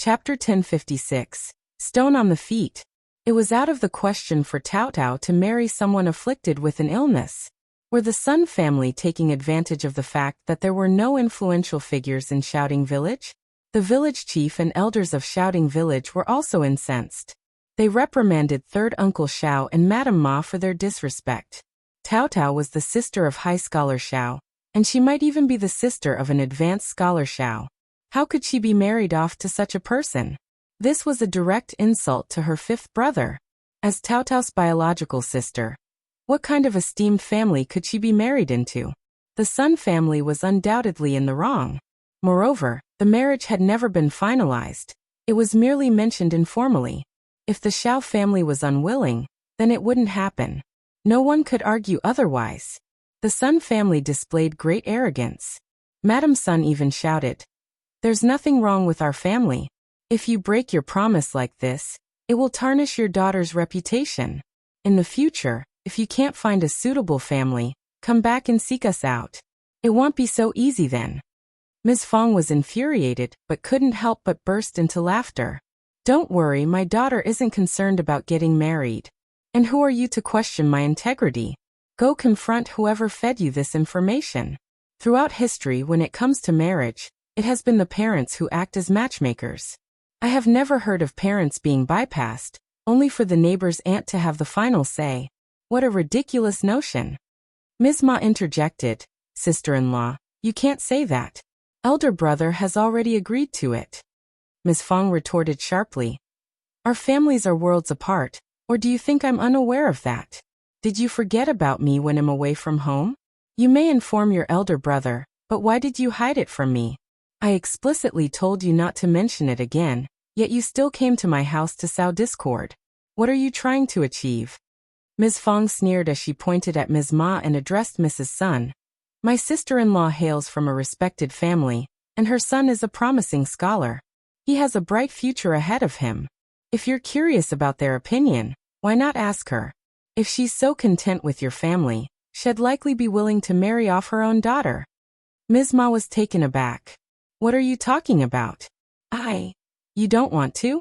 Chapter 1056. Stone on the Feet. It was out of the question for Tao to marry someone afflicted with an illness. Were the Sun family taking advantage of the fact that there were no influential figures in Shouting Village? The village chief and elders of Shouting Village were also incensed. They reprimanded third Uncle Shao and Madame Ma for their disrespect. Tao was the sister of High Scholar Shao, and she might even be the sister of an advanced scholar Shao. How could she be married off to such a person? This was a direct insult to her fifth brother. As Tao's biological sister, what kind of esteemed family could she be married into? The Sun family was undoubtedly in the wrong. Moreover, the marriage had never been finalized. It was merely mentioned informally. If the Shao family was unwilling, then it wouldn't happen. No one could argue otherwise. The Sun family displayed great arrogance. Madame Sun even shouted, "There's nothing wrong with our family. If you break your promise like this, it will tarnish your daughter's reputation. In the future, if you can't find a suitable family, come back and seek us out. It won't be so easy then." Ms. Fong was infuriated but couldn't help but burst into laughter. "Don't worry, my daughter isn't concerned about getting married. And who are you to question my integrity? Go confront whoever fed you this information." Throughout history, when it comes to marriage, it has been the parents who act as matchmakers. I have never heard of parents being bypassed, only for the neighbor's aunt to have the final say. What a ridiculous notion. Ms. Ma interjected, "Sister-in-law, you can't say that. Elder brother has already agreed to it." Ms. Fong retorted sharply, "Our families are worlds apart, or do you think I'm unaware of that? Did you forget about me when I'm away from home? You may inform your elder brother, but why did you hide it from me? I explicitly told you not to mention it again, yet you still came to my house to sow discord. What are you trying to achieve?" Ms. Fong sneered as she pointed at Ms. Ma and addressed Mrs. Sun. "My sister-in-law hails from a respected family, and her son is a promising scholar. He has a bright future ahead of him. If you're curious about their opinion, why not ask her? If she's so content with your family, she'd likely be willing to marry off her own daughter." Ms. Ma was taken aback. "What are you talking about? You don't want to?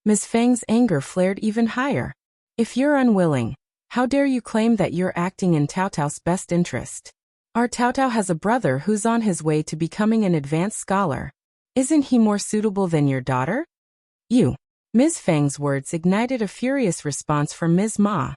Ms. Feng's anger flared even higher. "If you're unwilling, how dare you claim that you're acting in Tao's best interest? Our Tao has a brother who's on his way to becoming an advanced scholar. Isn't he more suitable than your daughter?" "You." Ms. Feng's words ignited a furious response from Ms. Ma.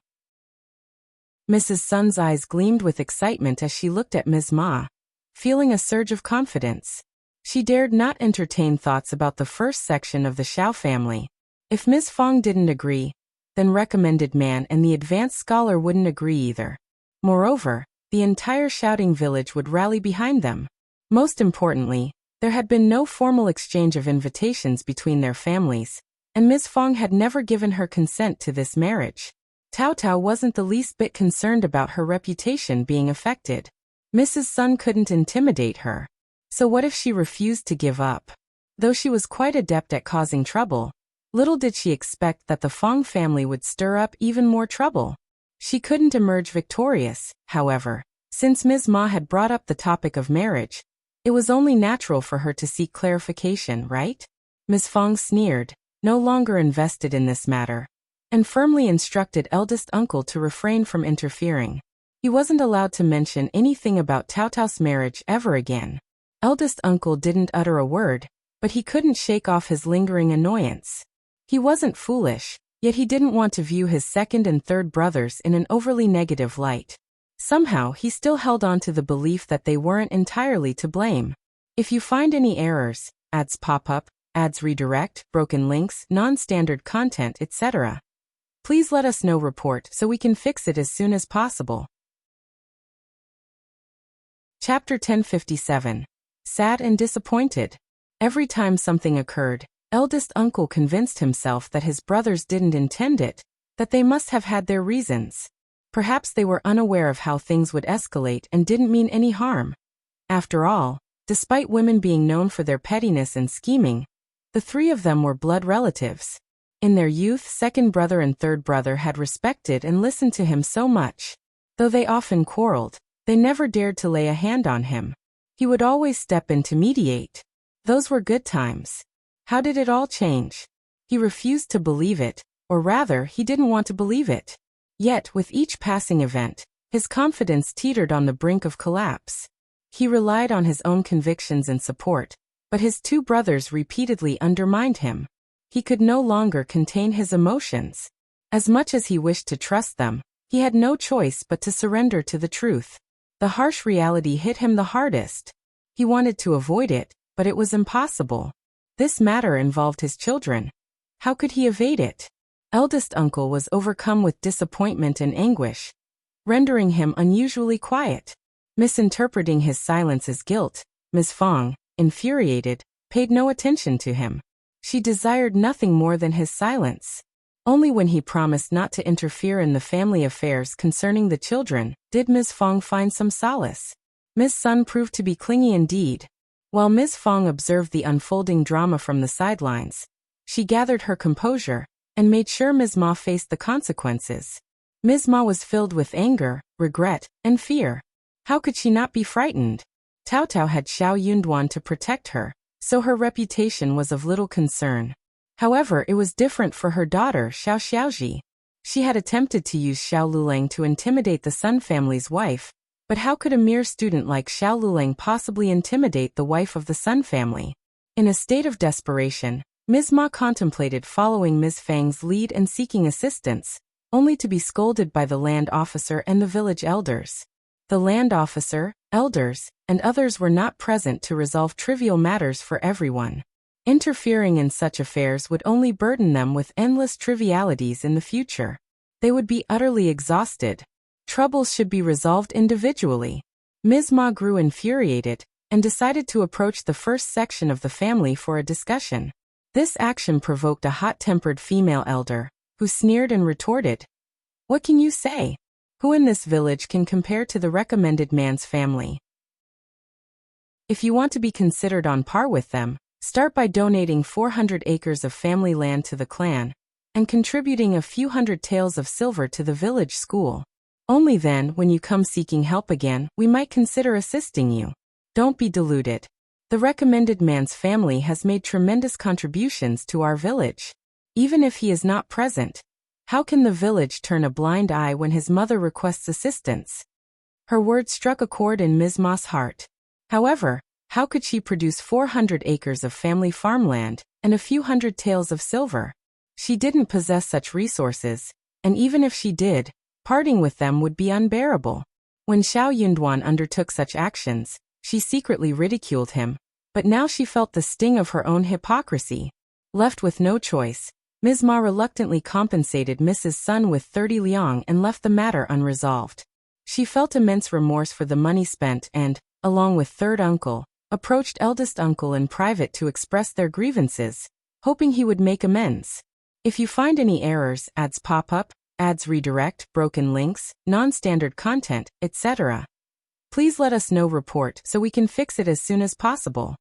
Mrs. Sun's eyes gleamed with excitement as she looked at Ms. Ma, feeling a surge of confidence. She dared not entertain thoughts about the first section of the Shao family. If Ms. Fong didn't agree, then recommended man and the advanced scholar wouldn't agree either. Moreover, the entire Shouting Village would rally behind them. Most importantly, there had been no formal exchange of invitations between their families, and Ms. Fong had never given her consent to this marriage. Tao wasn't the least bit concerned about her reputation being affected. Mrs. Sun couldn't intimidate her. So what if she refused to give up? Though she was quite adept at causing trouble, little did she expect that the Fong family would stir up even more trouble. She couldn't emerge victorious, however. Since Ms. Ma had brought up the topic of marriage, it was only natural for her to seek clarification, right? Ms. Fong sneered, no longer invested in this matter, and firmly instructed eldest uncle to refrain from interfering. He wasn't allowed to mention anything about Tao's marriage ever again. Eldest uncle didn't utter a word, but he couldn't shake off his lingering annoyance. He wasn't foolish, yet he didn't want to view his second and third brothers in an overly negative light. Somehow he still held on to the belief that they weren't entirely to blame. If you find any errors, ads pop up, ads redirect, broken links, non-standard content, etc., please let us know report so we can fix it as soon as possible. Chapter 1057. Sad and disappointed. Every time something occurred, eldest uncle convinced himself that his brothers didn't intend it, that they must have had their reasons. Perhaps they were unaware of how things would escalate and didn't mean any harm. After all, despite women being known for their pettiness and scheming, the three of them were blood relatives. In their youth, second brother and third brother had respected and listened to him so much. Though they often quarreled, they never dared to lay a hand on him. He would always step in to mediate. Those were good times. How did it all change? He refused to believe it, or rather, he didn't want to believe it. Yet, with each passing event, his confidence teetered on the brink of collapse. He relied on his own convictions and support, but his two brothers repeatedly undermined him. He could no longer contain his emotions. As much as he wished to trust them, he had no choice but to surrender to the truth. The harsh reality hit him the hardest. He wanted to avoid it, but it was impossible. This matter involved his children. How could he evade it? Eldest uncle was overcome with disappointment and anguish, rendering him unusually quiet. Misinterpreting his silence as guilt, Ms. Fong, infuriated, paid no attention to him. She desired nothing more than his silence. Only when he promised not to interfere in the family affairs concerning the children did Ms. Fong find some solace. Ms. Sun proved to be clingy indeed. While Ms. Fong observed the unfolding drama from the sidelines, she gathered her composure and made sure Ms. Ma faced the consequences. Ms. Ma was filled with anger, regret, and fear. How could she not be frightened? Cao Cao had Shao Yunduan to protect her, so her reputation was of little concern. However, it was different for her daughter Shao Xiaoji. She had attempted to use Shao Lulang to intimidate the Sun family's wife, but how could a mere student like Shao Lulang possibly intimidate the wife of the Sun family? In a state of desperation, Ms. Ma contemplated following Ms. Fang's lead and seeking assistance, only to be scolded by the land officer and the village elders. The land officer, elders, and others were not present to resolve trivial matters for everyone. Interfering in such affairs would only burden them with endless trivialities in the future. They would be utterly exhausted. Troubles should be resolved individually. Ms. Ma grew infuriated and decided to approach the first section of the family for a discussion. This action provoked a hot-tempered female elder, who sneered and retorted, "What can you say? Who in this village can compare to the recommended man's family? If you want to be considered on par with them, start by donating 400 acres of family land to the clan, and contributing a few hundred taels of silver to the village school. Only then, when you come seeking help again, we might consider assisting you. Don't be deluded. The recommended man's family has made tremendous contributions to our village. Even if he is not present, how can the village turn a blind eye when his mother requests assistance?" Her words struck a chord in Ms. Ma's heart. However, how could she produce 400 acres of family farmland and a few hundred taels of silver? She didn't possess such resources, and even if she did, parting with them would be unbearable. When Shao Yunduan undertook such actions, she secretly ridiculed him, but now she felt the sting of her own hypocrisy. Left with no choice, Ms. Ma reluctantly compensated Mrs. Sun with 30 liang and left the matter unresolved. She felt immense remorse for the money spent and, along with third uncle, approached eldest uncle in private to express their grievances, hoping he would make amends. If you find any errors, ads pop up, ads redirect, broken links, non-standard content, etc., please let us know. Report so we can fix it as soon as possible.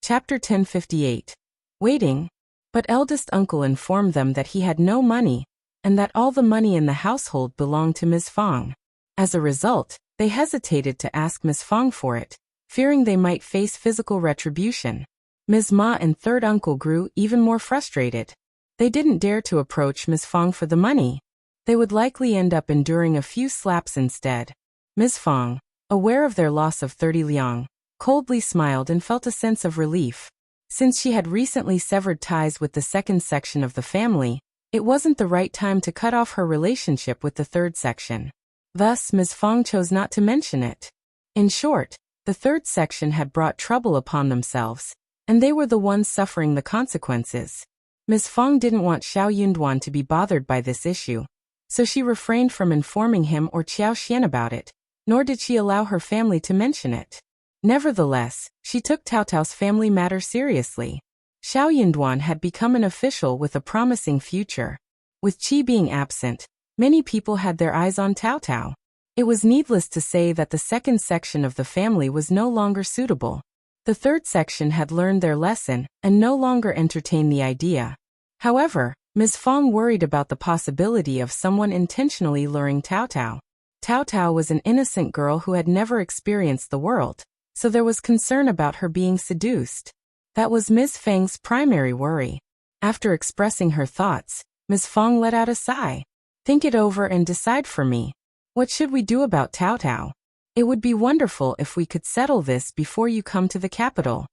Chapter 1058. Waiting. But eldest uncle informed them that he had no money, and that all the money in the household belonged to Ms. Fong. As a result, they hesitated to ask Ms. Fong for it, fearing they might face physical retribution. Ms. Ma and third uncle grew even more frustrated. They didn't dare to approach Ms. Fong for the money. They would likely end up enduring a few slaps instead. Ms. Fong, aware of their loss of 30 liang, coldly smiled and felt a sense of relief. Since she had recently severed ties with the second section of the family, it wasn't the right time to cut off her relationship with the third section. Thus, Ms. Fong chose not to mention it. In short, the third section had brought trouble upon themselves, and they were the ones suffering the consequences. Ms. Fong didn't want Shao Yunduan to be bothered by this issue, so she refrained from informing him or Qiao Xian about it, nor did she allow her family to mention it. Nevertheless, she took Cao Cao's family matter seriously. Shao Yunduan had become an official with a promising future. With Qi being absent, many people had their eyes on Cao Cao. It was needless to say that the second section of the family was no longer suitable. The third section had learned their lesson and no longer entertained the idea. However, Ms. Fong worried about the possibility of someone intentionally luring Cao Cao. Cao Cao was an innocent girl who had never experienced the world, so there was concern about her being seduced. That was Ms. Feng's primary worry. After expressing her thoughts, Ms. Feng let out a sigh. Think it over and decide for me. What should we do about Tao Tao? It would be wonderful if we could settle this before you come to the capital.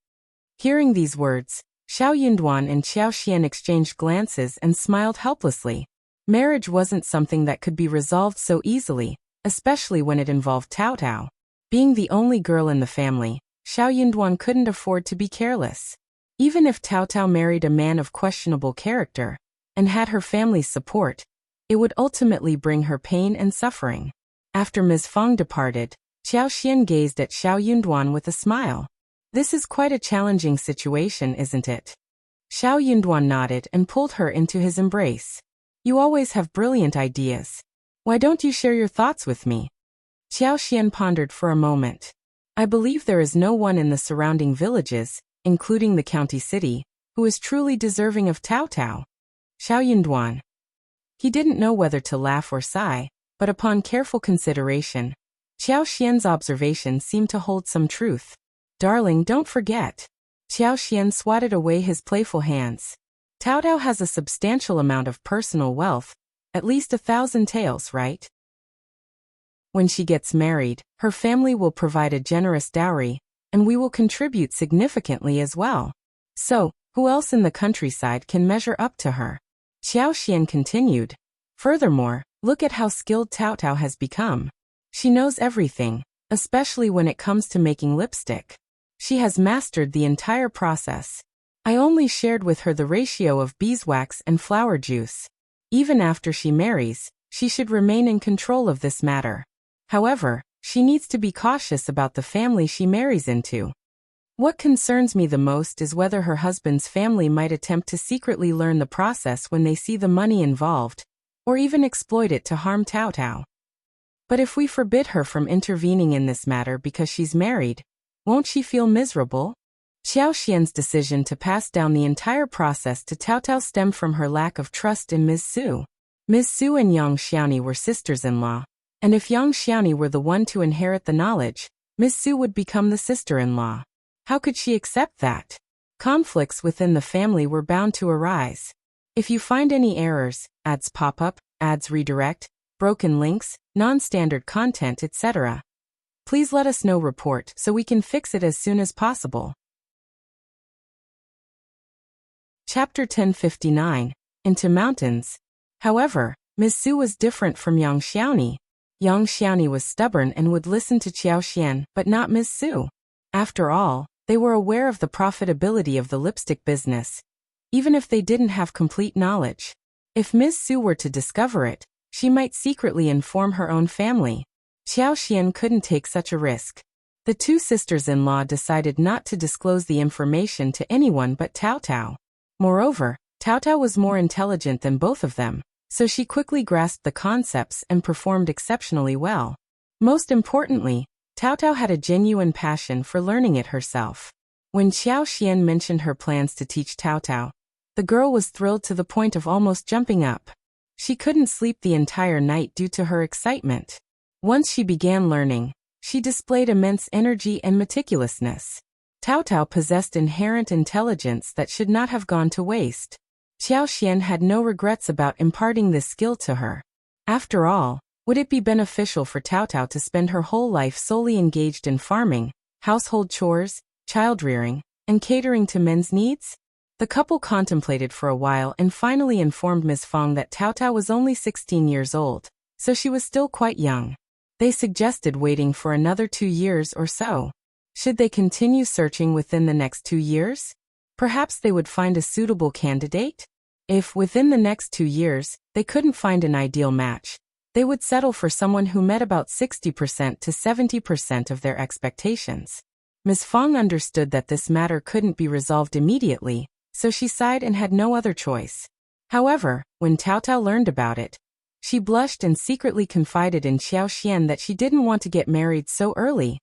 Hearing these words, Shao Yunduan and Qiao Xian exchanged glances and smiled helplessly. Marriage wasn't something that could be resolved so easily, especially when it involved Tao Tao. Being the only girl in the family, Shao Yunduan couldn't afford to be careless. Even if Tao Tao married a man of questionable character and had her family's support, it would ultimately bring her pain and suffering. After Ms. Feng departed, Qiao Xian gazed at Shao Yunduan with a smile. This is quite a challenging situation, isn't it? Shao Yunduan nodded and pulled her into his embrace. You always have brilliant ideas. Why don't you share your thoughts with me? Qiao Xian pondered for a moment. I believe there is no one in the surrounding villages, including the county city, who is truly deserving of Tao Tao. Shao Yunduan. He didn't know whether to laugh or sigh, but upon careful consideration, Qiao Xian's observation seemed to hold some truth. Darling, don't forget. Qiao Xian swatted away his playful hands. Tao Tao has a substantial amount of personal wealth, at least 1,000 taels, right? When she gets married, her family will provide a generous dowry, and we will contribute significantly as well. So, who else in the countryside can measure up to her? Qiao Xian continued. Furthermore, look at how skilled Tao Tao has become. She knows everything, especially when it comes to making lipstick. She has mastered the entire process. I only shared with her the ratio of beeswax and flower juice. Even after she marries, she should remain in control of this matter. However, she needs to be cautious about the family she marries into. What concerns me the most is whether her husband's family might attempt to secretly learn the process when they see the money involved, or even exploit it to harm Tao Tao. But if we forbid her from intervening in this matter because she's married, won't she feel miserable? Qiao Xian's decision to pass down the entire process to Tao Tao stemmed from her lack of trust in Ms. Su. Ms. Su and Yang Xiaoni were sisters-in-law, and if Yang Xiaoni were the one to inherit the knowledge, Ms. Su would become the sister-in-law. How could she accept that? Conflicts within the family were bound to arise. If you find any errors, ads pop up, ads redirect, broken links, non-standard content, etc., please let us know. Report so we can fix it as soon as possible. Chapter 1059, Into Mountains. However, Ms. Su was different from Yang Xiaoni. Yang Xiaoni was stubborn and would listen to Qiao Xian, but not Ms. Su. After all, they were aware of the profitability of the lipstick business, even if they didn't have complete knowledge. If Ms. Su were to discover it, she might secretly inform her own family. Qiao Xian couldn't take such a risk. The two sisters-in-law decided not to disclose the information to anyone but Tao Tao. Moreover, Tao Tao was more intelligent than both of them, so she quickly grasped the concepts and performed exceptionally well. Most importantly, Tao Tao had a genuine passion for learning it herself. When Qiao Xian mentioned her plans to teach Tao Tao, the girl was thrilled to the point of almost jumping up. She couldn't sleep the entire night due to her excitement. Once she began learning, she displayed immense energy and meticulousness. Tao Tao possessed inherent intelligence that should not have gone to waste. Qiao Xian had no regrets about imparting this skill to her. After all, would it be beneficial for Tao Tao to spend her whole life solely engaged in farming, household chores, child-rearing, and catering to men's needs? The couple contemplated for a while and finally informed Ms. Feng that Tao Tao was only 16 years old, so she was still quite young. They suggested waiting for another 2 years or so. Should they continue searching within the next 2 years? Perhaps they would find a suitable candidate? If, within the next 2 years, they couldn't find an ideal match, they would settle for someone who met about 60% to 70% of their expectations. Ms. Feng understood that this matter couldn't be resolved immediately, so she sighed and had no other choice. However, when Tao Tao learned about it, she blushed and secretly confided in Qiao Xian that she didn't want to get married so early.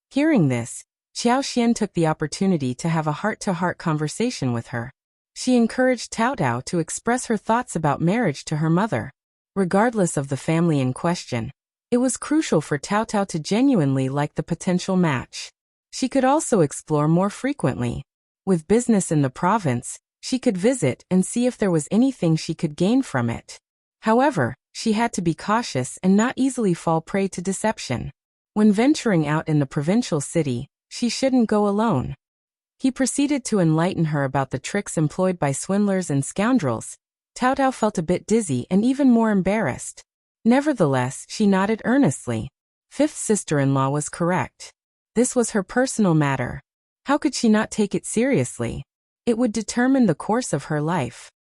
Hearing this, Qiao Xian took the opportunity to have a heart-to-heart conversation with her. She encouraged Tao Tao to express her thoughts about marriage to her mother. Regardless of the family in question, it was crucial for Tao Tao to genuinely like the potential match. She could also explore more frequently. With business in the province, she could visit and see if there was anything she could gain from it. However, she had to be cautious and not easily fall prey to deception. When venturing out in the provincial city, she shouldn't go alone. He proceeded to enlighten her about the tricks employed by swindlers and scoundrels. Tao felt a bit dizzy and even more embarrassed. Nevertheless, she nodded earnestly. Fifth sister-in-law was correct. This was her personal matter. How could she not take it seriously? It would determine the course of her life.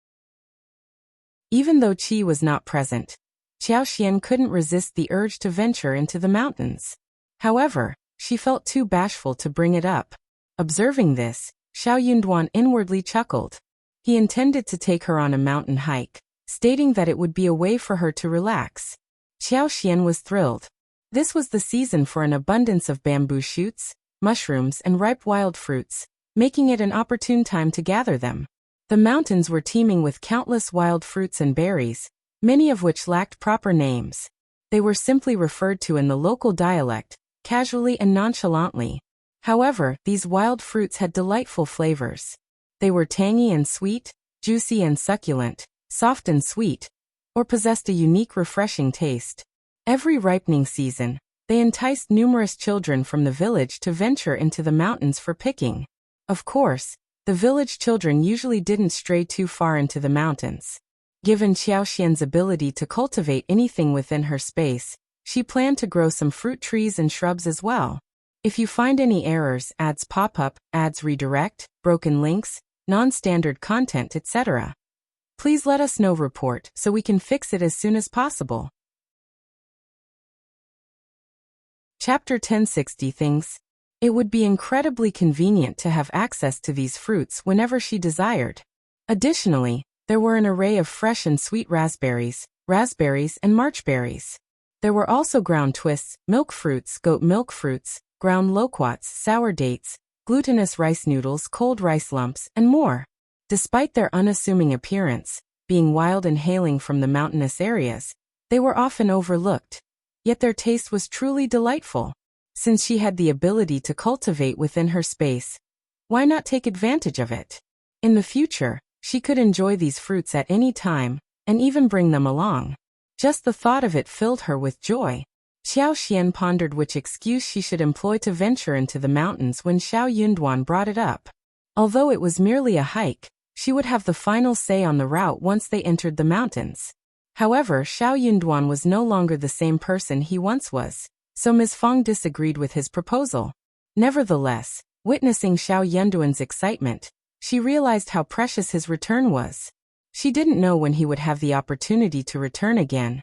Even though Qi was not present, Qiao couldn't resist the urge to venture into the mountains. However, she felt too bashful to bring it up. Observing this, Yunduan inwardly chuckled. He intended to take her on a mountain hike, stating that it would be a way for her to relax. Qiao was thrilled. This was the season for an abundance of bamboo shoots, mushrooms and ripe wild fruits, making it an opportune time to gather them. The mountains were teeming with countless wild fruits and berries, many of which lacked proper names. They were simply referred to in the local dialect, casually and nonchalantly. However, these wild fruits had delightful flavors. They were tangy and sweet, juicy and succulent, soft and sweet, or possessed a unique refreshing taste. Every ripening season, they enticed numerous children from the village to venture into the mountains for picking. Of course, the village children usually didn't stray too far into the mountains. Given Qiaoxian's ability to cultivate anything within her space, she planned to grow some fruit trees and shrubs as well. If you find any errors, ads pop up, ads redirect, broken links, non-standard content, etc., please let us know report so we can fix it as soon as possible. Chapter 1060 Things. It would be incredibly convenient to have access to these fruits whenever she desired. Additionally, there were an array of fresh and sweet raspberries and marchberries. There were also ground twists, milk fruits, goat milk fruits, ground loquats, sour dates, glutinous rice noodles, cold rice lumps, and more. Despite their unassuming appearance, being wild and hailing from the mountainous areas, they were often overlooked. Yet their taste was truly delightful. Since she had the ability to cultivate within her space, why not take advantage of it? In the future, she could enjoy these fruits at any time, and even bring them along. Just the thought of it filled her with joy. Qiao pondered which excuse she should employ to venture into the mountains when Shao Yunduan brought it up. Although it was merely a hike, she would have the final say on the route once they entered the mountains. However, Shao Yunduan was no longer the same person he once was, so Ms. Fong disagreed with his proposal. Nevertheless, witnessing Shao Yunduan's excitement, she realized how precious his return was. She didn't know when he would have the opportunity to return again,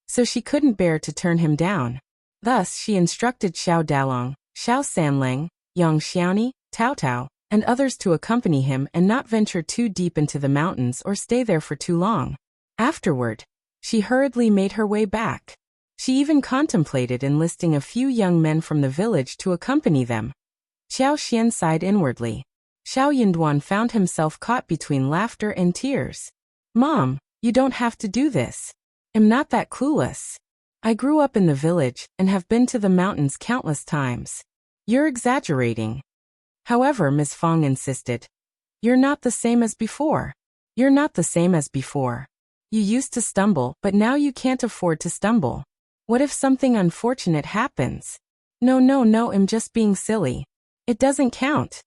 so she couldn't bear to turn him down. Thus, she instructed Shao Dalong, Shao Sanlang, Yang Xiaoni, Tao, and others to accompany him and not venture too deep into the mountains or stay there for too long. Afterward, she hurriedly made her way back. She even contemplated enlisting a few young men from the village to accompany them. Qiao sighed inwardly. Shao Yunduan found himself caught between laughter and tears. "Mom, you don't have to do this. I'm not that clueless. I grew up in the village and have been to the mountains countless times. You're exaggerating." However, Ms. Fong insisted. "You're not the same as before. You're not the same as before. You used to stumble, but now you can't afford to stumble. What if something unfortunate happens?" No, I'm just being silly. It doesn't count."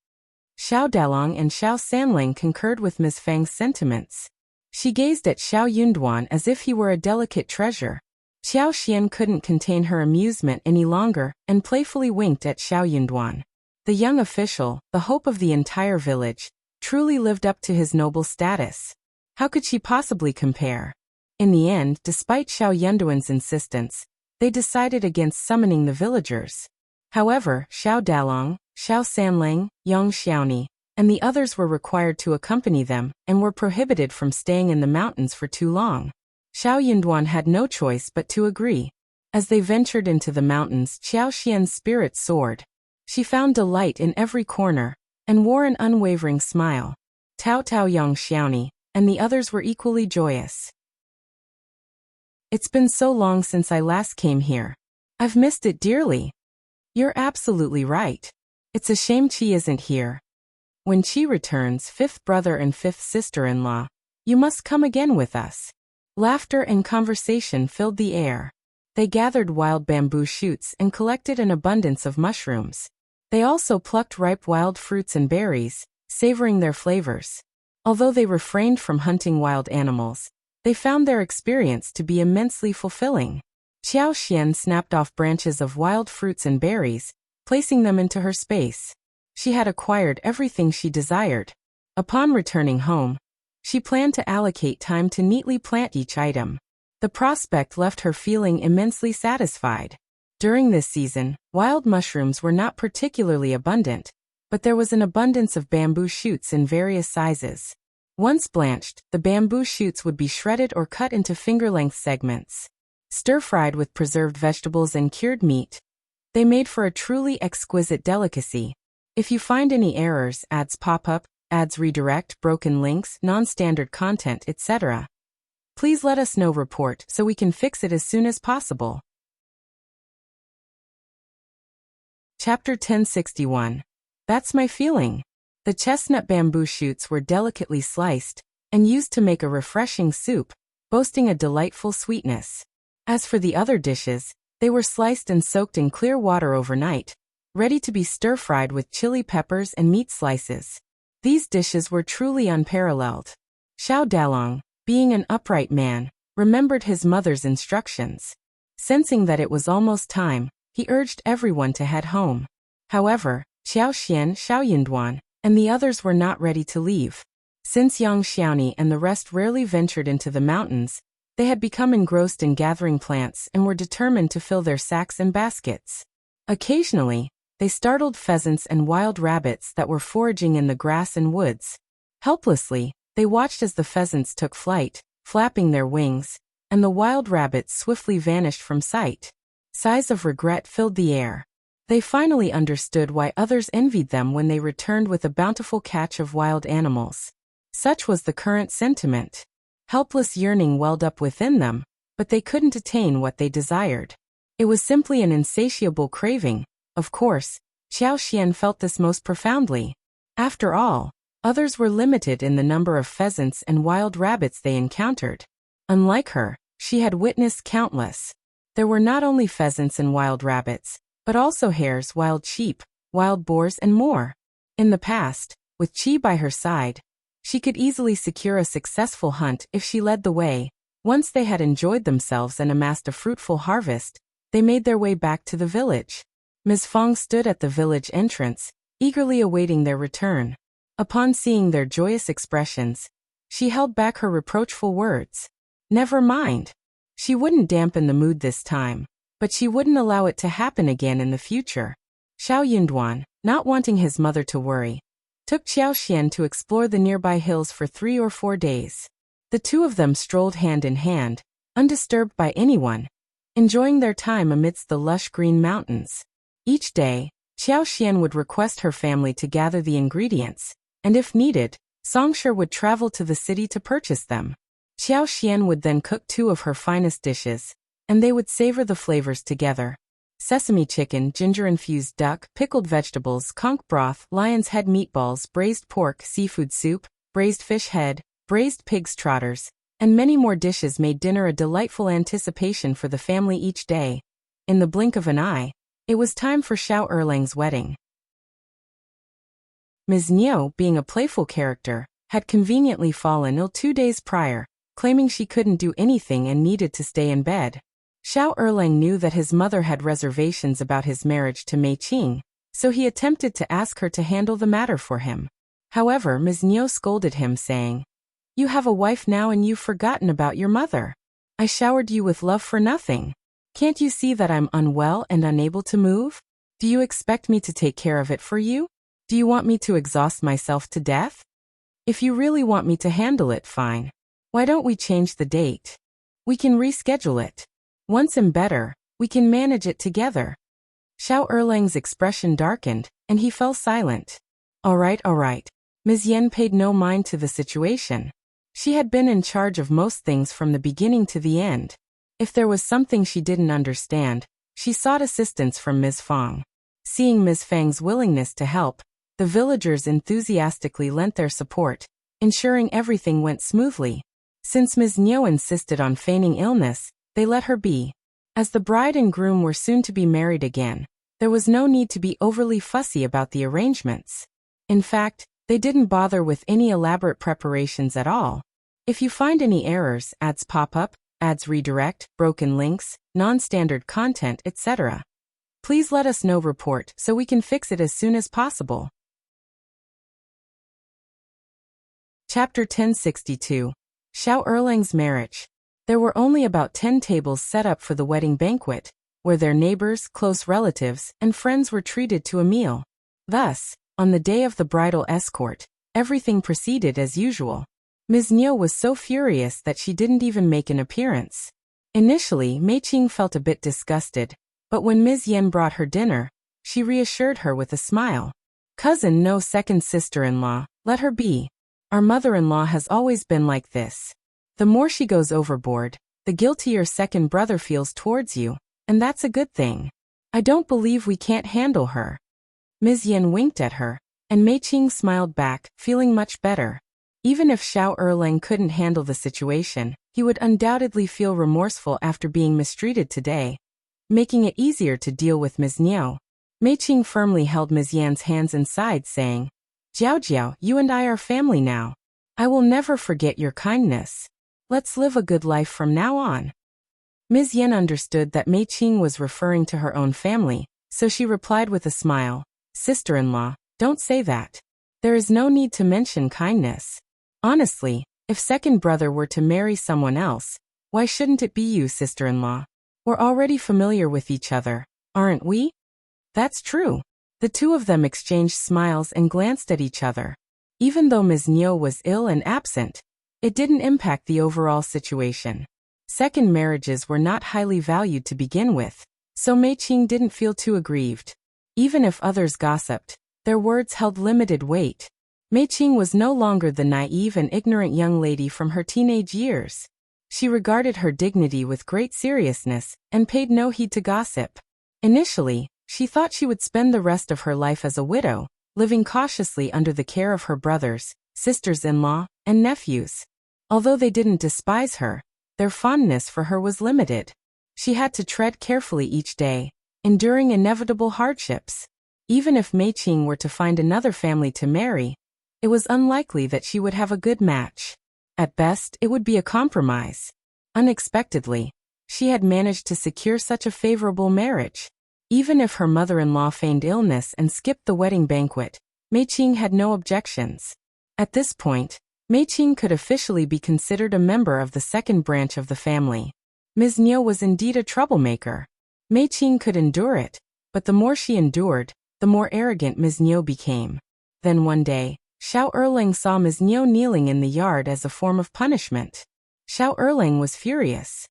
Shao Dalong and Shao Sanlang concurred with Ms. Fang's sentiments. She gazed at Shao Yunduan as if he were a delicate treasure. Qiao couldn't contain her amusement any longer and playfully winked at Shao Yunduan. The young official, the hope of the entire village, truly lived up to his noble status. How could she possibly compare? In the end, despite Shao Yunduan's insistence, they decided against summoning the villagers. However, Shao Dalong, Shao Sanlang, Yang Xiaoni, and the others were required to accompany them and were prohibited from staying in the mountains for too long. Shao Yunduan had no choice but to agree. As they ventured into the mountains, Qiaoxian's spirit soared. She found delight in every corner and wore an unwavering smile. Tao Yang Xiaoni and the others were equally joyous. "It's been so long since I last came here. I've missed it dearly." "You're absolutely right. It's a shame Qi isn't here. When Qi returns, fifth brother and fifth sister-in-law, you must come again with us. Laughter and conversation filled the air. They gathered wild bamboo shoots and collected an abundance of mushrooms. They also plucked ripe wild fruits and berries, savoring their flavors. Although they refrained from hunting wild animals, they found their experience to be immensely fulfilling. Qiao Xian snapped off branches of wild fruits and berries, placing them into her space. She had acquired everything she desired. Upon returning home, she planned to allocate time to neatly plant each item. The prospect left her feeling immensely satisfied. During this season, wild mushrooms were not particularly abundant, but there was an abundance of bamboo shoots in various sizes. Once blanched, the bamboo shoots would be shredded or cut into finger-length segments. Stir-fried with preserved vegetables and cured meat, they made for a truly exquisite delicacy. If you find any errors, ads pop up, ads redirect, broken links, non-standard content, etc., please let us know. Report so we can fix it as soon as possible. Chapter 1061. That's my feeling. The chestnut bamboo shoots were delicately sliced and used to make a refreshing soup, boasting a delightful sweetness. As for the other dishes, they were sliced and soaked in clear water overnight, ready to be stir-fried with chili peppers and meat slices. These dishes were truly unparalleled. Shao Dalong, being an upright man, remembered his mother's instructions. Sensing that it was almost time, he urged everyone to head home. However, Qiao Xian, Shao Yunduan, and the others were not ready to leave. Since Yang Xiaoni and the rest rarely ventured into the mountains, they had become engrossed in gathering plants and were determined to fill their sacks and baskets. Occasionally, they startled pheasants and wild rabbits that were foraging in the grass and woods. Helplessly, they watched as the pheasants took flight, flapping their wings, and the wild rabbits swiftly vanished from sight. Sighs of regret filled the air. They finally understood why others envied them when they returned with a bountiful catch of wild animals. Such was the current sentiment. Helpless yearning welled up within them, but they couldn't attain what they desired. It was simply an insatiable craving. Of course, Qiao Xian felt this most profoundly. After all, others were limited in the number of pheasants and wild rabbits they encountered. Unlike her, she had witnessed countless. There were not only pheasants and wild rabbits, but also hares, wild sheep, wild boars, and more. In the past, with Qi by her side, she could easily secure a successful hunt if she led the way. Once they had enjoyed themselves and amassed a fruitful harvest, they made their way back to the village. Ms. Fong stood at the village entrance, eagerly awaiting their return. Upon seeing their joyous expressions, she held back her reproachful words. Never mind. She wouldn't dampen the mood this time, but she wouldn't allow it to happen again in the future. Shao Yunduan, not wanting his mother to worry, took Qiao Xian to explore the nearby hills for 3 or 4 days. The two of them strolled hand in hand, undisturbed by anyone, enjoying their time amidst the lush green mountains. Each day, Qiao Xian would request her family to gather the ingredients, and if needed, Songshi would travel to the city to purchase them. Qiao Xian would then cook 2 of her finest dishes, and they would savor the flavors together. Sesame chicken, ginger-infused duck, pickled vegetables, conch broth, lion's head meatballs, braised pork, seafood soup, braised fish head, braised pig's trotters, and many more dishes made dinner a delightful anticipation for the family each day. In the blink of an eye, it was time for Shao Erlang's wedding. Ms. Niu, being a playful character, had conveniently fallen ill 2 days prior, claiming she couldn't do anything and needed to stay in bed. Shao Erlang knew that his mother had reservations about his marriage to Mei Qing, so he attempted to ask her to handle the matter for him. However, Ms. Niu scolded him, saying, "You have a wife now and you've forgotten about your mother. I showered you with love for nothing. Can't you see that I'm unwell and unable to move? Do you expect me to take care of it for you? Do you want me to exhaust myself to death? If you really want me to handle it, fine. Why don't we change the date? We can reschedule it. Once I'm better, we can manage it together." Shao Erlang's expression darkened, and he fell silent. All right. Ms. Yen paid no mind to the situation. She had been in charge of most things from the beginning to the end. If there was something she didn't understand, she sought assistance from Ms. Fong. Seeing Ms. Fang's willingness to help, the villagers enthusiastically lent their support, ensuring everything went smoothly. Since Ms. Niu insisted on feigning illness, they let her be. As the bride and groom were soon to be married again, there was no need to be overly fussy about the arrangements. In fact, they didn't bother with any elaborate preparations at all. If you find any errors, ads pop up, ads redirect, broken links, non-standard content, etc., please let us know. Report so we can fix it as soon as possible. Chapter 1062. Shao Erlang's marriage. There were only about 10 tables set up for the wedding banquet, where their neighbors, close relatives, and friends were treated to a meal. Thus, on the day of the bridal escort, everything proceeded as usual. Ms. Niu was so furious that she didn't even make an appearance. Initially, Mei Qing felt a bit disgusted, but when Ms. Yen brought her dinner, she reassured her with a smile. Cousin, no second sister-in-law, let her be. Our mother-in-law has always been like this. The more she goes overboard, the guiltier second brother feels towards you, and that's a good thing. I don't believe we can't handle her. Ms. Yen winked at her, and Mei Qing smiled back, feeling much better. Even if Shao Erlang couldn't handle the situation, he would undoubtedly feel remorseful after being mistreated today, making it easier to deal with Ms. Niu. Mei Qing firmly held Ms. Yan's hands and sighed, saying, Jiao, you and I are family now. I will never forget your kindness. Let's live a good life from now on. Ms. Yen understood that Mei Qing was referring to her own family, so she replied with a smile, Sister-in-law, don't say that. There is no need to mention kindness. Honestly, if second brother were to marry someone else, why shouldn't it be you, sister-in-law? We're already familiar with each other, aren't we? That's true. The two of them exchanged smiles and glanced at each other. Even though Ms. Niu was ill and absent, it didn't impact the overall situation. Second marriages were not highly valued to begin with, so Mei Qing didn't feel too aggrieved. Even if others gossiped, their words held limited weight. Mei Qing was no longer the naive and ignorant young lady from her teenage years. She regarded her dignity with great seriousness and paid no heed to gossip. Initially, she thought she would spend the rest of her life as a widow, living cautiously under the care of her brothers, sisters-in-law, and nephews. Although they didn't despise her, their fondness for her was limited. She had to tread carefully each day, enduring inevitable hardships. Even if Mei Qing were to find another family to marry, it was unlikely that she would have a good match. At best, it would be a compromise. Unexpectedly, she had managed to secure such a favorable marriage. Even if her mother-in-law feigned illness and skipped the wedding banquet, Mei Qing had no objections. At this point, Mei Qing could officially be considered a member of the second branch of the family. Ms. Niu was indeed a troublemaker. Mei Qing could endure it, but the more she endured, the more arrogant Ms. Niu became. Then one day, Shao Erlang saw Ms. Niu kneeling in the yard as a form of punishment. Shao Erlang was furious.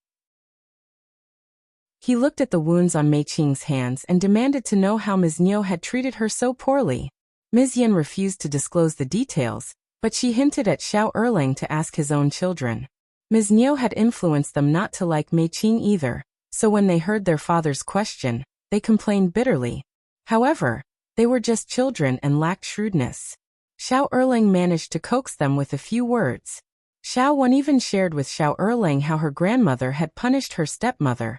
He looked at the wounds on Mei Qing's hands and demanded to know how Ms. Niu had treated her so poorly. Ms. Yen refused to disclose the details, but she hinted at Shao Erlang to ask his own children. Ms. Niu had influenced them not to like Mei Qing either, so when they heard their father's question, they complained bitterly. However, they were just children and lacked shrewdness. Shao Erlang managed to coax them with a few words. Shao Wen even shared with Shao Erlang how her grandmother had punished her stepmother,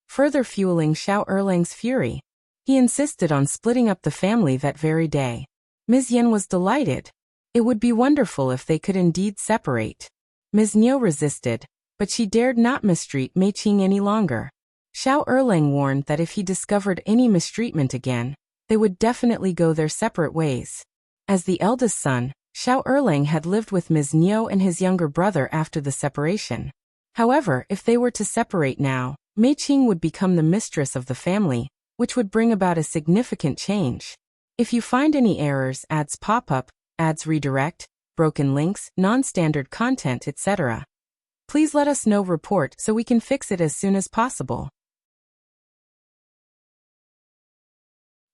further fueling Shao Erlang's fury. He insisted on splitting up the family that very day. Ms. Yen was delighted. It would be wonderful if they could indeed separate. Ms. Niu resisted, but she dared not mistreat Mei Qing any longer. Shao Erlang warned that if he discovered any mistreatment again, they would definitely go their separate ways. As the eldest son, Shao Erlang had lived with Ms. Niu and his younger brother after the separation. However, if they were to separate now, Mei Qing would become the mistress of the family, which would bring about a significant change. If you find any errors, ads pop up, ads redirect, broken links, non-standard content, etc., please let us know. Report so we can fix it as soon as possible.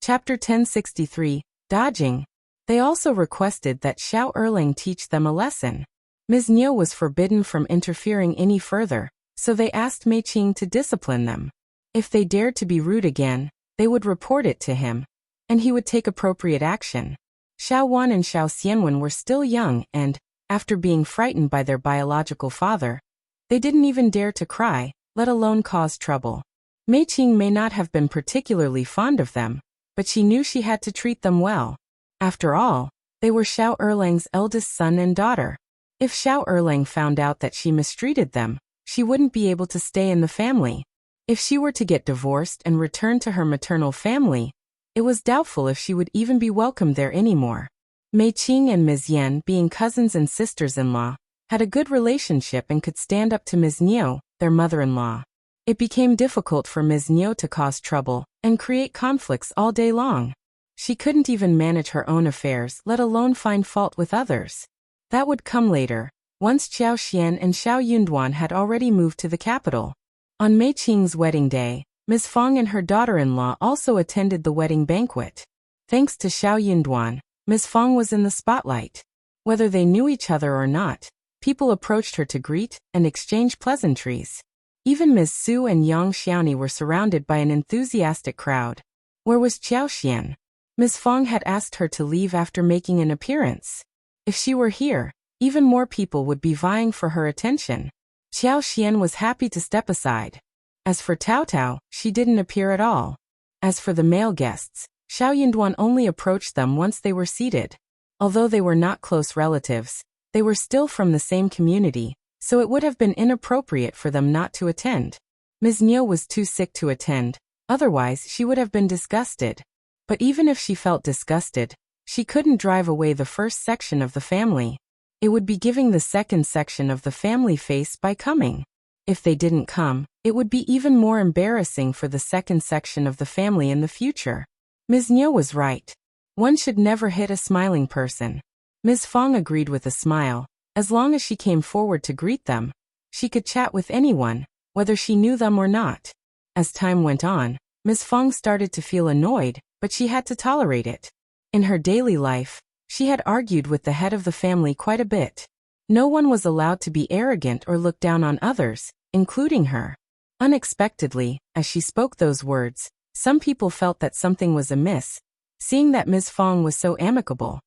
Chapter 1063. Dodging. They also requested that Shao Erlang teach them a lesson. Ms. Niu was forbidden from interfering any further, so they asked Mei Qing to discipline them. If they dared to be rude again, they would report it to him. and he would take appropriate action. Shao Wan and Shao Xianwen were still young and, after being frightened by their biological father, they didn't even dare to cry, let alone cause trouble. Mei Qing may not have been particularly fond of them, but she knew she had to treat them well. After all, they were Shao Erlang's eldest son and daughter. If Shao Erlang found out that she mistreated them, she wouldn't be able to stay in the family. If she were to get divorced and return to her maternal family, it was doubtful if she would even be welcomed there anymore. Mei Qing and Ms. Yan, being cousins and sisters-in-law, had a good relationship and could stand up to Ms. Niu, their mother-in-law. It became difficult for Ms. Niu to cause trouble and create conflicts all day long. She couldn't even manage her own affairs, let alone find fault with others. That would come later, once Qiao Xian and Shao Yunduan had already moved to the capital. On Mei Qing's wedding day, Ms. Fong and her daughter-in-law also attended the wedding banquet. Thanks to Shao Yunduan, Ms. Fong was in the spotlight. Whether they knew each other or not, people approached her to greet and exchange pleasantries. Even Ms. Su and Yang Xiaoni were surrounded by an enthusiastic crowd. Where was Qiao Xian? Ms. Fong had asked her to leave after making an appearance. If she were here, even more people would be vying for her attention. Qiao Xian was happy to step aside. As for Tao Tao, she didn't appear at all. As for the male guests, Shao Yunduan only approached them once they were seated. Although they were not close relatives, they were still from the same community, so it would have been inappropriate for them not to attend. Ms. Niu was too sick to attend, otherwise she would have been disgusted. But even if she felt disgusted, she couldn't drive away the first section of the family. It would be giving the second section of the family face by coming. If they didn't come, it would be even more embarrassing for the second section of the family in the future. Ms. Niu was right. One should never hit a smiling person. Ms. Fong agreed with a smile. As long as she came forward to greet them, she could chat with anyone, whether she knew them or not. As time went on, Ms. Fong started to feel annoyed, but she had to tolerate it. In her daily life, she had argued with the head of the family quite a bit. No one was allowed to be arrogant or look down on others, including her. Unexpectedly, as she spoke those words, some people felt that something was amiss, seeing that Ms. Fong was so amicable.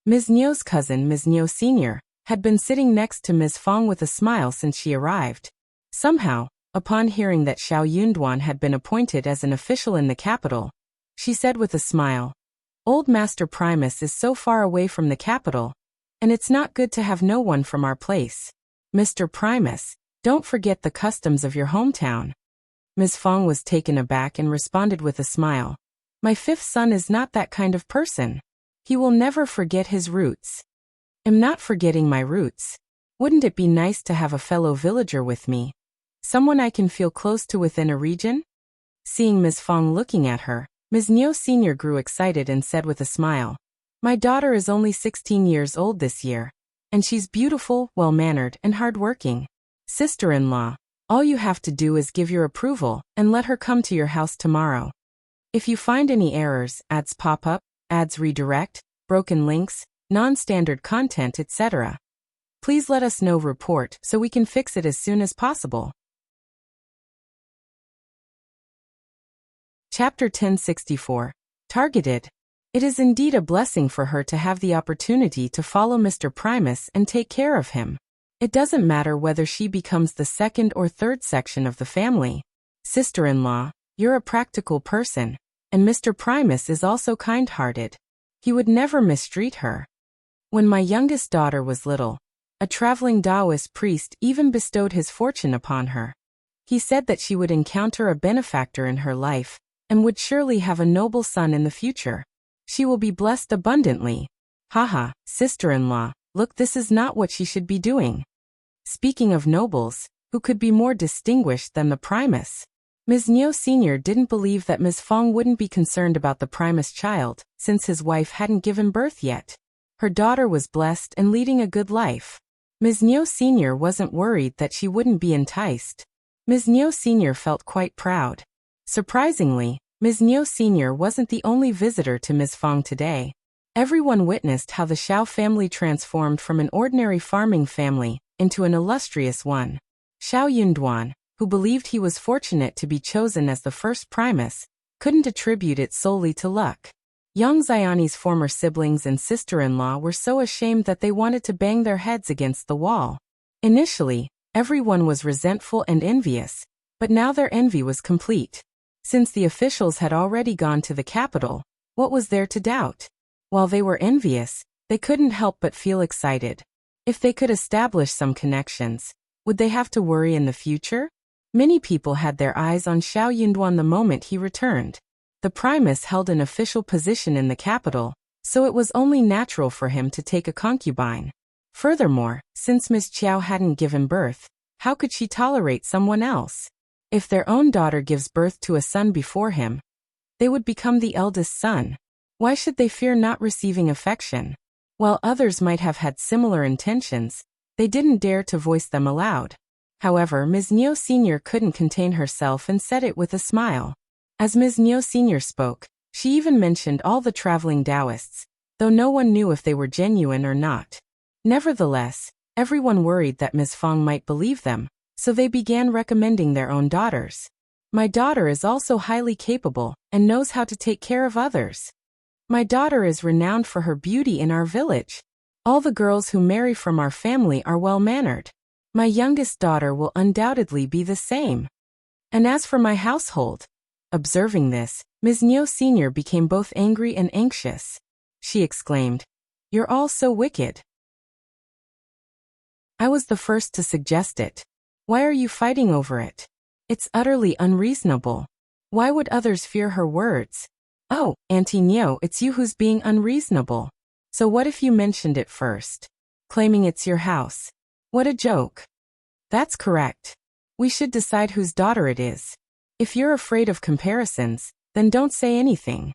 Ms. Niu's cousin, Ms. Niu Sr., had been sitting next to Ms. Fong with a smile since she arrived. Somehow, upon hearing that Shao Yunduan had been appointed as an official in the capital, she said with a smile, "Old Master Primus is so far away from the capital, and it's not good to have no one from our place. Mr. Primus, don't forget the customs of your hometown." Ms. Fong was taken aback and responded with a smile, "My fifth son is not that kind of person. He will never forget his roots." "I'm not forgetting my roots. Wouldn't it be nice to have a fellow villager with me? Someone I can feel close to within a region?" Seeing Ms. Fong looking at her, Ms. Niu Sr. grew excited and said with a smile, "My daughter is only 16 years old this year, and she's beautiful, well-mannered, and hard-working. Sister-in-law, all you have to do is give your approval and let her come to your house tomorrow. If you find any errors, ads pop up, ads redirect, broken links, non-standard content, etc., please let us know report so we can fix it as soon as possible." Chapter 1064. Targeted. It is indeed a blessing for her to have the opportunity to follow Mr. Primus and take care of him. It doesn't matter whether she becomes the second or third section of the family. Sister-in-law, you're a practical person, and Mr. Primus is also kind-hearted. He would never mistreat her. When my youngest daughter was little, a traveling Taoist priest even bestowed his fortune upon her. He said that she would encounter a benefactor in her life, and would surely have a noble son in the future. She will be blessed abundantly. Haha, sister-in-law, look, this is not what she should be doing. Speaking of nobles, who could be more distinguished than the Primus? Ms. Niu Sr. didn't believe that Ms. Fong wouldn't be concerned about the Primus child, since his wife hadn't given birth yet. Her daughter was blessed and leading a good life. Ms. Niu Sr. wasn't worried that she wouldn't be enticed. Ms. Niu Sr. felt quite proud. Surprisingly, Ms. Niu Sr. wasn't the only visitor to Ms. Fong today. Everyone witnessed how the Shao family transformed from an ordinary farming family into an illustrious one. Shao Yunduan, who believed he was fortunate to be chosen as the first Primus, couldn't attribute it solely to luck. Young Xiani's former siblings and sister-in-law were so ashamed that they wanted to bang their heads against the wall. Initially, everyone was resentful and envious, but now their envy was complete. Since the officials had already gone to the capital, what was there to doubt? While they were envious, they couldn't help but feel excited. If they could establish some connections, would they have to worry in the future? Many people had their eyes on Shao Yunduan the moment he returned. The Primus held an official position in the capital, so it was only natural for him to take a concubine. Furthermore, since Ms. Qiao hadn't given birth, how could she tolerate someone else? If their own daughter gives birth to a son before him, they would become the eldest son. Why should they fear not receiving affection? While others might have had similar intentions, they didn't dare to voice them aloud. However, Ms. Niu Sr. couldn't contain herself and said it with a smile. As Ms. Niu Sr. spoke, she even mentioned all the traveling Taoists, though no one knew if they were genuine or not. Nevertheless, everyone worried that Ms. Fang might believe them, so they began recommending their own daughters. My daughter is also highly capable and knows how to take care of others. My daughter is renowned for her beauty in our village. All the girls who marry from our family are well-mannered. My youngest daughter will undoubtedly be the same. And as for my household, observing this, Ms. Niu Sr. became both angry and anxious. She exclaimed, "You're all so wicked. I was the first to suggest it. Why are you fighting over it? It's utterly unreasonable. Why would others fear her words? Oh, Auntie Niu, it's you who's being unreasonable. So what if you mentioned it first? Claiming it's your house. What a joke." "That's correct. We should decide whose daughter it is. If you're afraid of comparisons, then don't say anything.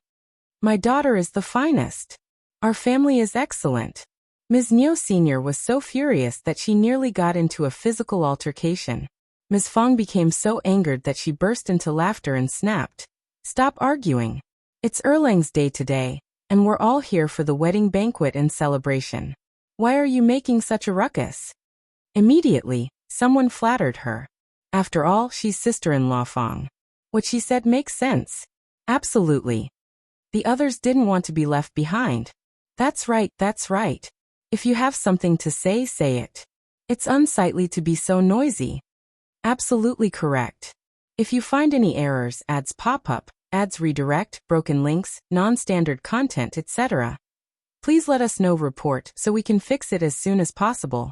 My daughter is the finest. Our family is excellent." Ms. Niu Sr. was so furious that she nearly got into a physical altercation. Ms. Fang became so angered that she burst into laughter and snapped, "Stop arguing. It's Erlang's day today, and we're all here for the wedding banquet and celebration. Why are you making such a ruckus?" Immediately, someone flattered her. After all, she's sister-in-law Fang. What she said makes sense. Absolutely. The others didn't want to be left behind. That's right, that's right. If you have something to say, say it. It's unsightly to be so noisy. Absolutely correct. If you find any errors, ads pop up, ads redirect, broken links, non-standard content, etc., please let us know. Report so we can fix it as soon as possible.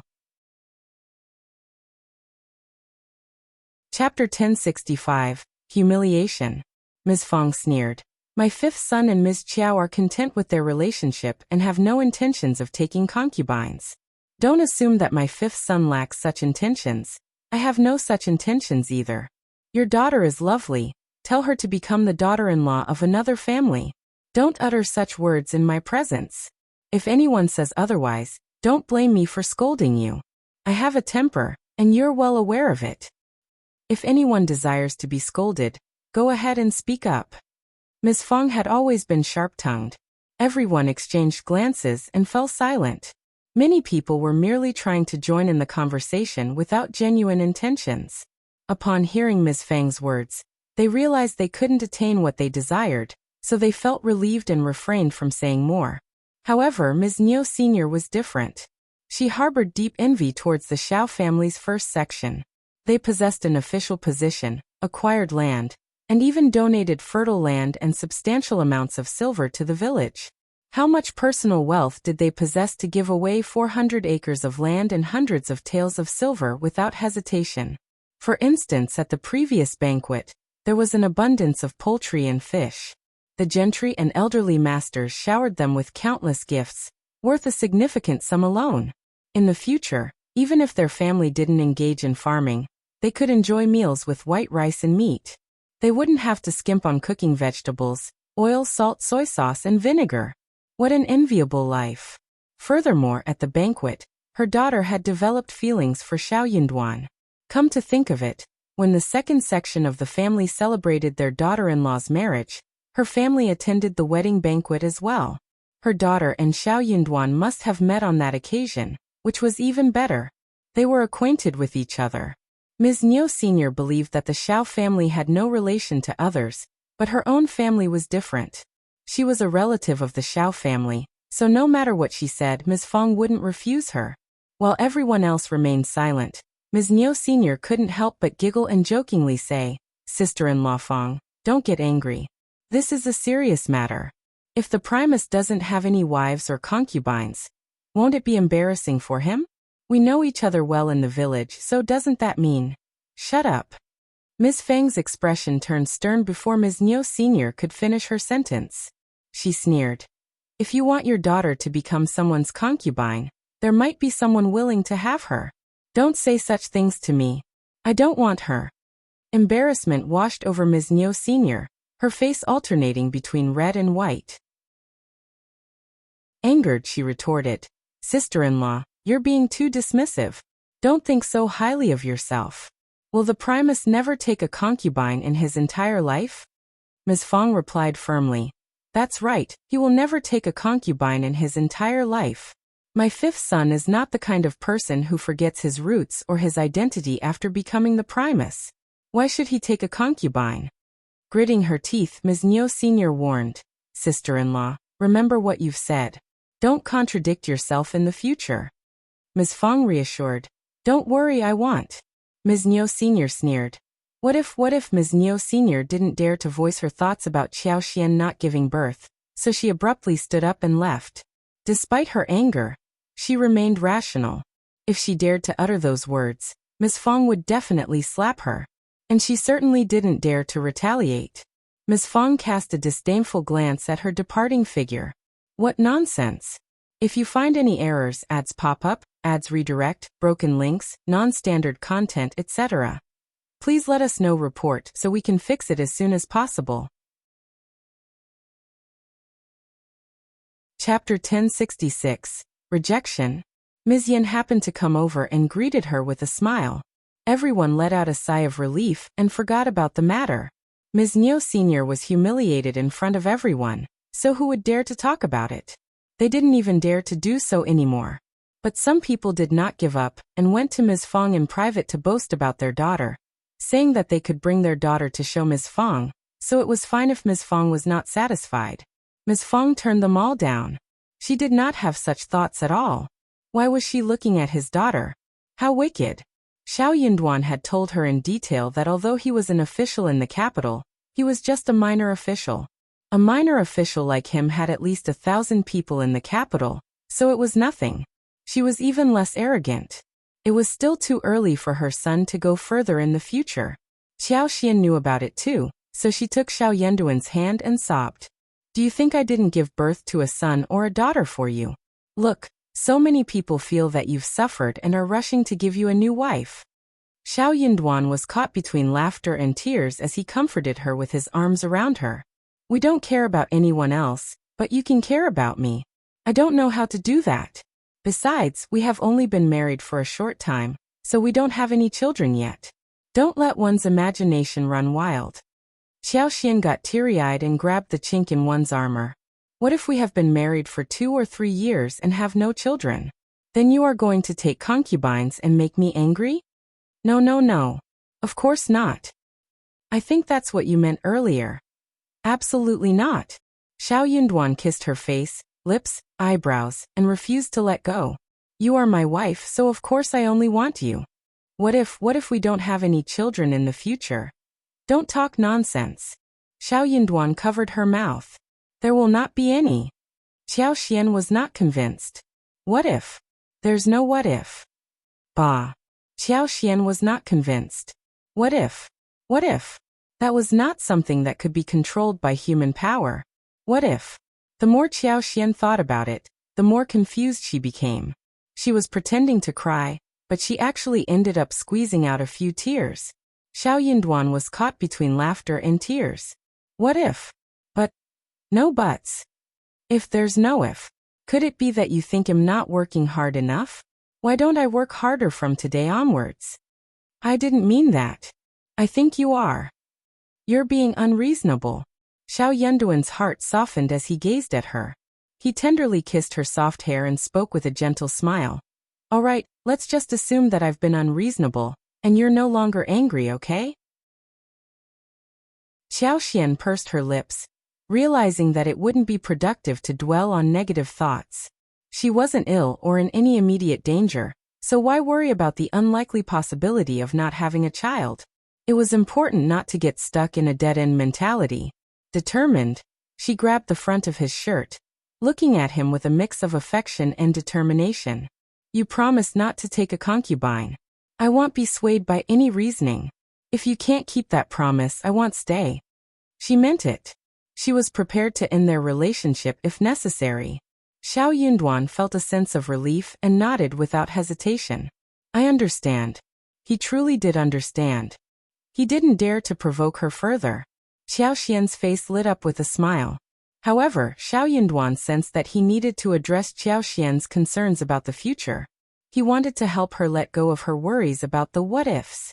Chapter 1065, Humiliation. Ms. Fang sneered. "My fifth son and Ms. Qiao are content with their relationship and have no intentions of taking concubines. Don't assume that my fifth son lacks such intentions. I have no such intentions either. Your daughter is lovely. Tell her to become the daughter-in-law of another family. Don't utter such words in my presence. If anyone says otherwise, don't blame me for scolding you. I have a temper, and you're well aware of it. If anyone desires to be scolded, go ahead and speak up." Ms. Fang had always been sharp-tongued. Everyone exchanged glances and fell silent. Many people were merely trying to join in the conversation without genuine intentions. Upon hearing Ms. Fang's words, they realized they couldn't attain what they desired, so they felt relieved and refrained from saying more. However, Ms. Niu Sr. was different. She harbored deep envy towards the Shao family's first section. They possessed an official position, acquired land, and even donated fertile land and substantial amounts of silver to the village. How much personal wealth did they possess to give away 400 acres of land and hundreds of taels of silver without hesitation? For instance, at the previous banquet, there was an abundance of poultry and fish. The gentry and elderly masters showered them with countless gifts, worth a significant sum alone. In the future, even if their family didn't engage in farming, they could enjoy meals with white rice and meat. They wouldn't have to skimp on cooking vegetables, oil, salt, soy sauce, and vinegar. What an enviable life. Furthermore, at the banquet, her daughter had developed feelings for Shao Yunduan. Come to think of it, when the second section of the family celebrated their daughter-in-law's marriage, her family attended the wedding banquet as well. Her daughter and Shao Yunduan must have met on that occasion, which was even better. They were acquainted with each other. Ms. Niu Sr. believed that the Shao family had no relation to others, But her own family was different. She was a relative of the Shao family, so no matter what she said, Ms. Fong wouldn't refuse her. While everyone else remained silent, Ms. Niu Sr. couldn't help but giggle and jokingly say, "Sister-in-law Fong, don't get angry. This is a serious matter. If the Primus doesn't have any wives or concubines, won't it be embarrassing for him? We know each other well in the village, so doesn't that mean—" "Shut up." Ms. Fang's expression turned stern before Ms. Niu Sr. could finish her sentence. She sneered. "If you want your daughter to become someone's concubine, there might be someone willing to have her. Don't say such things to me. I don't want her." Embarrassment washed over Ms. Niu Sr., her face alternating between red and white. Angered, she retorted, "Sister-in-law, you're being too dismissive. Don't think so highly of yourself. Will the Primus never take a concubine in his entire life?" Ms. Fong replied firmly, "That's right, he will never take a concubine in his entire life. My fifth son is not the kind of person who forgets his roots or his identity after becoming the Primus. Why should he take a concubine?" Gritting her teeth, Ms. Niu Sr. warned, "Sister-in-law, remember what you've said. Don't contradict yourself in the future." Ms. Fong reassured, "Don't worry, I won't." Ms. Niu Sr. sneered. What if Ms. Niu Sr. didn't dare to voice her thoughts about Qiao Xian not giving birth, so she abruptly stood up and left. Despite her anger, she remained rational. If she dared to utter those words, Ms. Fong would definitely slap her. And she certainly didn't dare to retaliate. Ms. Fong cast a disdainful glance at her departing figure. What nonsense! If you find any errors, ads pop up, ads redirect, broken links, non-standard content, etc., please let us know. Report so we can fix it as soon as possible. Chapter 1066, Rejection. Ms. Yin happened to come over and greeted her with a smile. Everyone let out a sigh of relief and forgot about the matter. Ms. Niu Sr. was humiliated in front of everyone, so who would dare to talk about it? They didn't even dare to do so anymore. But some people did not give up and went to Ms. Fong in private to boast about their daughter, saying that they could bring their daughter to show Ms. Fong, so it was fine if Ms. Fong was not satisfied. Ms. Fong turned them all down. She did not have such thoughts at all. Why was she looking at his daughter? How wicked! Shao Yunduan had told her in detail that although he was an official in the capital, he was just a minor official. A minor official like him had at least 1,000 people in the capital, so it was nothing. She was even less arrogant. It was still too early for her son to go further in the future. Qiao Xian knew about it too, so she took Shao Yunduan's hand and sobbed. "Do you think I didn't give birth to a son or a daughter for you? Look, so many people feel that you've suffered and are rushing to give you a new wife." Shao Yunduan was caught between laughter and tears as he comforted her with his arms around her. "We don't care about anyone else, but you can care about me. I don't know how to do that. Besides, we have only been married for a short time, so we don't have any children yet. Don't let one's imagination run wild." Qiao Xian got teary-eyed and grabbed the chink in one's armor. "What if we have been married for 2 or 3 years and have no children? Then you are going to take concubines and make me angry? No, no, no. Of course not. I think that's what you meant earlier." "Absolutely not." Shao Yunduan kissed her face, lips, eyebrows, and refused to let go. "You are my wife, so of course I only want you. What if we don't have any children in the future? Don't talk nonsense." Shao Yunduan covered her mouth. "There will not be any." Qiao Xian was not convinced. "What if?" "There's no what if." "Bah." Qiao Xian was not convinced. "What if? What if?" That was not something that could be controlled by human power. What if? The more Qiao Xian thought about it, the more confused she became. She was pretending to cry, but she actually ended up squeezing out a few tears. Shao Yunduan was caught between laughter and tears. What if? But no buts. If there's no if, could it be that you think I'm not working hard enough? Why don't I work harder from today onwards? I didn't mean that. I think you are. You're being unreasonable. Shao Yunduan's heart softened as he gazed at her. He tenderly kissed her soft hair and spoke with a gentle smile. All right, let's just assume that I've been unreasonable, and you're no longer angry, okay? Qiao Xian pursed her lips, realizing that it wouldn't be productive to dwell on negative thoughts. She wasn't ill or in any immediate danger, so why worry about the unlikely possibility of not having a child? It was important not to get stuck in a dead-end mentality. Determined, she grabbed the front of his shirt, looking at him with a mix of affection and determination. You promised not to take a concubine. I won't be swayed by any reasoning. If you can't keep that promise, I won't stay. She meant it. She was prepared to end their relationship if necessary. Shao Yunduan felt a sense of relief and nodded without hesitation. I understand. He truly did understand. He didn't dare to provoke her further. Qiao Xian's face lit up with a smile. However, Shao Yunduan sensed that he needed to address Qiao Xian's concerns about the future. He wanted to help her let go of her worries about the what-ifs.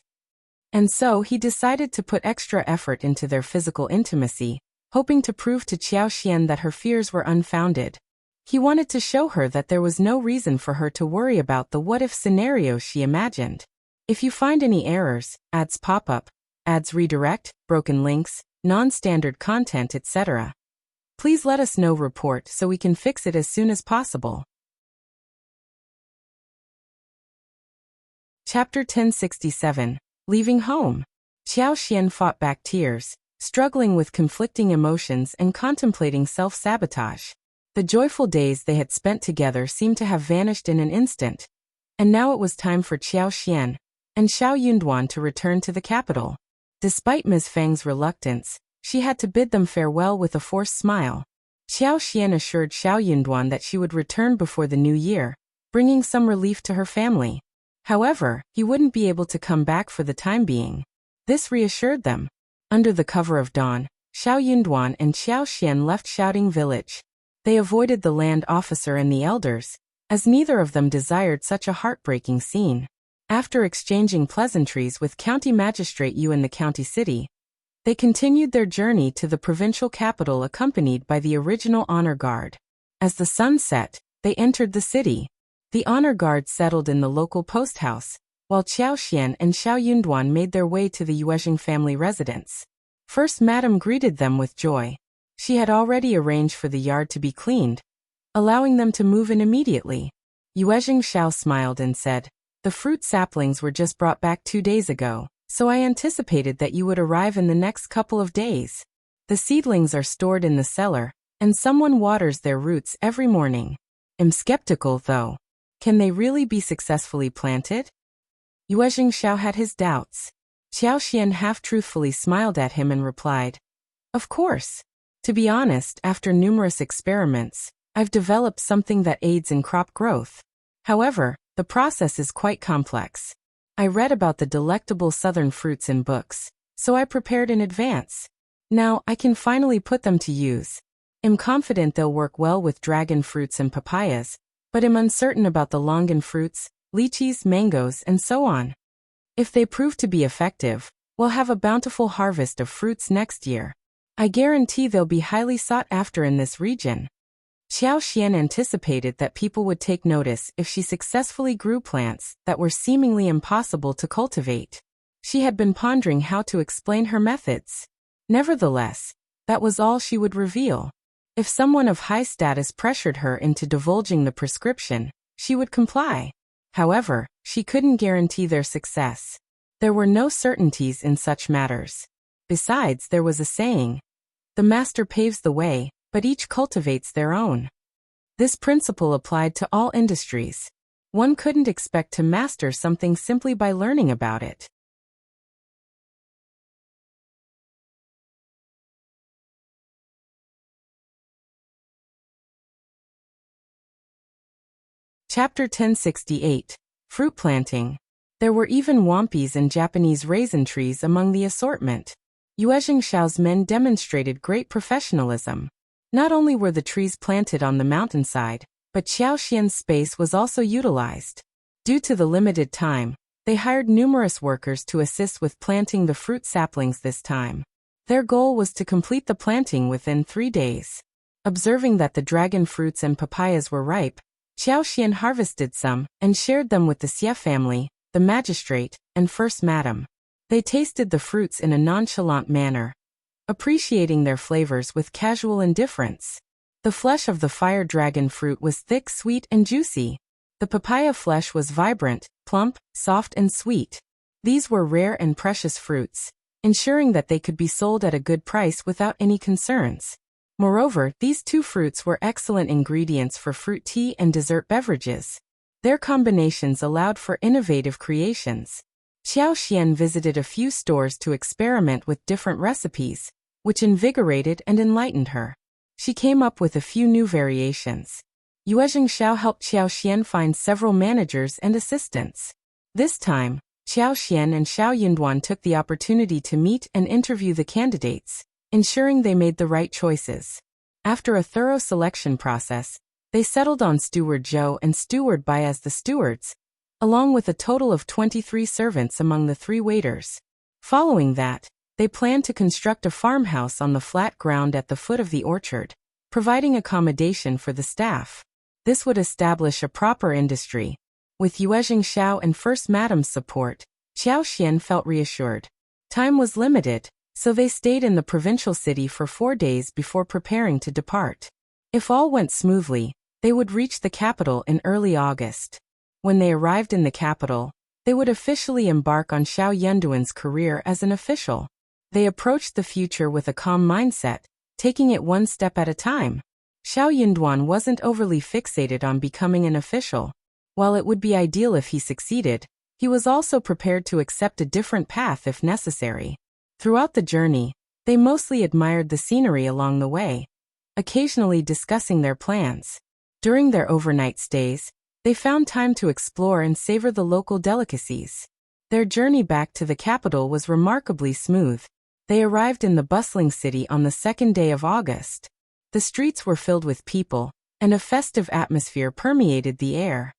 And so he decided to put extra effort into their physical intimacy, hoping to prove to Qiao Xian that her fears were unfounded. He wanted to show her that there was no reason for her to worry about the what-if scenarios she imagined. If you find any errors, ads pop up, ads redirect, broken links, non-standard content, etc., please let us know. Report so we can fix it as soon as possible. Chapter 1067. Leaving home. Qiao Xian fought back tears, struggling with conflicting emotions and contemplating self-sabotage. The joyful days they had spent together seemed to have vanished in an instant, and now it was time for Qiao Xian and Shao Yunduan to return to the capital. Despite Ms. Fang's reluctance, she had to bid them farewell with a forced smile. Qiao Xian assured Shao Yunduan that she would return before the new year, bringing some relief to her family. However, he wouldn't be able to come back for the time being. This reassured them. Under the cover of dawn, Shao Yunduan and Qiao Xian left Shouting Village. They avoided the land officer and the elders, as neither of them desired such a heartbreaking scene. After exchanging pleasantries with County Magistrate Yu in the county city, they continued their journey to the provincial capital accompanied by the original honor guard. As the sun set, they entered the city. The honor guard settled in the local post house, while Qiao Xian and Shao Yunduan made their way to the Yuezheng family residence. First Madame greeted them with joy. She had already arranged for the yard to be cleaned, allowing them to move in immediately. Yuezheng Shao smiled and said, "The fruit saplings were just brought back 2 days ago, so I anticipated that you would arrive in the next couple of days. The seedlings are stored in the cellar, and someone waters their roots every morning. I'm skeptical though. Can they really be successfully planted?" Yuezheng Shao had his doubts. Qiao Xian half-truthfully smiled at him and replied, "Of course. To be honest, after numerous experiments, I've developed something that aids in crop growth. However, the process is quite complex. I read about the delectable southern fruits in books, so I prepared in advance. Now I can finally put them to use. I'm confident they'll work well with dragon fruits and papayas, but am uncertain about the longan fruits, lychees, mangoes, and so on. If they prove to be effective, we'll have a bountiful harvest of fruits next year. I guarantee they'll be highly sought after in this region." Qiao Xian anticipated that people would take notice if she successfully grew plants that were seemingly impossible to cultivate. She had been pondering how to explain her methods. Nevertheless, that was all she would reveal. If someone of high status pressured her into divulging the prescription, she would comply. However, she couldn't guarantee their success. There were no certainties in such matters. Besides, there was a saying, "The master paves the way, but each cultivates their own." This principle applied to all industries. One couldn't expect to master something simply by learning about it. Chapter 1068. Fruit Planting. There were even wampis and Japanese raisin trees among the assortment. Yuezheng Shao's men demonstrated great professionalism. Not only were the trees planted on the mountainside, but Qiao Xian's space was also utilized. Due to the limited time, they hired numerous workers to assist with planting the fruit saplings this time. Their goal was to complete the planting within 3 days. Observing that the dragon fruits and papayas were ripe, Qiao Xian harvested some and shared them with the Sigh family, the magistrate, and First Madam. They tasted the fruits in a nonchalant manner. appreciating their flavors with casual indifference. The flesh of the fire dragon fruit was thick, sweet, and juicy. The papaya flesh was vibrant, plump, soft, and sweet. These were rare and precious fruits, ensuring that they could be sold at a good price without any concerns. Moreover, these two fruits were excellent ingredients for fruit tea and dessert beverages. Their combinations allowed for innovative creations. Qiao Xian visited a few stores to experiment with different recipes, which invigorated and enlightened her. She came up with a few new variations. Shao helped Qiao Xian find several managers and assistants. This time, Qiao Xian and Shao Yunduan took the opportunity to meet and interview the candidates, ensuring they made the right choices. After a thorough selection process, they settled on Steward Zhou and Steward Bai as the stewards, along with a total of 23 servants among the 3 waiters. Following that, they planned to construct a farmhouse on the flat ground at the foot of the orchard, providing accommodation for the staff. This would establish a proper industry. With Shao and First Madam's support, Qiao Xian felt reassured. Time was limited, so they stayed in the provincial city for 4 days before preparing to depart. If all went smoothly, they would reach the capital in early August. When they arrived in the capital, they would officially embark on Shao Yunduan's career as an official. They approached the future with a calm mindset, taking it one step at a time. Shao Yunduan wasn't overly fixated on becoming an official. While it would be ideal if he succeeded, he was also prepared to accept a different path if necessary. Throughout the journey, they mostly admired the scenery along the way, occasionally discussing their plans. During their overnight stays, they found time to explore and savor the local delicacies. Their journey back to the capital was remarkably smooth. They arrived in the bustling city on the 2nd day of August. The streets were filled with people, and a festive atmosphere permeated the air.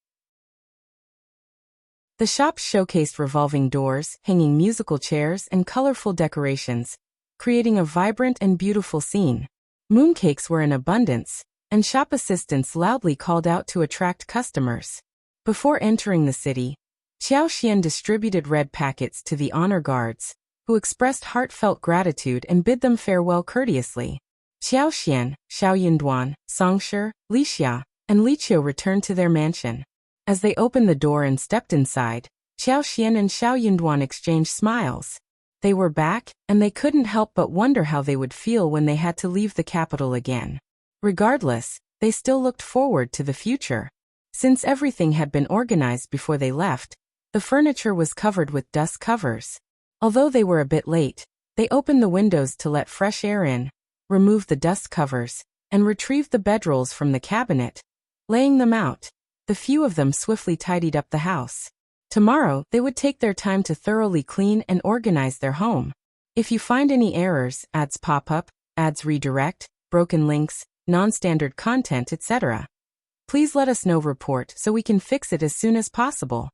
The shops showcased revolving doors, hanging musical chairs, and colorful decorations, creating a vibrant and beautiful scene. Mooncakes were in abundance, and shop assistants loudly called out to attract customers. Before entering the city, Qiao Xian distributed red packets to the honor guards, who expressed heartfelt gratitude and bid them farewell courteously. Qiao Xian, Shao Yunduan, Songshi, Li Xia, and Li Qiao returned to their mansion. As they opened the door and stepped inside, Qiao Xian and Shao Yunduan exchanged smiles. They were back, and they couldn't help but wonder how they would feel when they had to leave the capital again. Regardless, they still looked forward to the future. Since everything had been organized before they left, the furniture was covered with dust covers. Although they were a bit late, they opened the windows to let fresh air in, removed the dust covers, and retrieved the bedrolls from the cabinet. Laying them out, the few of them swiftly tidied up the house. Tomorrow, they would take their time to thoroughly clean and organize their home. If you find any errors, ads pop up, ads redirect, broken links, non-standard content, etc., please let us know. Report so we can fix it as soon as possible.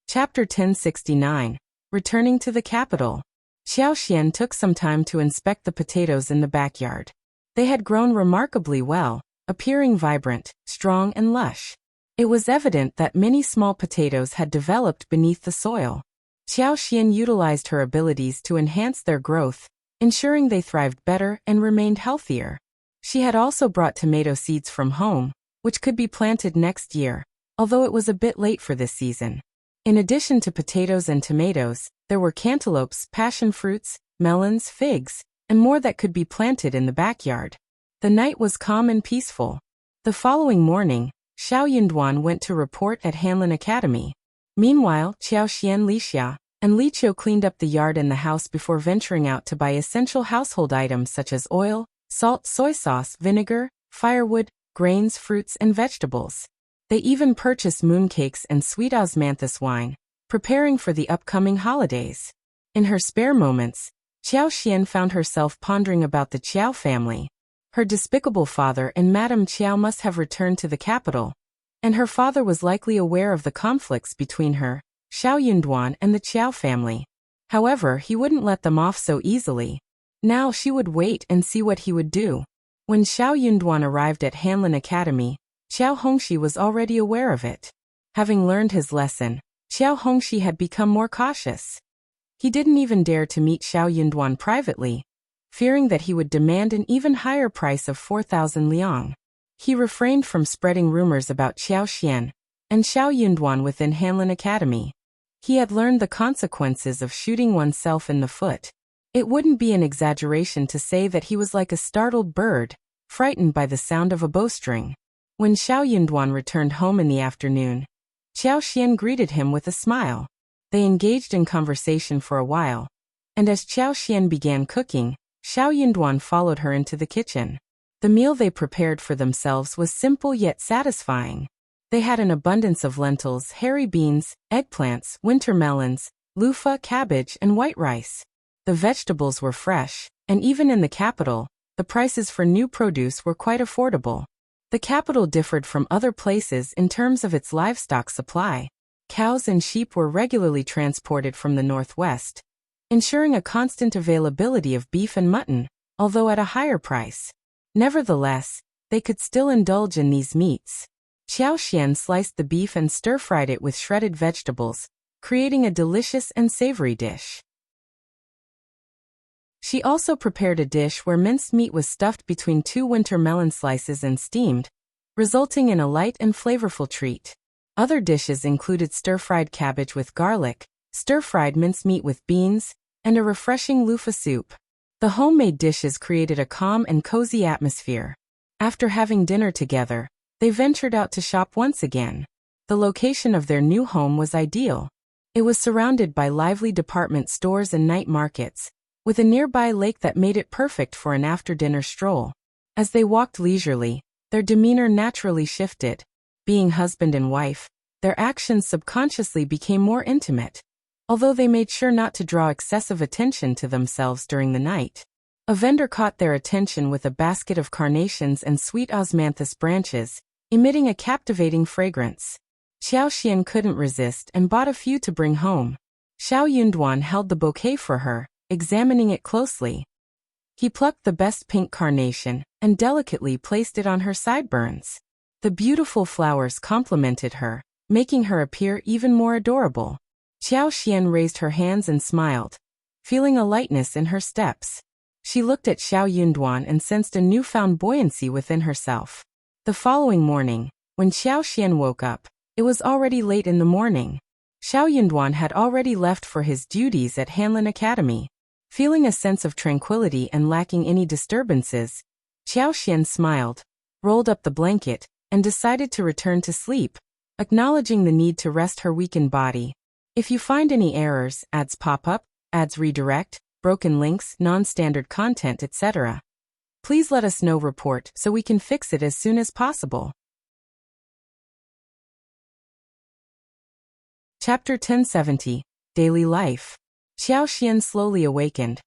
Chapter 1069. Returning to the capital. Qiao Xian took some time to inspect the potatoes in the backyard. They had grown remarkably well, appearing vibrant, strong, and lush. It was evident that many small potatoes had developed beneath the soil. Qiao Xian utilized her abilities to enhance their growth, ensuring they thrived better and remained healthier. She had also brought tomato seeds from home, which could be planted next year, although it was a bit late for this season. In addition to potatoes and tomatoes, there were cantaloupes, passion fruits, melons, figs, and more that could be planted in the backyard. The night was calm and peaceful. The following morning, Shao Yunduan went to report at Hanlin Academy. Meanwhile, Qiao Xian, Li Xia, and Li Qiao cleaned up the yard and the house before venturing out to buy essential household items such as oil, salt, soy sauce, vinegar, firewood, grains, fruits, and vegetables. They even purchased mooncakes and sweet osmanthus wine, preparing for the upcoming holidays. In her spare moments, Qiao Xian found herself pondering about the Qiao family. Her despicable father and Madame Qiao must have returned to the capital, and her father was likely aware of the conflicts between her, Shao Yunduan, and the Qiao family. However, he wouldn't let them off so easily. Now she would wait and see what he would do. When Shao Yunduan arrived at Hanlin Academy, Qiao Hongxi was already aware of it. Having learned his lesson, Qiao Hongxi had become more cautious. He didn't even dare to meet Shao Yunduan privately, fearing that he would demand an even higher price of 4,000 liang. He refrained from spreading rumors about Qiao Xian and Shao Yunduan within Hanlin Academy. He had learned the consequences of shooting oneself in the foot. It wouldn't be an exaggeration to say that he was like a startled bird, frightened by the sound of a bowstring. When Shao Yunduan returned home in the afternoon, Qiao Xian greeted him with a smile. They engaged in conversation for a while, and as Qiao Xian began cooking, Shao Yunduan followed her into the kitchen. The meal they prepared for themselves was simple yet satisfying. They had an abundance of lentils, hairy beans, eggplants, winter melons, loofah, cabbage, and white rice. The vegetables were fresh, and even in the capital, the prices for new produce were quite affordable. The capital differed from other places in terms of its livestock supply. Cows and sheep were regularly transported from the northwest, ensuring a constant availability of beef and mutton, although at a higher price. Nevertheless, they could still indulge in these meats. Qiao Xian sliced the beef and stir-fried it with shredded vegetables, creating a delicious and savory dish. She also prepared a dish where minced meat was stuffed between 2 winter melon slices and steamed, resulting in a light and flavorful treat. Other dishes included stir-fried cabbage with garlic, stir-fried mincemeat with beans, and a refreshing loofah soup. The homemade dishes created a calm and cozy atmosphere. After having dinner together, they ventured out to shop once again. The location of their new home was ideal. It was surrounded by lively department stores and night markets, with a nearby lake that made it perfect for an after-dinner stroll. As they walked leisurely, their demeanor naturally shifted. Being husband and wife, their actions subconsciously became more intimate, although they made sure not to draw excessive attention to themselves during the night. A vendor caught their attention with a basket of carnations and sweet osmanthus branches, emitting a captivating fragrance. Qiao Xian couldn't resist and bought a few to bring home. Shao Yunduan held the bouquet for her, examining it closely. He plucked the best pink carnation and delicately placed it on her sideburns. The beautiful flowers complemented her, making her appear even more adorable. Qiao Xian raised her hands and smiled, feeling a lightness in her steps. She looked at Shao Yunduan and sensed a newfound buoyancy within herself. The following morning, when Qiao Xian woke up, it was already late in the morning. Shao Yunduan had already left for his duties at Hanlin Academy. Feeling a sense of tranquility and lacking any disturbances, Qiao Xian smiled, rolled up the blanket, and decided to return to sleep, acknowledging the need to rest her weakened body. If you find any errors, ads pop up, ads redirect, broken links, non-standard content, etc., please let us know. Report so we can fix it as soon as possible. Chapter 1070, Daily Life. Qiao Xian slowly awakened,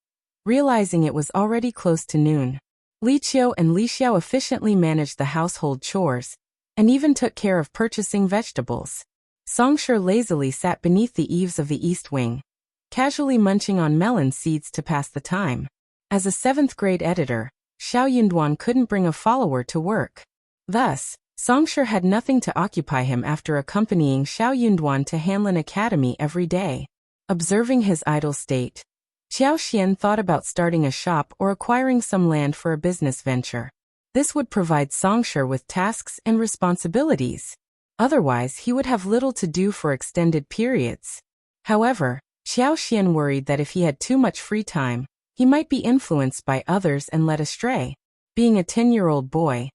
realizing it was already close to noon. Li Qiao and Li Xiao efficiently managed the household chores, and even took care of purchasing vegetables. Songshi lazily sat beneath the eaves of the east wing, casually munching on melon seeds to pass the time. As a 7th-grade editor, Shao Yunduan couldn't bring a follower to work. Thus, Songshi had nothing to occupy him after accompanying Shao Yunduan to Hanlin Academy every day. Observing his idle state, Qiao Xian thought about starting a shop or acquiring some land for a business venture. This would provide Songshi with tasks and responsibilities. Otherwise, he would have little to do for extended periods. However, Qiao Xian worried that if he had too much free time, he might be influenced by others and led astray. Being a 10-year-old boy,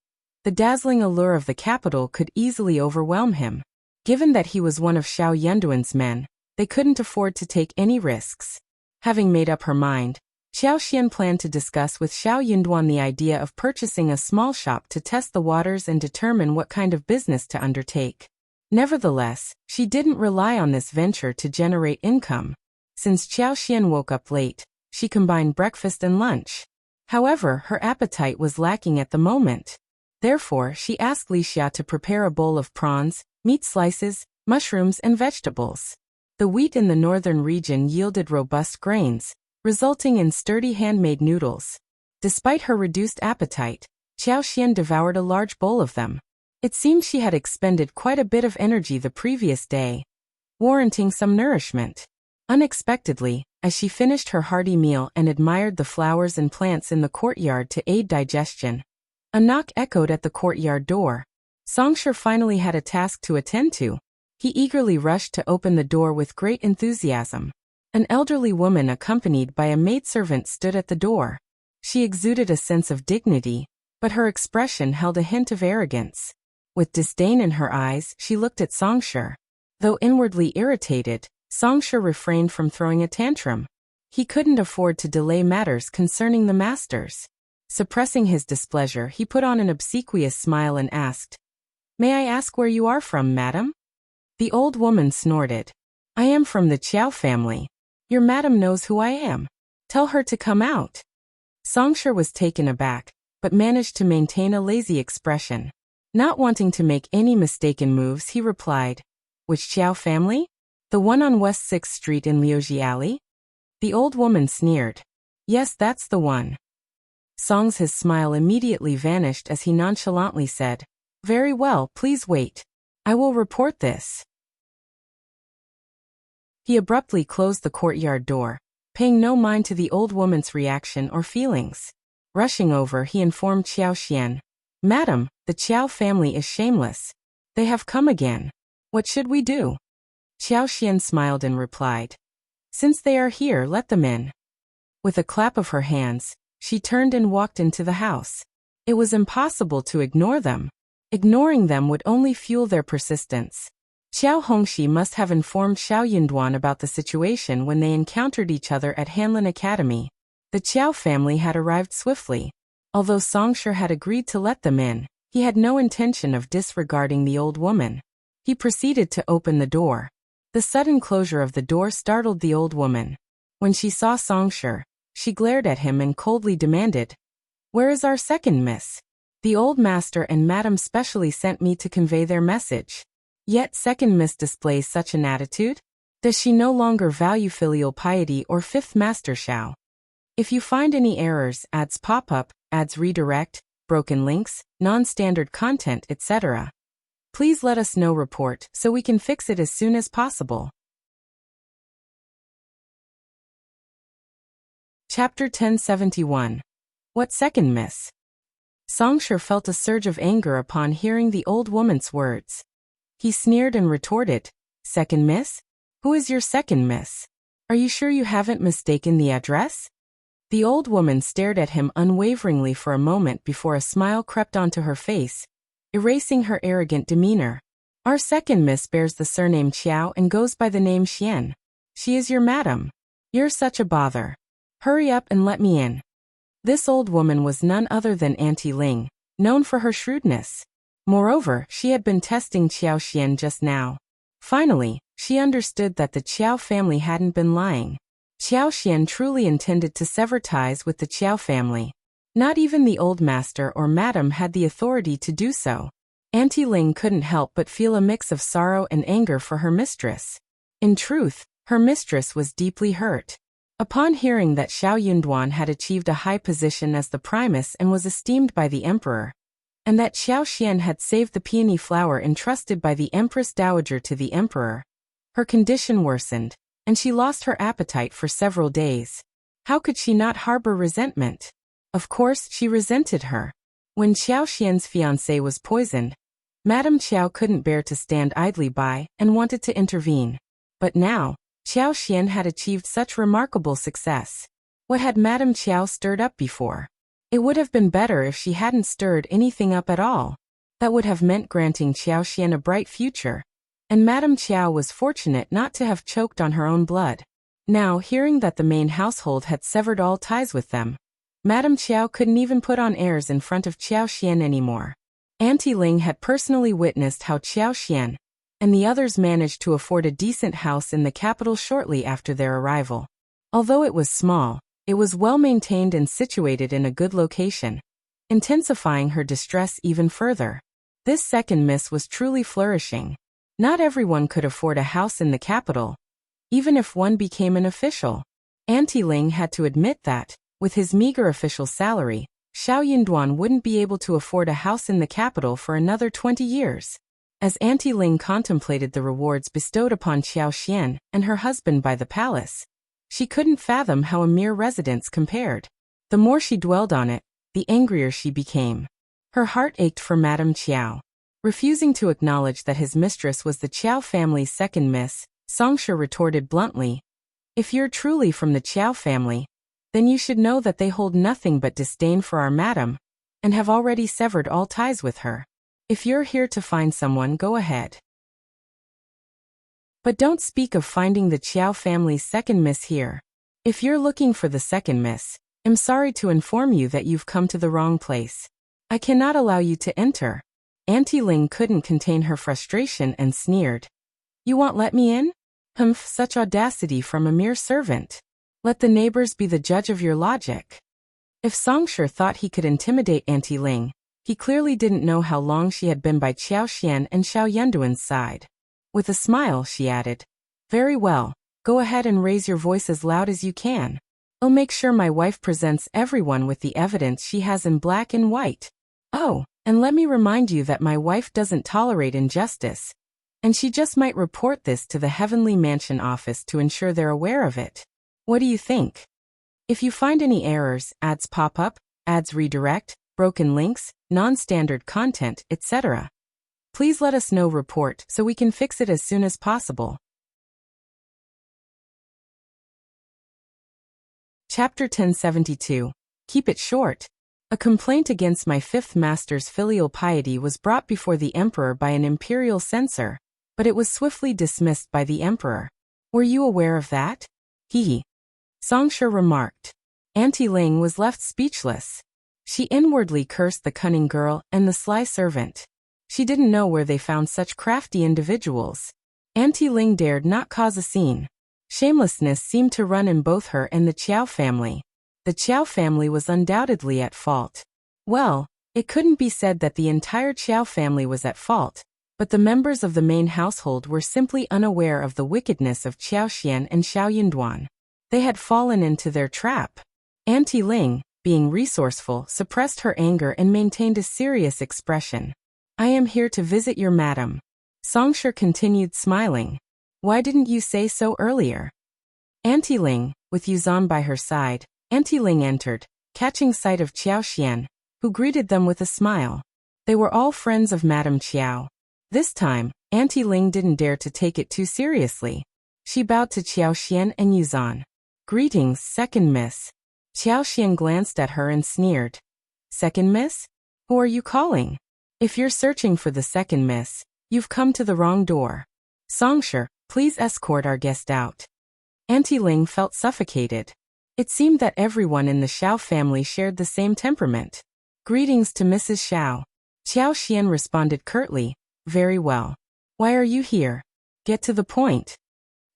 the dazzling allure of the capital could easily overwhelm him. Given that he was one of Shao Yunduan's men, they couldn't afford to take any risks. Having made up her mind, Qiao Xian planned to discuss with Shao Yunduan the idea of purchasing a small shop to test the waters and determine what kind of business to undertake. Nevertheless, she didn't rely on this venture to generate income. Since Qiao Xian woke up late, she combined breakfast and lunch. However, her appetite was lacking at the moment. Therefore, she asked Li Xia to prepare a bowl of prawns, meat slices, mushrooms, and vegetables. The wheat in the northern region yielded robust grains, resulting in sturdy handmade noodles. Despite her reduced appetite, Qiao Xian devoured a large bowl of them. It seemed she had expended quite a bit of energy the previous day, warranting some nourishment. Unexpectedly, as she finished her hearty meal and admired the flowers and plants in the courtyard to aid digestion. A knock echoed at the courtyard door. Songshur finally had a task to attend to. He eagerly rushed to open the door with great enthusiasm. An elderly woman accompanied by a maidservant stood at the door. She exuded a sense of dignity, but her expression held a hint of arrogance. With disdain in her eyes, she looked at Songshur. Though inwardly irritated, Songshur refrained from throwing a tantrum. He couldn't afford to delay matters concerning the masters. Suppressing his displeasure, he put on an obsequious smile and asked, "May I ask where you are from, madam?" The old woman snorted. "I am from the Qiao family. Your madam knows who I am. Tell her to come out." Songshur was taken aback, but managed to maintain a lazy expression. Not wanting to make any mistaken moves, he replied, "Which Qiao family? The one on West 6th Street in Liuji Alley?" The old woman sneered. "Yes, that's the one." His smile immediately vanished as he nonchalantly said, "Very well, please wait. I will report this." He abruptly closed the courtyard door, paying no mind to the old woman's reaction or feelings. Rushing over, he informed Qiao Xian, "Madam, the Qiao family is shameless. They have come again. What should we do?" Qiao Xian smiled and replied, "Since they are here, let them in." With a clap of her hands, she turned and walked into the house. It was impossible to ignore them. Ignoring them would only fuel their persistence. Qiao Hongxi must have informed Shao Yunduan about the situation when they encountered each other at Hanlin Academy. The Qiao family had arrived swiftly. Although Songshur had agreed to let them in, he had no intention of disregarding the old woman. He proceeded to open the door. The sudden closure of the door startled the old woman. When she saw Songshur, she glared at him and coldly demanded, "Where is our second miss? The old master and madam specially sent me to convey their message. Yet second miss displays such an attitude? Does she no longer value filial piety or fifth master Shao? If you find any errors, ads pop up, ads redirect, broken links, non-standard content, etc., please let us know report so we can fix it as soon as possible." Chapter 1071. What second miss? Songshur felt a surge of anger upon hearing the old woman's words. He sneered and retorted, "Second miss? Who is your second miss? Are you sure you haven't mistaken the address?" The old woman stared at him unwaveringly for a moment before a smile crept onto her face, erasing her arrogant demeanor. "Our second miss bears the surname Qiao and goes by the name Xian. She is your madam. You're such a bother. Hurry up and let me in." This old woman was none other than Auntie Ling, known for her shrewdness. Moreover, she had been testing Qiao Xian just now. Finally, she understood that the Qiao family hadn't been lying. Qiao Xian truly intended to sever ties with the Qiao family. Not even the old master or madam had the authority to do so. Auntie Ling couldn't help but feel a mix of sorrow and anger for her mistress. In truth, her mistress was deeply hurt. Upon hearing that Shao Yunduan had achieved a high position as the primus and was esteemed by the emperor, and that Qiao Xian had saved the peony flower entrusted by the Empress Dowager to the emperor, her condition worsened, and she lost her appetite for several days. How could she not harbor resentment? Of course, she resented her. When Qiao Xian's fiancé was poisoned, Madame Qiao couldn't bear to stand idly by and wanted to intervene. But now, Qiao Xian had achieved such remarkable success. What had Madame Qiao stirred up before? It would have been better if she hadn't stirred anything up at all. That would have meant granting Qiao Xian a bright future. And Madame Qiao was fortunate not to have choked on her own blood. Now, hearing that the main household had severed all ties with them, Madame Qiao couldn't even put on airs in front of Qiao Xian anymore. Auntie Ling had personally witnessed how Qiao Xian and the others managed to afford a decent house in the capital shortly after their arrival. Although it was small, it was well maintained and situated in a good location, intensifying her distress even further. This second miss was truly flourishing. Not everyone could afford a house in the capital, even if one became an official. Auntie Ling had to admit that, with his meager official salary, Shao Yunduan wouldn't be able to afford a house in the capital for another 20 years. As Auntie Ling contemplated the rewards bestowed upon Qiao Xian and her husband by the palace, She couldn't fathom how a mere residence compared. The more she dwelled on it, the angrier she became. Her heart ached for Madame Qiao. Refusing to acknowledge that his mistress was the Qiao family's second miss, Songsha retorted bluntly, "If you're truly from the Qiao family, then you should know that they hold nothing but disdain for our madam, and have already severed all ties with her. If you're here to find someone, go ahead. But don't speak of finding the Qiao family's second miss here. If you're looking for the second miss, I'm sorry to inform you that you've come to the wrong place. I cannot allow you to enter." Auntie Ling couldn't contain her frustration and sneered. "You won't let me in? Humph, such audacity from a mere servant. Let the neighbors be the judge of your logic." If Songsha thought he could intimidate Auntie Ling, he clearly didn't know how long she had been by Qiao Xian and Shao Yunduan's side. With a smile, she added, "Very well, go ahead and raise your voice as loud as you can. I'll make sure my wife presents everyone with the evidence she has in black and white. Oh, and let me remind you that my wife doesn't tolerate injustice, and she just might report this to the Heavenly Mansion office to ensure they're aware of it. What do you think? If you find any errors, ads pop up, ads redirect, broken links, non-standard content, etc., please let us know. Report so we can fix it as soon as possible." Chapter 1072. Keep it short. A complaint against my fifth master's filial piety was brought before the emperor by an imperial censor, but it was swiftly dismissed by the emperor. "Were you aware of that?" He. Songsha remarked. Auntie Ling was left speechless. She inwardly cursed the cunning girl and the sly servant. She didn't know where they found such crafty individuals. Auntie Ling dared not cause a scene. Shamelessness seemed to run in both her and the Qiao family. The Qiao family was undoubtedly at fault. Well, it couldn't be said that the entire Qiao family was at fault, but the members of the main household were simply unaware of the wickedness of Qiao Xian and Shao Yunduan. They had fallen into their trap. Auntie Ling, being resourceful, suppressed her anger and maintained a serious expression. "I am here to visit your madam." Songsha continued smiling. "Why didn't you say so earlier?" Auntie Ling, with Yuzan by her side, Auntie Ling entered, catching sight of Qiao Xian, who greeted them with a smile. They were all friends of Madame Qiao. This time, Auntie Ling didn't dare to take it too seriously. She bowed to Qiao Xian and Yuzan. "Greetings, second miss." Qiao Xian glanced at her and sneered. "Second miss? Who are you calling? If you're searching for the second miss, you've come to the wrong door. Songsha, please escort our guest out." Auntie Ling felt suffocated. It seemed that everyone in the Shao family shared the same temperament. "Greetings to Mrs. Shao." Qiao Xian responded curtly, "Very well. Why are you here? Get to the point."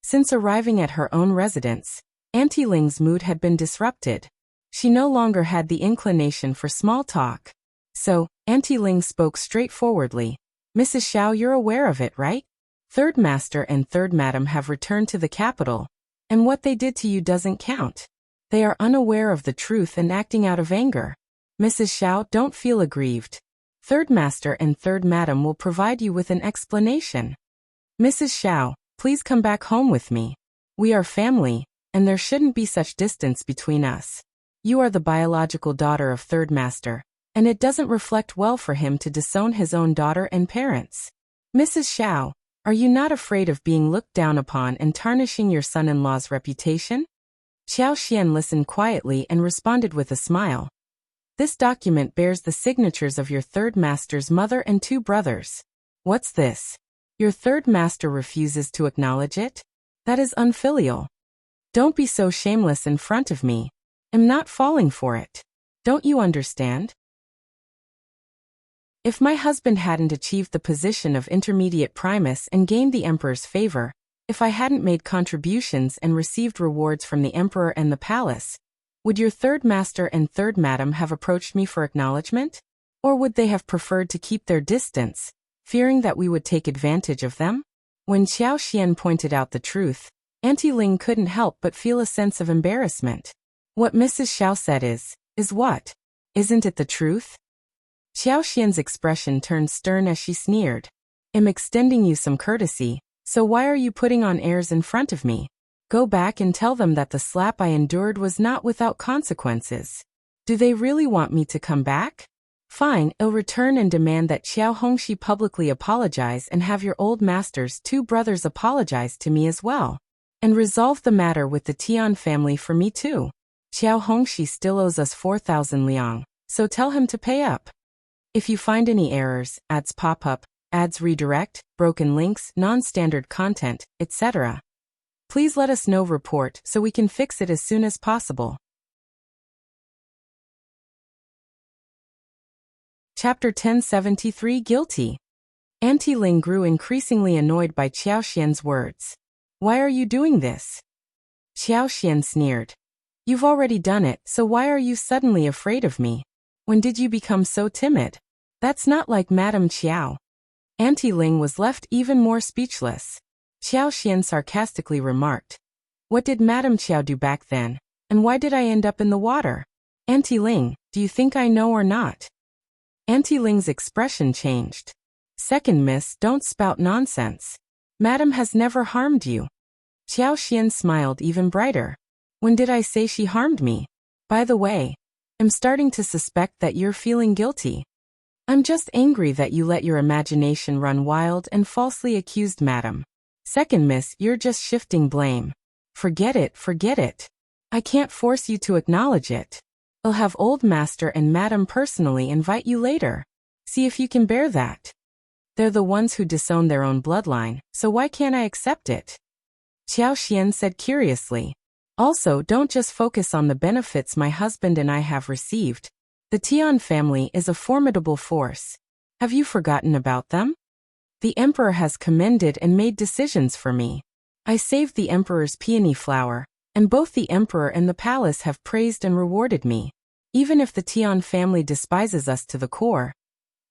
Since arriving at her own residence, Auntie Ling's mood had been disrupted. She no longer had the inclination for small talk. So, Auntie Ling spoke straightforwardly. "Mrs. Shao, you're aware of it, right? Third Master and Third Madam have returned to the capital, and what they did to you doesn't count. They are unaware of the truth and acting out of anger. Mrs. Shao, don't feel aggrieved. Third Master and Third Madam will provide you with an explanation. Mrs. Shao, please come back home with me. We are family, and there shouldn't be such distance between us. You are the biological daughter of Third Master, and it doesn't reflect well for him to disown his own daughter and parents. Mrs. Shao, are you not afraid of being looked down upon and tarnishing your son-in-law's reputation?" Qiao Xian listened quietly and responded with a smile. "This document bears the signatures of your Third Master's mother and 2 brothers. What's this? Your Third Master refuses to acknowledge it? That is unfilial. Don't be so shameless in front of me. I'm not falling for it. Don't you understand? If my husband hadn't achieved the position of intermediate primus and gained the emperor's favor, if I hadn't made contributions and received rewards from the emperor and the palace, would your Third Master and Third Madam have approached me for acknowledgement? Or would they have preferred to keep their distance, fearing that we would take advantage of them?" When Qiao Xian pointed out the truth, Auntie Ling couldn't help but feel a sense of embarrassment. "What Mrs. Shao said is what? Isn't it the truth?" Qiao Xian's expression turned stern as she sneered. "I'm extending you some courtesy, so why are you putting on airs in front of me? Go back and tell them that the slap I endured was not without consequences. Do they really want me to come back? Fine, I'll return and demand that Qiao Hongxi publicly apologize and have your old master's 2 brothers apologize to me as well. And resolve the matter with the Tian family for me too. Qiao Hongxi still owes us 4,000 liang, so tell him to pay up. If you find any errors, ads pop up, ads redirect, broken links, non-standard content, etc., please let us know report so we can fix it as soon as possible. Chapter 1073 Guilty. Auntie Ling grew increasingly annoyed by Qiao Xian's words. Why are you doing this? Qiao Xian sneered. You've already done it, so why are you suddenly afraid of me? When did you become so timid? That's not like Madame Qiao. Auntie Ling was left even more speechless. Qiao Xian sarcastically remarked. What did Madame Qiao do back then? And why did I end up in the water? Auntie Ling, do you think I know or not? Auntie Ling's expression changed. Second miss, don't spout nonsense. Madam has never harmed you. Qiao Xian smiled even brighter. When did I say she harmed me? By the way, I'm starting to suspect that you're feeling guilty. I'm just angry that you let your imagination run wild and falsely accused Madam. Second miss, you're just shifting blame. Forget it, forget it. I can't force you to acknowledge it. I'll have old master and Madam personally invite you later. See if you can bear that. They're the ones who disown their own bloodline, so why can't I accept it? Qiao Xian said curiously. Also, don't just focus on the benefits my husband and I have received. The Tian family is a formidable force. Have you forgotten about them? The emperor has commended and made decisions for me. I saved the emperor's peony flower, and both the emperor and the palace have praised and rewarded me. Even if the Tian family despises us to the core,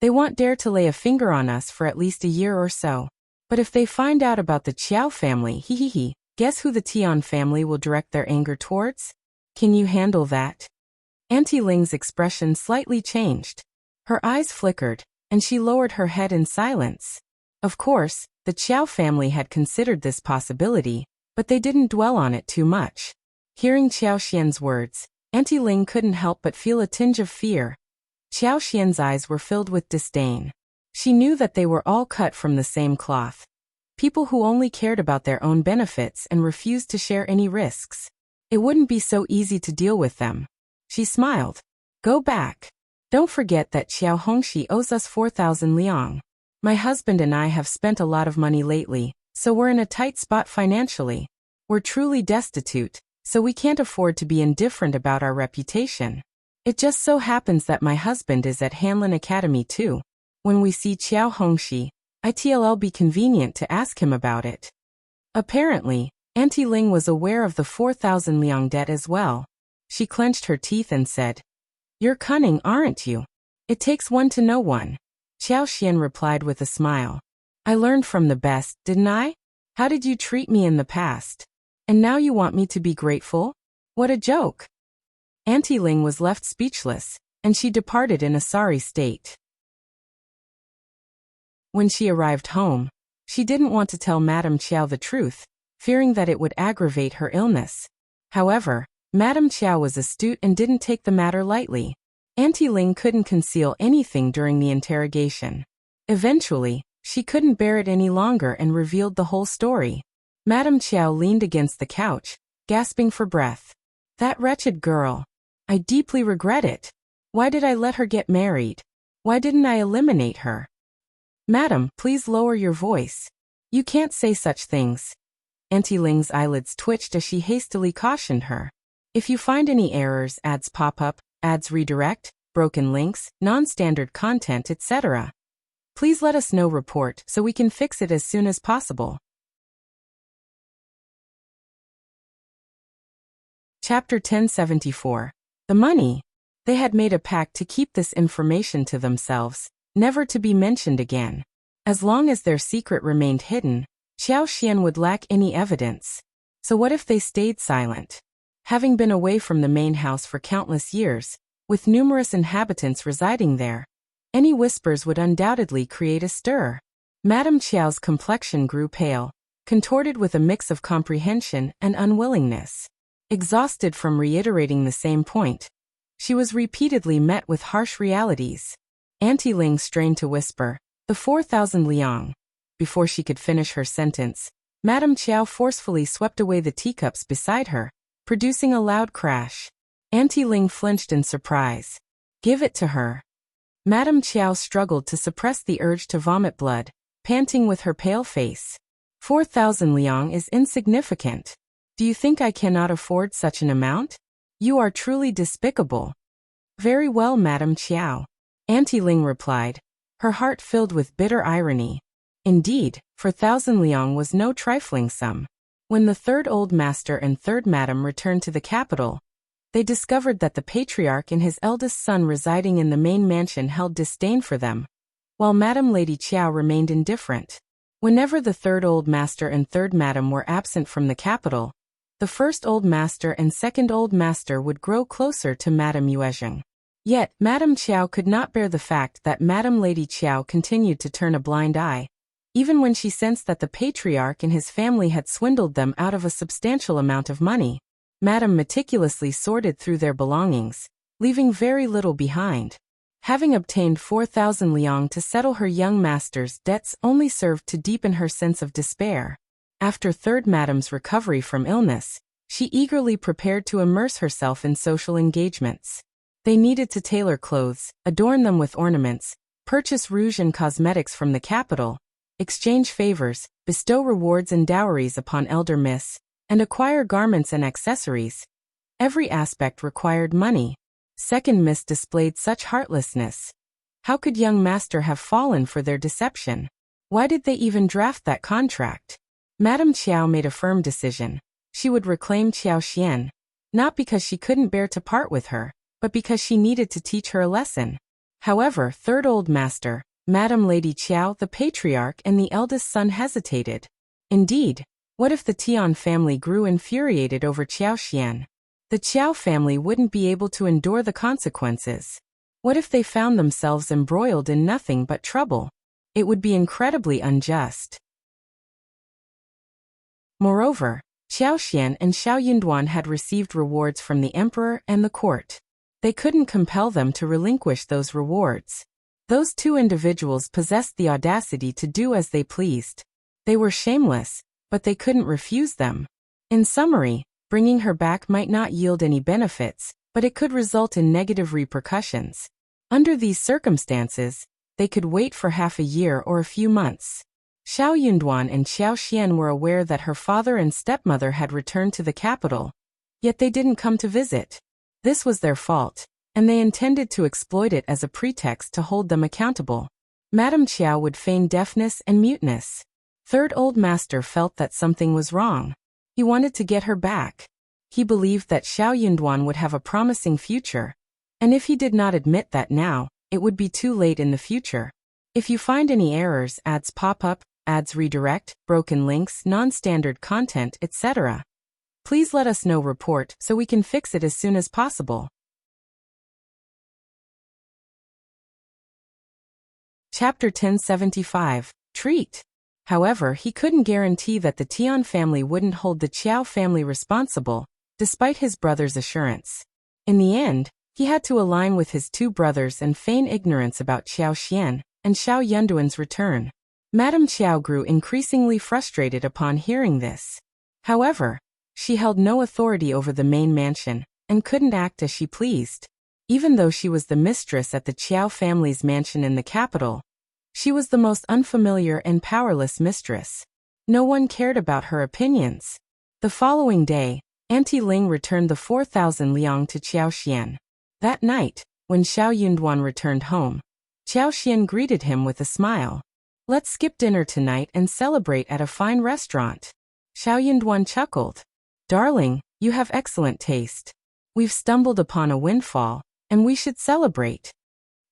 they won't dare to lay a finger on us for at least a year or so. But if they find out about the Qiao family, guess who the Tian family will direct their anger towards? Can you handle that? Auntie Ling's expression slightly changed. Her eyes flickered, and she lowered her head in silence. Of course, the Qiao family had considered this possibility, but they didn't dwell on it too much. Hearing Qiao Xian's words, Auntie Ling couldn't help but feel a tinge of fear. Qiao Xian's eyes were filled with disdain. She knew that they were all cut from the same cloth. People who only cared about their own benefits and refused to share any risks. It wouldn't be so easy to deal with them. She smiled. Go back. Don't forget that Qiao Hongxi owes us 4,000 liang. My husband and I have spent a lot of money lately, so we're in a tight spot financially. We're truly destitute, so we can't afford to be indifferent about our reputation. It just so happens that my husband is at Hanlin Academy too. When we see Qiao Hongxi, it'll be convenient to ask him about it. Apparently, Auntie Ling was aware of the 4,000 liang debt as well. She clenched her teeth and said, You're cunning, aren't you? It takes one to know one. Qiao Xian replied with a smile. I learned from the best, didn't I? How did you treat me in the past? And now you want me to be grateful? What a joke. Auntie Ling was left speechless, and she departed in a sorry state. When she arrived home, she didn't want to tell Madame Qiao the truth, fearing that it would aggravate her illness. However, Madame Qiao was astute and didn't take the matter lightly. Auntie Ling couldn't conceal anything during the interrogation. Eventually, she couldn't bear it any longer and revealed the whole story. Madame Qiao leaned against the couch, gasping for breath. That wretched girl. I deeply regret it. Why did I let her get married? Why didn't I eliminate her? Madam, please lower your voice. You can't say such things. Auntie Ling's eyelids twitched as she hastily cautioned her. If you find any errors, ads pop up, ads redirect, broken links, non-standard content, etc., please let us know report so we can fix it as soon as possible. Chapter 1074. The money. They had made a pact to keep this information to themselves, never to be mentioned again. As long as their secret remained hidden, Qiao Xian would lack any evidence. So what if they stayed silent? Having been away from the main house for countless years, with numerous inhabitants residing there, any whispers would undoubtedly create a stir. Madame Qiao's complexion grew pale. contorted with a mix of comprehension and unwillingness. Exhausted from reiterating the same point, she was repeatedly met with harsh realities. Auntie Ling strained to whisper, "The 4,000 liang." Before she could finish her sentence, Madame Qiao forcefully swept away the teacups beside her, producing a loud crash. Auntie Ling flinched in surprise. "Give it to her." Madame Qiao struggled to suppress the urge to vomit blood, panting with her pale face. 4,000 liang is insignificant. Do you think I cannot afford such an amount? You are truly despicable. Very well, Madame Qiao. Auntie Ling replied, her heart filled with bitter irony. Indeed, 4,000 liang was no trifling sum. When the third old master and third madam returned to the capital, they discovered that the patriarch and his eldest son residing in the main mansion held disdain for them, while Madam Lady Qiao remained indifferent. Whenever the third old master and third madam were absent from the capital, the first old master and second old master would grow closer to Madame Yuezheng. Yet, Madame Qiao could not bear the fact that Madam Lady Qiao continued to turn a blind eye, even when she sensed that the patriarch and his family had swindled them out of a substantial amount of money. Madame meticulously sorted through their belongings, leaving very little behind. Having obtained 4,000 liang to settle her young master's debts only served to deepen her sense of despair. After third madam's recovery from illness, she eagerly prepared to immerse herself in social engagements. They needed to tailor clothes, adorn them with ornaments, purchase rouge and cosmetics from the capital, exchange favors, bestow rewards and dowries upon elder miss, and acquire garments and accessories. Every aspect required money. Second miss displayed such heartlessness. How could young master have fallen for their deception? Why did they even draft that contract? Madame Qiao made a firm decision. She would reclaim Qiao Xian, not because she couldn't bear to part with her, but because she needed to teach her a lesson. However, third old master, Madame Lady Qiao, the patriarch, and the eldest son hesitated. Indeed, what if the Tian family grew infuriated over Qiao Xian? The Qiao family wouldn't be able to endure the consequences. What if they found themselves embroiled in nothing but trouble? It would be incredibly unjust. Moreover, Qiao Xian and Shao Yunduan had received rewards from the emperor and the court. They couldn't compel them to relinquish those rewards. Those two individuals possessed the audacity to do as they pleased. They were shameless, but they couldn't refuse them. In summary, bringing her back might not yield any benefits, but it could result in negative repercussions. Under these circumstances, they could wait for half a year or a few months. Shao Yunduan and Qiao Xian were aware that her father and stepmother had returned to the capital, yet they didn't come to visit. This was their fault, and they intended to exploit it as a pretext to hold them accountable. Madame Qiao would feign deafness and muteness. Third old master felt that something was wrong. He wanted to get her back. He believed that Shao Yunduan would have a promising future, and if he did not admit that now, it would be too late in the future. If you find any errors, ads pop up, ads redirect, broken links, non-standard content, etc., please let us know. Report so we can fix it as soon as possible. Chapter 1075. Treat. However, he couldn't guarantee that the Tian family wouldn't hold the Qiao family responsible, despite his brother's assurance. In the end, he had to align with his two brothers and feign ignorance about Qiao Xian and Shao Yunduan's return. Madame Qiao grew increasingly frustrated upon hearing this. However, she held no authority over the main mansion and couldn't act as she pleased. Even though she was the mistress at the Qiao family's mansion in the capital, she was the most unfamiliar and powerless mistress. No one cared about her opinions. The following day, Auntie Ling returned the 4,000 liang to Qiao Xian. That night, when Shao Yunduan returned home, Qiao Xian greeted him with a smile. "Let's skip dinner tonight and celebrate at a fine restaurant." Shao Yunduan chuckled. "Darling, you have excellent taste. We've stumbled upon a windfall, and we should celebrate."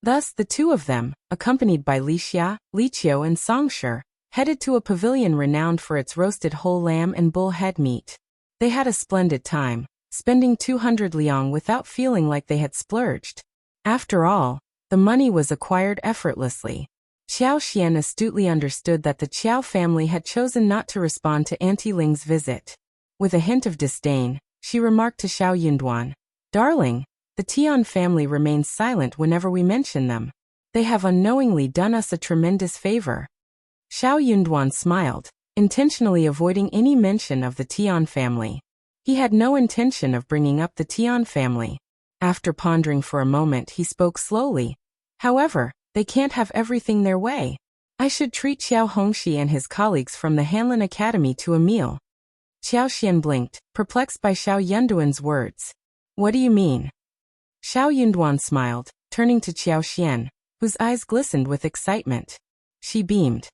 Thus, the two of them, accompanied by Li Xia, Li Qiao and Songshi, headed to a pavilion renowned for its roasted whole lamb and bull head meat. They had a splendid time, spending 200 liang without feeling like they had splurged. After all, the money was acquired effortlessly. Xiao Xian astutely understood that the Qiao family had chosen not to respond to Auntie Ling's visit. With a hint of disdain, she remarked to Shao Yunduan, "Darling, the Tian family remains silent whenever we mention them. They have unknowingly done us a tremendous favor." Shao Yunduan smiled, intentionally avoiding any mention of the Tian family. He had no intention of bringing up the Tian family. After pondering for a moment, he spoke slowly. "However, they can't have everything their way. I should treat Xiao Hongxi and his colleagues from the Hanlin Academy to a meal." Xiao Xian blinked, perplexed by Shao Yunduan's words. "What do you mean?" Shao Yunduan smiled, turning to Xiao Xian, whose eyes glistened with excitement. She beamed.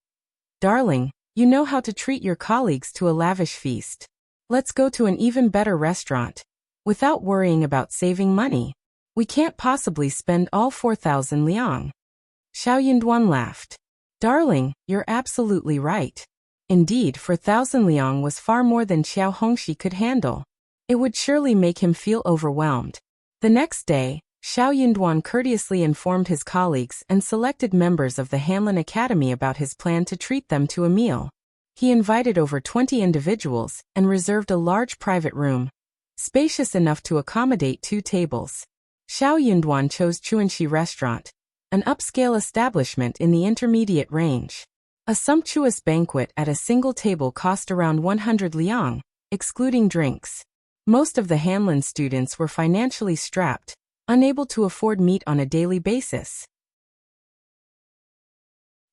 "Darling, you know how to treat your colleagues to a lavish feast. Let's go to an even better restaurant. Without worrying about saving money. We can't possibly spend all 4,000 liang." Shao Yunduan laughed. "Darling, you're absolutely right. Indeed, 4,000 liang was far more than Xiao Hongxi could handle. It would surely make him feel overwhelmed." The next day, Shao Yunduan courteously informed his colleagues and selected members of the Hanlin Academy about his plan to treat them to a meal. He invited over 20 individuals and reserved a large private room, spacious enough to accommodate 2 tables. Shao Yunduan chose Chuanxi Restaurant, an upscale establishment in the intermediate range. A sumptuous banquet at a single table cost around 100 liang, excluding drinks. Most of the Hanlin students were financially strapped, unable to afford meat on a daily basis.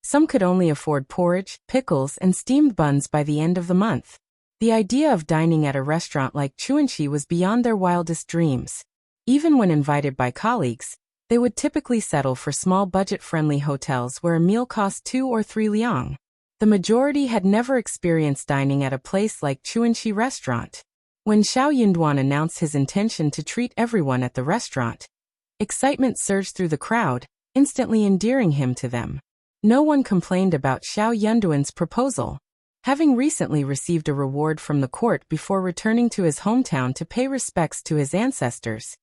Some could only afford porridge, pickles, and steamed buns by the end of the month. The idea of dining at a restaurant like Chuanxi was beyond their wildest dreams. Even when invited by colleagues, they would typically settle for small budget-friendly hotels where a meal cost 2 or 3 liang. The majority had never experienced dining at a place like Chuanxi Restaurant. When Shao Yunduan announced his intention to treat everyone at the restaurant, excitement surged through the crowd, instantly endearing him to them. No one complained about Shao Yunduan's proposal. Having recently received a reward from the court before returning to his hometown to pay respects to his ancestors,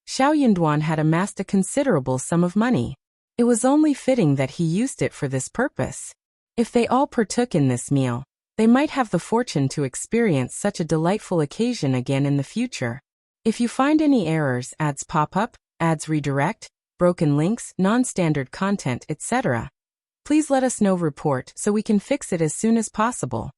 Shao Yunduan had amassed a considerable sum of money. It was only fitting that he used it for this purpose. If they all partook in this meal, they might have the fortune to experience such a delightful occasion again in the future. If you find any errors, ads pop up, ads redirect, broken links, non-standard content, etc., please let us know. Report so we can fix it as soon as possible.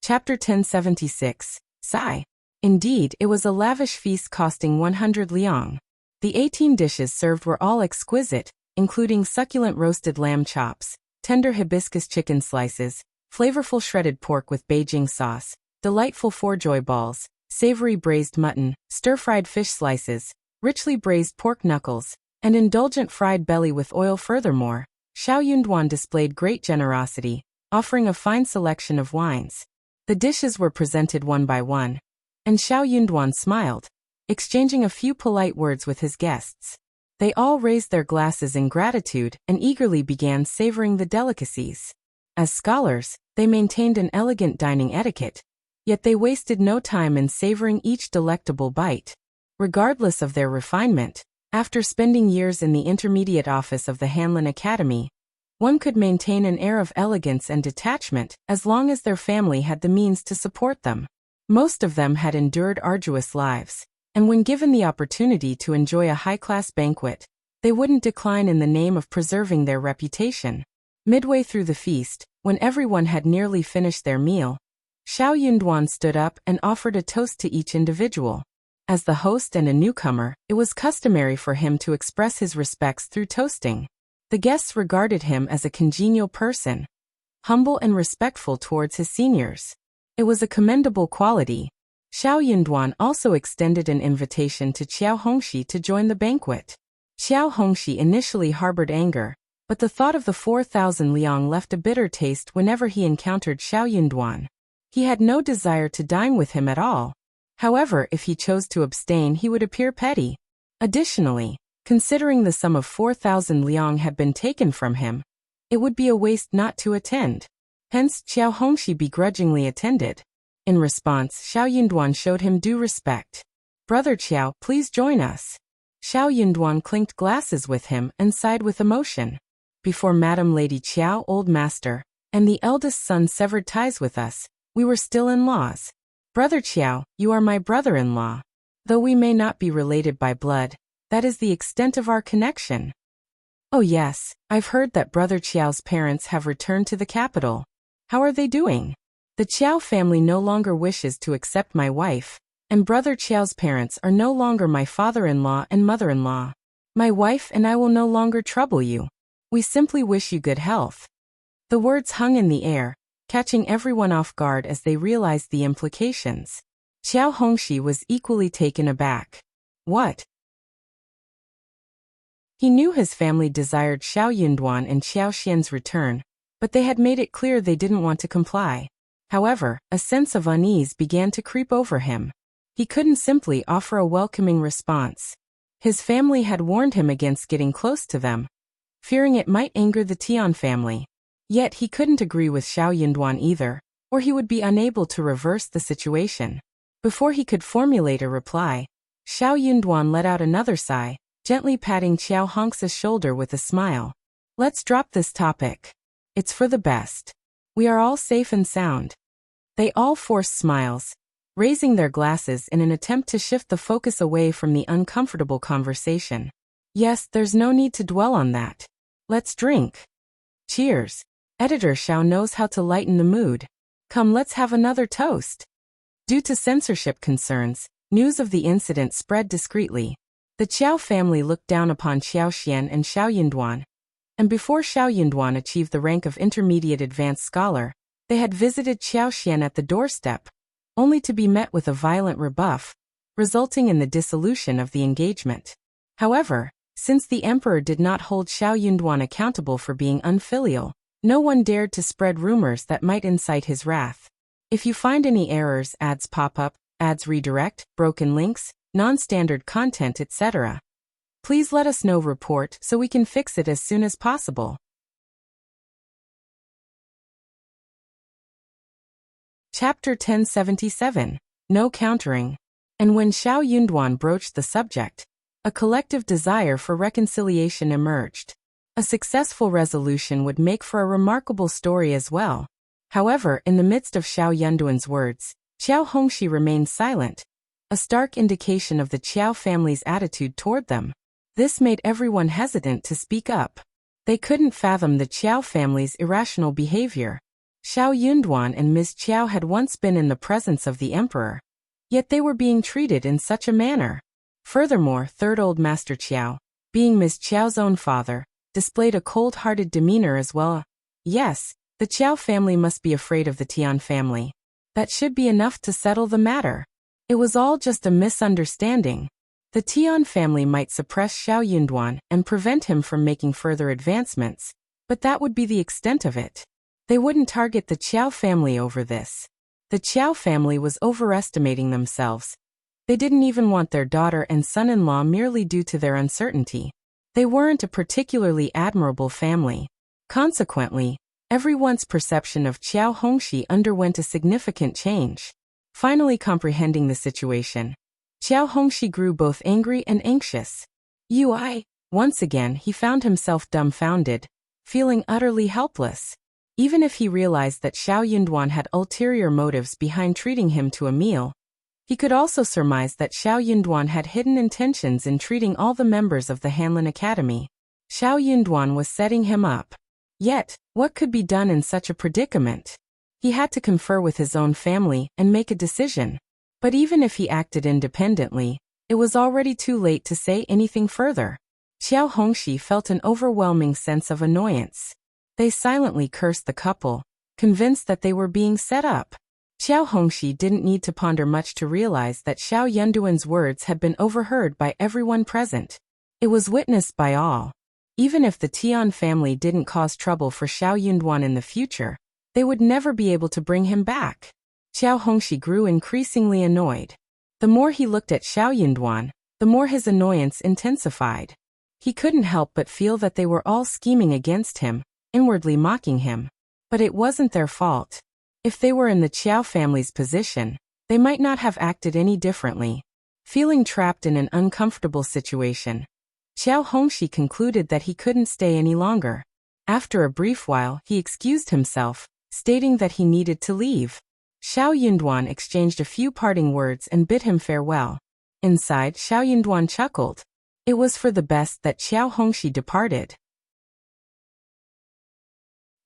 Chapter 1076, Sigh. Indeed, it was a lavish feast costing 100 liang. The 18 dishes served were all exquisite, including succulent roasted lamb chops, tender hibiscus chicken slices, flavorful shredded pork with Beijing sauce, delightful fourjoy balls, savory braised mutton, stir-fried fish slices, richly braised pork knuckles, and indulgent fried belly with oil. Furthermore, Shao Yunduan displayed great generosity, offering a fine selection of wines. The dishes were presented one by one, and Shao Yunduan smiled, exchanging a few polite words with his guests. They all raised their glasses in gratitude and eagerly began savoring the delicacies. As scholars, they maintained an elegant dining etiquette, yet they wasted no time in savoring each delectable bite. Regardless of their refinement, after spending years in the intermediate office of the Hanlin Academy, one could maintain an air of elegance and detachment as long as their family had the means to support them. Most of them had endured arduous lives, and when given the opportunity to enjoy a high-class banquet, they wouldn't decline in the name of preserving their reputation. Midway through the feast, when everyone had nearly finished their meal, Shao Yunduan stood up and offered a toast to each individual. As the host and a newcomer, it was customary for him to express his respects through toasting. The guests regarded him as a congenial person, humble and respectful towards his seniors. It was a commendable quality. Shao Yunduan also extended an invitation to Qiao Hongxi to join the banquet. Qiao Hongxi initially harbored anger, but the thought of the 4,000 liang left a bitter taste whenever he encountered Shao Yunduan. He had no desire to dine with him at all. However, if he chose to abstain, he would appear petty. Additionally, considering the sum of 4,000 liang had been taken from him, it would be a waste not to attend. Hence, Qiao Hongxi begrudgingly attended. In response, Shao Yunduan showed him due respect. "Brother Qiao, please join us." Shao Yunduan clinked glasses with him and sighed with emotion. Before Madam Lady Qiao, old master, and the eldest son severed ties with us, we were still in-laws. Brother Qiao, you are my brother-in-law. Though we may not be related by blood, that is the extent of our connection. Oh yes, I've heard that Brother Qiao's parents have returned to the capital. How are they doing? The Qiao family no longer wishes to accept my wife, and Brother Qiao's parents are no longer my father-in-law and mother-in-law. My wife and I will no longer trouble you. We simply wish you good health. The words hung in the air, catching everyone off guard as they realized the implications. Qiao Hongxi was equally taken aback. What? He knew his family desired Shao Yunduan and Qiao Xian's return, but they had made it clear they didn't want to comply. However, a sense of unease began to creep over him. He couldn't simply offer a welcoming response. His family had warned him against getting close to them, fearing it might anger the Tian family. Yet he couldn't agree with Shao Yunduan either, or he would be unable to reverse the situation. Before he could formulate a reply, Shao Yunduan let out another sigh, gently patting Qiao Hongxi's shoulder with a smile. Let's drop this topic. It's for the best. We are all safe and sound. They all forced smiles, raising their glasses in an attempt to shift the focus away from the uncomfortable conversation. Yes, there's no need to dwell on that. Let's drink. Cheers. Editor Shao knows how to lighten the mood. Come, let's have another toast. Due to censorship concerns, news of the incident spread discreetly. The Qiao family looked down upon Qiao Xian and Shao Yunduan, and before Shao Yunduan achieved the rank of intermediate advanced scholar, they had visited Qiao Xian at the doorstep, only to be met with a violent rebuff, resulting in the dissolution of the engagement. However, since the emperor did not hold Shao Yunduan accountable for being unfilial, no one dared to spread rumors that might incite his wrath. If you find any errors, ads pop up, ads redirect, broken links, non-standard content, etc., please let us know. Report so we can fix it as soon as possible. Chapter 1077. No countering. And when Shao Yunduan broached the subject, a collective desire for reconciliation emerged. A successful resolution would make for a remarkable story as well. However, in the midst of Shao Yunduan's words, Qiao Hongxi remained silent, a stark indication of the Qiao family's attitude toward them. This made everyone hesitant to speak up. They couldn't fathom the Qiao family's irrational behavior. Shao Yunduan and Ms. Qiao had once been in the presence of the emperor, yet they were being treated in such a manner. Furthermore, third old master Qiao, being Ms. Qiao's own father, displayed a cold-hearted demeanor as well. Yes, the Qiao family must be afraid of the Tian family. That should be enough to settle the matter. It was all just a misunderstanding. The Tian family might suppress Shao Yunduan and prevent him from making further advancements, but that would be the extent of it. They wouldn't target the Qiao family over this. The Qiao family was overestimating themselves. They didn't even want their daughter and son-in-law merely due to their uncertainty. They weren't a particularly admirable family. Consequently, everyone's perception of Qiao Hongxi underwent a significant change. Finally comprehending the situation, Qiao Hongxi grew both angry and anxious. Once again he found himself dumbfounded, feeling utterly helpless. Even if he realized that Shao Yunduan had ulterior motives behind treating him to a meal, he could also surmise that Shao Yunduan had hidden intentions in treating all the members of the Hanlin Academy. Shao Yunduan was setting him up. Yet, what could be done in such a predicament? He had to confer with his own family and make a decision. But even if he acted independently, it was already too late to say anything further. Qiao Hongxi felt an overwhelming sense of annoyance. They silently cursed the couple, convinced that they were being set up. Qiao Hongxi didn't need to ponder much to realize that Shao Yunduan's words had been overheard by everyone present. It was witnessed by all. Even if the Tian family didn't cause trouble for Shao Yunduan in the future, they would never be able to bring him back. Qiao Hongxi grew increasingly annoyed. The more he looked at Shao Yunduan, the more his annoyance intensified. He couldn't help but feel that they were all scheming against him, inwardly mocking him. But it wasn't their fault. If they were in the Qiao family's position, they might not have acted any differently. Feeling trapped in an uncomfortable situation, Qiao Hongxi concluded that he couldn't stay any longer. After a brief while, he excused himself, stating that he needed to leave. Shao Yunduan exchanged a few parting words and bid him farewell. Inside, Shao Yunduan chuckled. It was for the best that Qiao Hongxi departed.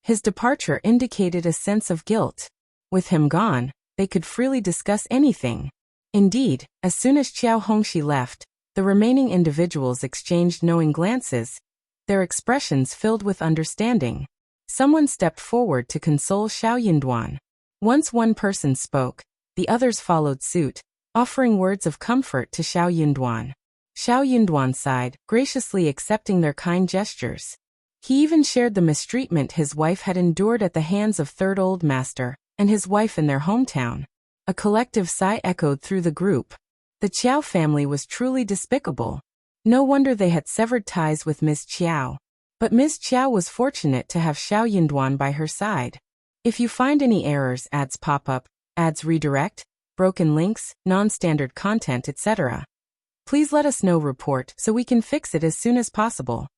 His departure indicated a sense of guilt. With him gone, they could freely discuss anything. Indeed, as soon as Qiao Hongxi left, the remaining individuals exchanged knowing glances, their expressions filled with understanding. Someone stepped forward to console Shao Yunduan. Once one person spoke, the others followed suit, offering words of comfort to Shao Yunduan. Shao Yunduan sighed, graciously accepting their kind gestures. He even shared the mistreatment his wife had endured at the hands of Third Old Master and his wife in their hometown. A collective sigh echoed through the group. The Qiao family was truly despicable. No wonder they had severed ties with Ms. Qiao. But Ms. Qiao was fortunate to have Shao Yunduan by her side. If you find any errors, ads pop up, ads redirect, broken links, non-standard content, etc., please let us know. Report so we can fix it as soon as possible.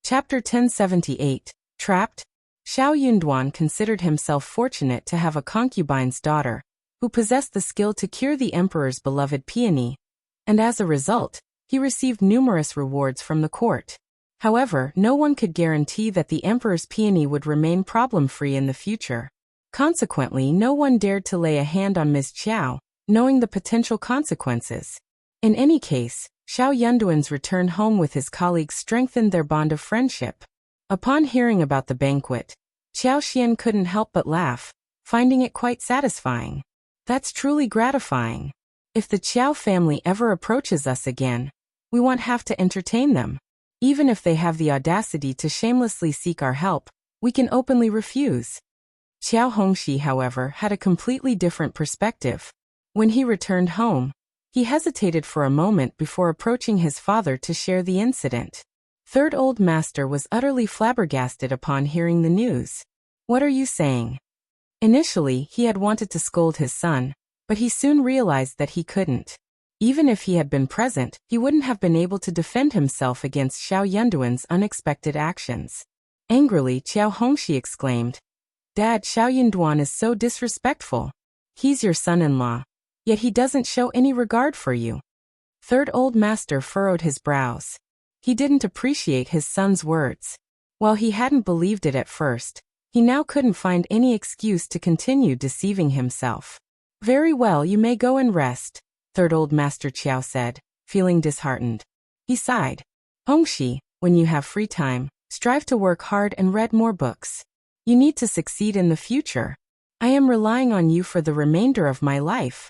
Chapter 1078, Trapped. Shao Yunduan considered himself fortunate to have a concubine's daughter, who possessed the skill to cure the emperor's beloved peony, and as a result, he received numerous rewards from the court. However, no one could guarantee that the emperor's peony would remain problem-free in the future. Consequently, no one dared to lay a hand on Ms. Qiao, knowing the potential consequences. In any case, Shao Yunduan's return home with his colleagues strengthened their bond of friendship. Upon hearing about the banquet, Qiao Xian couldn't help but laugh, finding it quite satisfying. That's truly gratifying. If the Qiao family ever approaches us again, we won't have to entertain them. Even if they have the audacity to shamelessly seek our help, we can openly refuse. Qiao Hongxi, however, had a completely different perspective. When he returned home, he hesitated for a moment before approaching his father to share the incident. Third Old Master was utterly flabbergasted upon hearing the news. What are you saying? Initially, he had wanted to scold his son, but he soon realized that he couldn't. Even if he had been present, he wouldn't have been able to defend himself against Shao Yunduan's unexpected actions. Angrily, Qiao Hongxi exclaimed, "Dad, Shao Yunduan is so disrespectful. He's your son-in-law, yet he doesn't show any regard for you." Third Old Master furrowed his brows. He didn't appreciate his son's words. While he hadn't believed it at first, he now couldn't find any excuse to continue deceiving himself. "Very well, you may go and rest," Third Old Master Qiao said, feeling disheartened. He sighed. "Hongxi, when you have free time, strive to work hard and read more books. You need to succeed in the future. I am relying on you for the remainder of my life."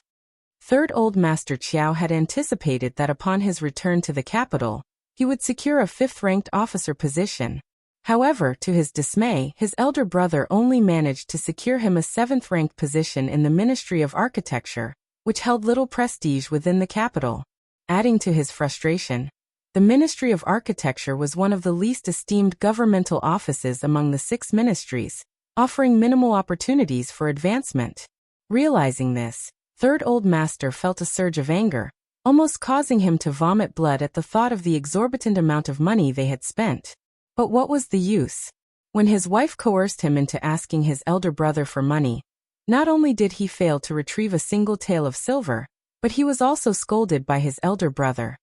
Third Old Master Qiao had anticipated that upon his return to the capital, he would secure a 5th-ranked officer position. However, to his dismay, his elder brother only managed to secure him a 7th-ranked position in the Ministry of Architecture, which held little prestige within the capital. Adding to his frustration, the Ministry of Architecture was one of the least esteemed governmental offices among the 6 ministries, offering minimal opportunities for advancement. Realizing this, Third Old Master felt a surge of anger, almost causing him to vomit blood at the thought of the exorbitant amount of money they had spent. But what was the use? When his wife coerced him into asking his elder brother for money, not only did he fail to retrieve a single tael of silver, but he was also scolded by his elder brother.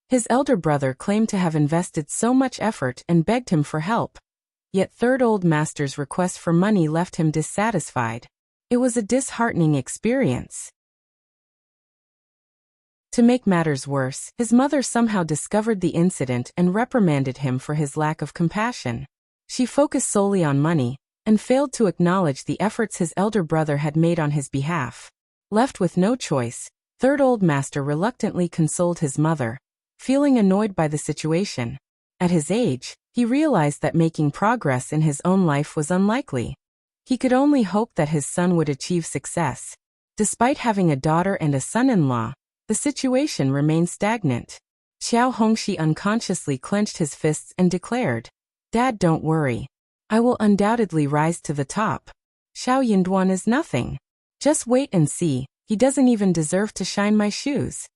His elder brother claimed to have invested so much effort and begged him for help. Yet Third Old Master's request for money left him dissatisfied. It was a disheartening experience. To make matters worse, his mother somehow discovered the incident and reprimanded him for his lack of compassion. She focused solely on money, and failed to acknowledge the efforts his elder brother had made on his behalf. Left with no choice, Third Old Master reluctantly consoled his mother, feeling annoyed by the situation. At his age, he realized that making progress in his own life was unlikely. He could only hope that his son would achieve success. Despite having a daughter and a son-in-law, the situation remained stagnant. Qiao Hongxi unconsciously clenched his fists and declared, "Dad, don't worry. I will undoubtedly rise to the top. Shao Yunduan is nothing." Just wait and see, he doesn't even deserve to shine my shoes.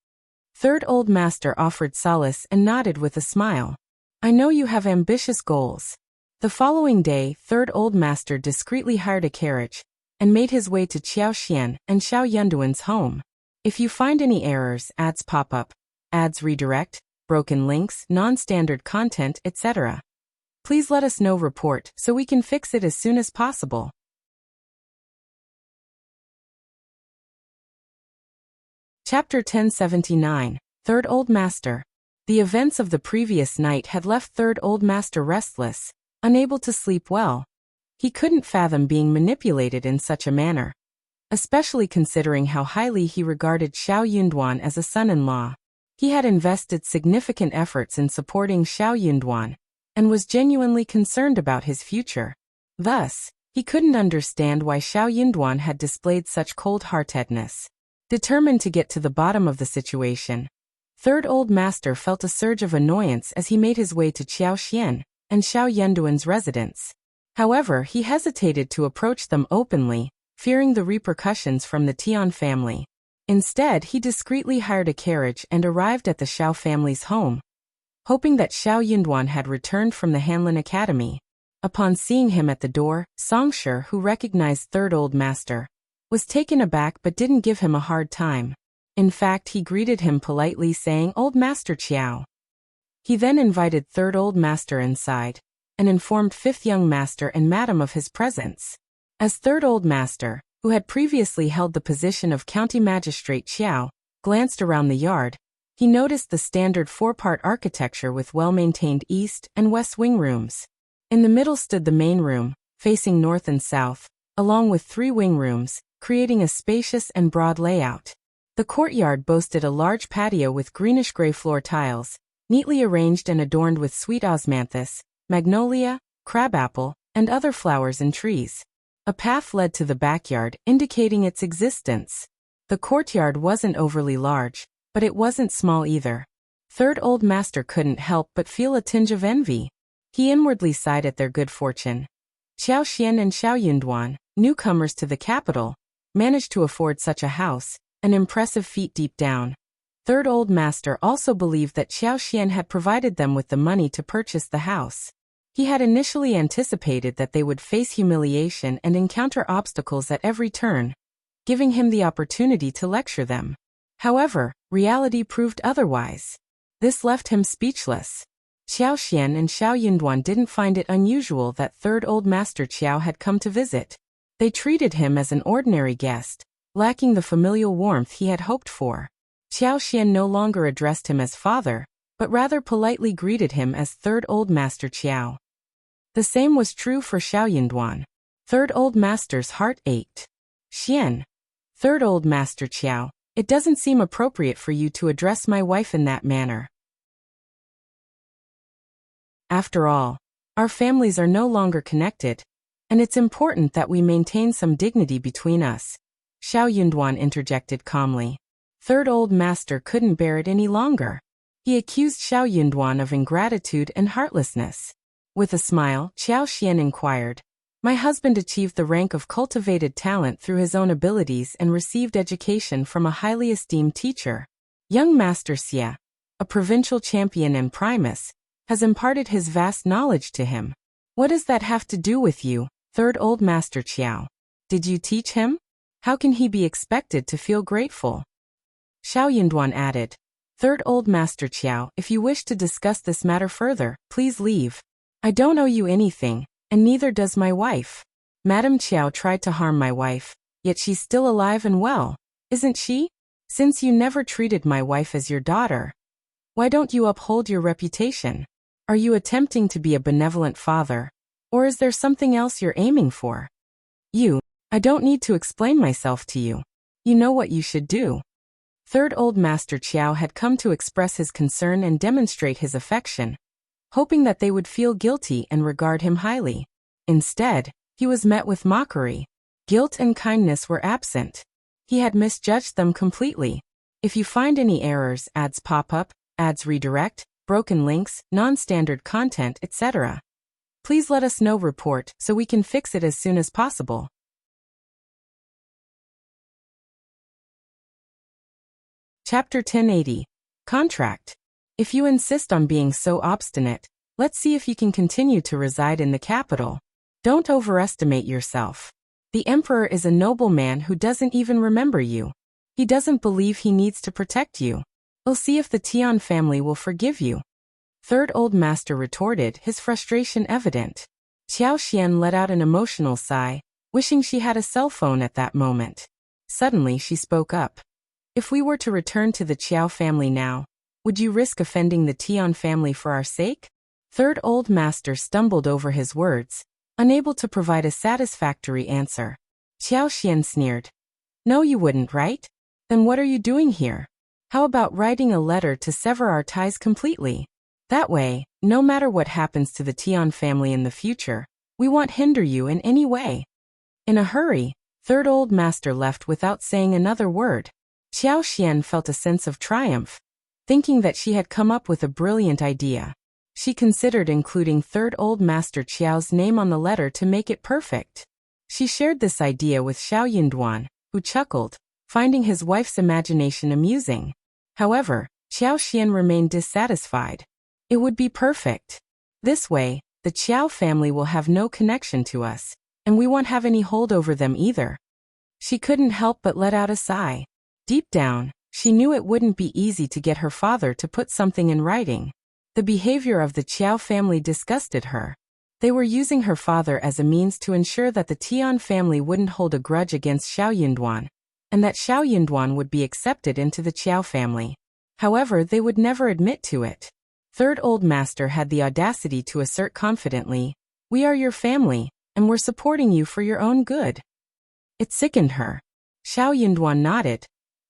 Third Old Master offered solace and nodded with a smile. I know you have ambitious goals. The following day, Third Old Master discreetly hired a carriage and made his way to Qiao and Shao Yunduan's home. If you find any errors, ads pop up, ads redirect, broken links, non-standard content, etc., please let us know. Report so we can fix it as soon as possible. Chapter 1079. Third Old Master. The events of the previous night had left Third Old Master restless, unable to sleep well. He couldn't fathom being manipulated in such a manner, especially considering how highly he regarded Shao Yunduan as a son-in-law. He had invested significant efforts in supporting Shao Yunduan, and was genuinely concerned about his future. Thus, he couldn't understand why Shao Yunduan had displayed such cold-heartedness. Determined to get to the bottom of the situation, Third Old Master felt a surge of annoyance as he made his way to Qiao and Shao Yunduan's residence. However, he hesitated to approach them openly, fearing the repercussions from the Tian family. Instead, he discreetly hired a carriage and arrived at the Shao family's home, hoping that Shao Yunduan had returned from the Hanlin Academy. Upon seeing him at the door, Songsher, who recognized Third Old Master, was taken aback but didn't give him a hard time. In fact, he greeted him politely, saying, "Old Master Qiao." He then invited Third Old Master inside, and informed Fifth Young Master and Madam of his presence. As Third Old Master, who had previously held the position of County Magistrate Qiao, glanced around the yard, he noticed the standard four-part architecture with well-maintained east and west wing rooms. In the middle stood the main room, facing north and south, along with 3 wing rooms, creating a spacious and broad layout. The courtyard boasted a large patio with greenish-gray floor tiles, neatly arranged and adorned with sweet osmanthus, magnolia, crabapple, and other flowers and trees. A path led to the backyard, indicating its existence. The courtyard wasn't overly large, but it wasn't small either. Third Old Master couldn't help but feel a tinge of envy. He inwardly sighed at their good fortune. Qiao Xian and Shao Yunduan, newcomers to the capital, managed to afford such a house, an impressive feat deep down. Third Old Master also believed that Qiao Xian had provided them with the money to purchase the house. He had initially anticipated that they would face humiliation and encounter obstacles at every turn, giving him the opportunity to lecture them. However, reality proved otherwise. This left him speechless. Qiao Xian and Shao Yunduan didn't find it unusual that Third Old Master Qiao had come to visit. They treated him as an ordinary guest, lacking the familial warmth he had hoped for. Qiao Xian no longer addressed him as father, but rather politely greeted him as Third Old Master Qiao. The same was true for Shao Yunduan. Third Old Master's heart ached. "Xian, Third Old Master Qiao, it doesn't seem appropriate for you to address my wife in that manner. After all, our families are no longer connected, and it's important that we maintain some dignity between us," Shao Yunduan interjected calmly. Third Old Master couldn't bear it any longer. He accused Shao Yunduan of ingratitude and heartlessness. With a smile, Qiao Xian inquired, "My husband achieved the rank of cultivated talent through his own abilities and received education from a highly esteemed teacher. Young Master Sigh, a provincial champion and primus, has imparted his vast knowledge to him. What does that have to do with you, Third Old Master Qiao? Did you teach him? How can he be expected to feel grateful?" Shao Yunduan added, "Third Old Master Qiao, if you wish to discuss this matter further, please leave. I don't owe you anything, and neither does my wife. Madame Qiao tried to harm my wife, yet she's still alive and well, isn't she? Since you never treated my wife as your daughter, why don't you uphold your reputation? Are you attempting to be a benevolent father, or is there something else you're aiming for? I don't need to explain myself to you. You know what you should do." Third Old Master Qiao had come to express his concern and demonstrate his affection, hoping that they would feel guilty and regard him highly. Instead, he was met with mockery. Guilt and kindness were absent. He had misjudged them completely. If you find any errors, ads pop up, ads redirect, broken links, non-standard content, etc., please let us know. Report so we can fix it as soon as possible. Chapter 1080. Contract. If you insist on being so obstinate, let's see if you can continue to reside in the capital. Don't overestimate yourself. The emperor is a noble man who doesn't even remember you. He doesn't believe he needs to protect you. We'll see if the Tian family will forgive you. Third Old Master retorted, his frustration evident. Qiao Xian let out an emotional sigh, wishing she had a cell phone at that moment. Suddenly she spoke up. If we were to return to the Qiao family now, would you risk offending the Tian family for our sake? Third Old Master stumbled over his words, unable to provide a satisfactory answer. Qiao Xian sneered. No, you wouldn't, right? Then what are you doing here? How about writing a letter to sever our ties completely? That way, no matter what happens to the Tian family in the future, we won't hinder you in any way. In a hurry, Third Old Master left without saying another word. Qiao Xian felt a sense of triumph, thinking that she had come up with a brilliant idea. She considered including Third Old Master Qiao's name on the letter to make it perfect. She shared this idea with Shao Yunduan, who chuckled, finding his wife's imagination amusing. However, Qiao Xian remained dissatisfied. It would be perfect. This way, the Qiao family will have no connection to us, and we won't have any hold over them either. She couldn't help but let out a sigh. Deep down, she knew it wouldn't be easy to get her father to put something in writing. The behavior of the Qiao family disgusted her. They were using her father as a means to ensure that the Tian family wouldn't hold a grudge against Shao Yunduan, and that Shao Yunduan would be accepted into the Qiao family. However, they would never admit to it. Third Old Master had the audacity to assert confidently, "We are your family, and we're supporting you for your own good." It sickened her. Shao Yunduan nodded.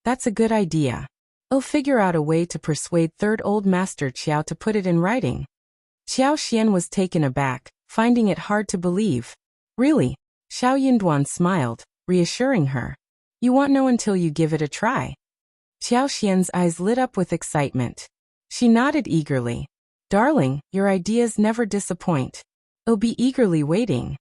That's a good idea. I'll figure out a way to persuade Third Old Master Qiao to put it in writing. Qiao Xian was taken aback, finding it hard to believe. Really? Shao Yunduan smiled, reassuring her. You won't know until you give it a try. Qiao Xian's eyes lit up with excitement. She nodded eagerly. Darling, your ideas never disappoint. I'll be eagerly waiting.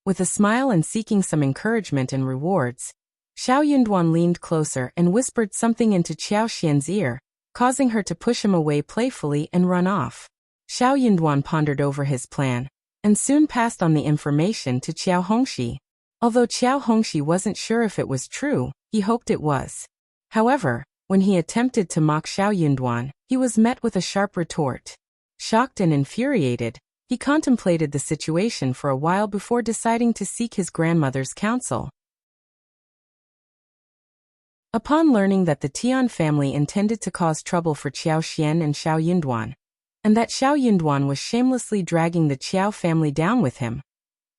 With a smile and seeking some encouragement and rewards, Shao Yunduan leaned closer and whispered something into Qiao Xian's ear, causing her to push him away playfully and run off. Shao Yunduan pondered over his plan, and soon passed on the information to Qiao Hongxi. Although Qiao Hongxi wasn't sure if it was true, he hoped it was. However, when he attempted to mock Shao Yunduan, he was met with a sharp retort. Shocked and infuriated, he contemplated the situation for a while before deciding to seek his grandmother's counsel. Upon learning that the Tian family intended to cause trouble for Qiao Xian and Shao Yunduan, and that Shao Yunduan was shamelessly dragging the Qiao family down with him,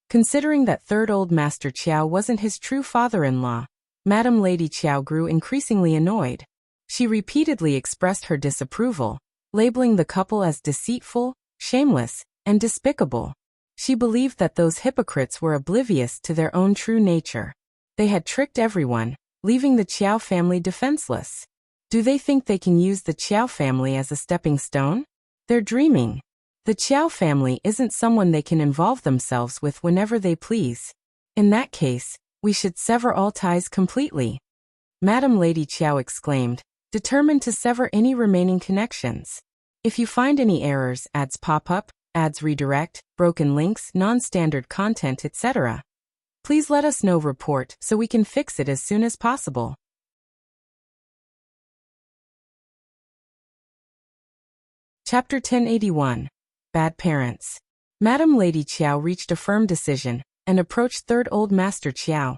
considering that Third Old Master Qiao wasn't his true father-in-law, Madam Lady Qiao grew increasingly annoyed. She repeatedly expressed her disapproval, labeling the couple as deceitful, shameless, and despicable. She believed that those hypocrites were oblivious to their own true nature. They had tricked everyone, leaving the Qiao family defenseless. Do they think they can use the Qiao family as a stepping stone? They're dreaming. The Qiao family isn't someone they can involve themselves with whenever they please. In that case, we should sever all ties completely. Madam Lady Qiao exclaimed, determined to sever any remaining connections. If you find any errors, ads pop up, ads redirect, broken links, non-standard content, etc., please let us know. Report so we can fix it as soon as possible. Chapter 1081. Bad Parents. Madam Lady Qiao reached a firm decision and approached Third Old Master Qiao,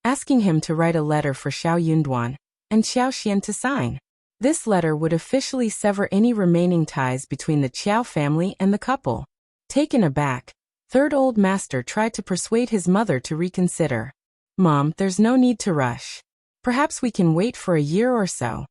asking him to write a letter for Shao Yunduan and Qiao Xian to sign. This letter would officially sever any remaining ties between the Qiao family and the couple. Taken aback, Third Old Master tried to persuade his mother to reconsider. Mom, there's no need to rush. Perhaps we can wait for a year or so.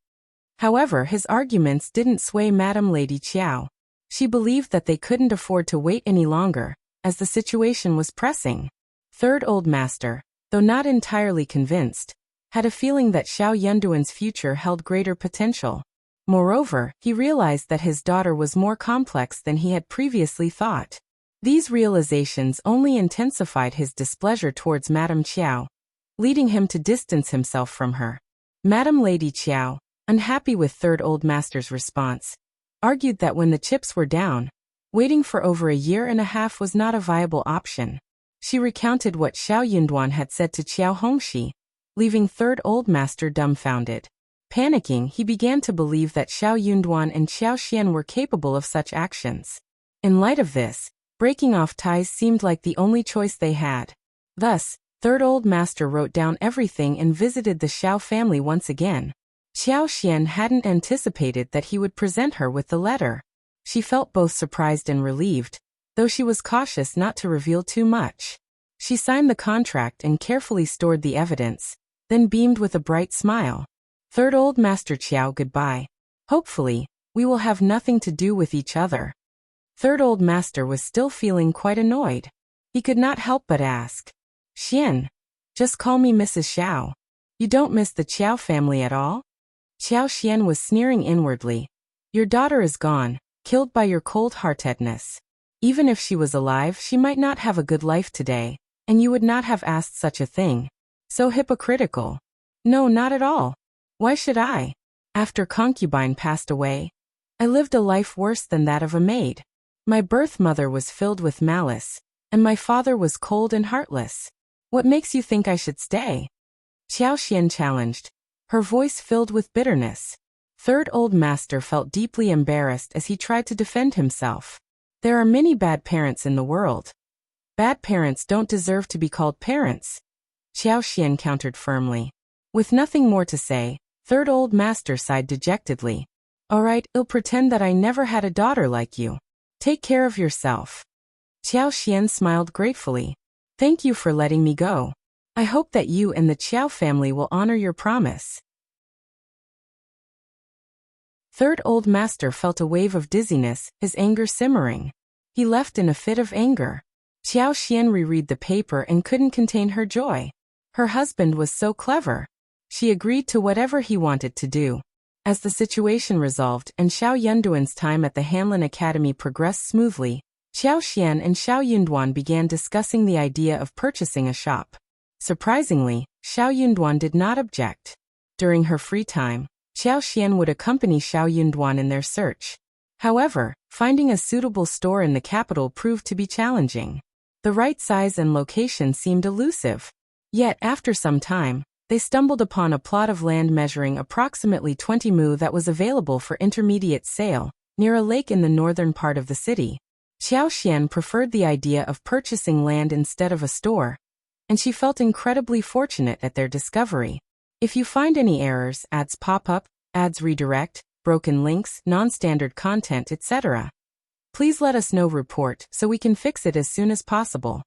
However, his arguments didn't sway Madam Lady Qiao. She believed that they couldn't afford to wait any longer, as the situation was pressing. Third Old Master, though not entirely convinced, had a feeling that Shao Yunduan's future held greater potential. Moreover, he realized that his daughter was more complex than he had previously thought. These realizations only intensified his displeasure towards Madame Qiao, leading him to distance himself from her. Madam Lady Qiao, unhappy with Third Old Master's response, argued that when the chips were down, waiting for over a year and a half was not a viable option. She recounted what Shao Yunduan had said to Qiao Hongxi, leaving Third Old Master dumbfounded. Panicking, he began to believe that Shao Yunduan and Qiao Xian were capable of such actions. In light of this, breaking off ties seemed like the only choice they had. Thus, Third Old Master wrote down everything and visited the Shao family once again. Qiao Xian hadn't anticipated that he would present her with the letter. She felt both surprised and relieved, though she was cautious not to reveal too much. She signed the contract and carefully stored the evidence, then beamed with a bright smile. Third Old Master Qiao, goodbye. Hopefully, we will have nothing to do with each other. Third Old Master was still feeling quite annoyed. He could not help but ask, Xian, just call me Mrs. Shao. You don't miss the Qiao family at all? Qiao Xian was sneering inwardly. Your daughter is gone, killed by your cold-heartedness. Even if she was alive, she might not have a good life today, and you would not have asked such a thing. So hypocritical. No, not at all. Why should I? After Concubine passed away, I lived a life worse than that of a maid. My birth mother was filled with malice, and my father was cold and heartless. What makes you think I should stay? Qiao Xian challenged, her voice filled with bitterness. Third Old Master felt deeply embarrassed as he tried to defend himself. There are many bad parents in the world. Bad parents don't deserve to be called parents. Qiao Xian countered firmly. With nothing more to say, Third Old Master sighed dejectedly. All right, I'll pretend that I never had a daughter like you. Take care of yourself. Qiao Xian smiled gratefully. Thank you for letting me go. I hope that you and the Qiao family will honor your promise. Third Old Master felt a wave of dizziness, his anger simmering. He left in a fit of anger. Qiao Xian reread the paper and couldn't contain her joy. Her husband was so clever. She agreed to whatever he wanted to do. As the situation resolved and Shao Yunduan's time at the Hanlin Academy progressed smoothly, Qiao Xian and Shao Yunduan began discussing the idea of purchasing a shop. Surprisingly, Shao Yunduan did not object. During her free time, Qiao Xian would accompany Shao Yunduan in their search. However, finding a suitable store in the capital proved to be challenging. The right size and location seemed elusive. Yet, after some time, they stumbled upon a plot of land measuring approximately 20 mu that was available for intermediate sale, near a lake in the northern part of the city. Qiao Xian preferred the idea of purchasing land instead of a store, and she felt incredibly fortunate at their discovery. If you find any errors, ads pop up, ads redirect, broken links, non-standard content, etc., please let us know. Report so we can fix it as soon as possible.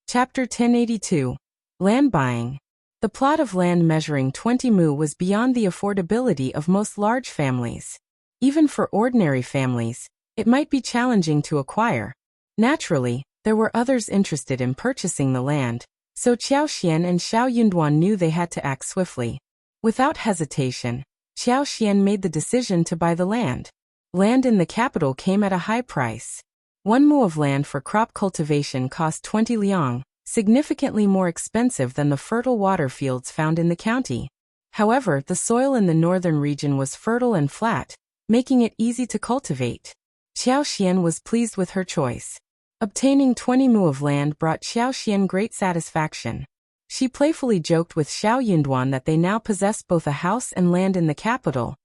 Chapter 1082. Land Buying. The plot of land measuring 20 mu was beyond the affordability of most large families. Even for ordinary families, it might be challenging to acquire. Naturally, there were others interested in purchasing the land, so Qiao Xian and Shao Yunduan knew they had to act swiftly. Without hesitation, Qiao Xian made the decision to buy the land. Land in the capital came at a high price. 1 mu of land for crop cultivation cost 20 liang, significantly more expensive than the fertile water fields found in the county. However, the soil in the northern region was fertile and flat, making it easy to cultivate. Qiao Xian was pleased with her choice. Obtaining 20 mu of land brought Qiao Xian great satisfaction. She playfully joked with Shao Yunduan that they now possessed both a house and land in the capital,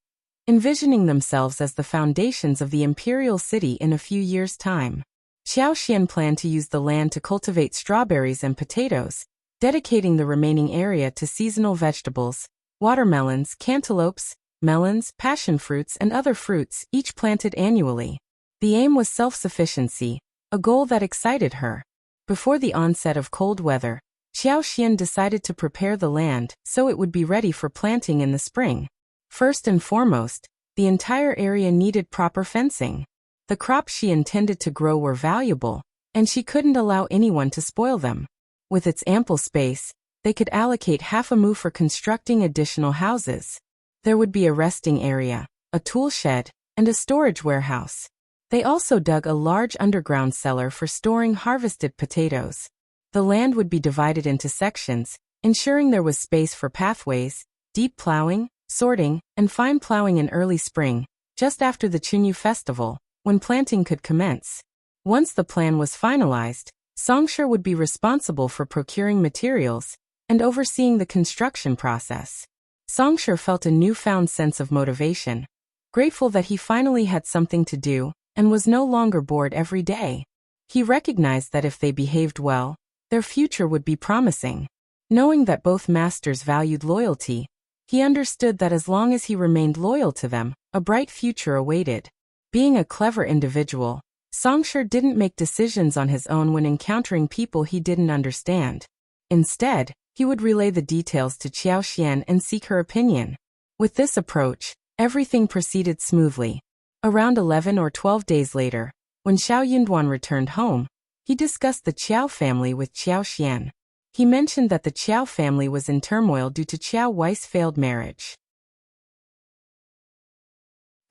envisioning themselves as the foundations of the imperial city in a few years' time. Qiao Xian planned to use the land to cultivate strawberries and potatoes, dedicating the remaining area to seasonal vegetables, watermelons, cantaloupes, melons, passion fruits, and other fruits, each planted annually. The aim was self-sufficiency, a goal that excited her. Before the onset of cold weather, Qiao Xian decided to prepare the land so it would be ready for planting in the spring. First and foremost, the entire area needed proper fencing. The crops she intended to grow were valuable, and she couldn't allow anyone to spoil them. With its ample space, they could allocate half a mu for constructing additional houses. There would be a resting area, a tool shed, and a storage warehouse. They also dug a large underground cellar for storing harvested potatoes. The land would be divided into sections, ensuring there was space for pathways, deep plowing, sorting, and fine plowing in early spring, just after the Chunyu festival, when planting could commence. Once the plan was finalized, Songshur would be responsible for procuring materials and overseeing the construction process. Songshur felt a newfound sense of motivation, grateful that he finally had something to do and was no longer bored every day. He recognized that if they behaved well, their future would be promising. Knowing that both masters valued loyalty, he understood that as long as he remained loyal to them, a bright future awaited. Being a clever individual, Songshur didn't make decisions on his own when encountering people he didn't understand. Instead, he would relay the details to Qiao Xian and seek her opinion. With this approach, everything proceeded smoothly. Around 11 or 12 days later, when Shao Yunduan returned home, he discussed the Qiao family with Qiao Xian. He mentioned that the Qiao family was in turmoil due to Qiao Wei's failed marriage.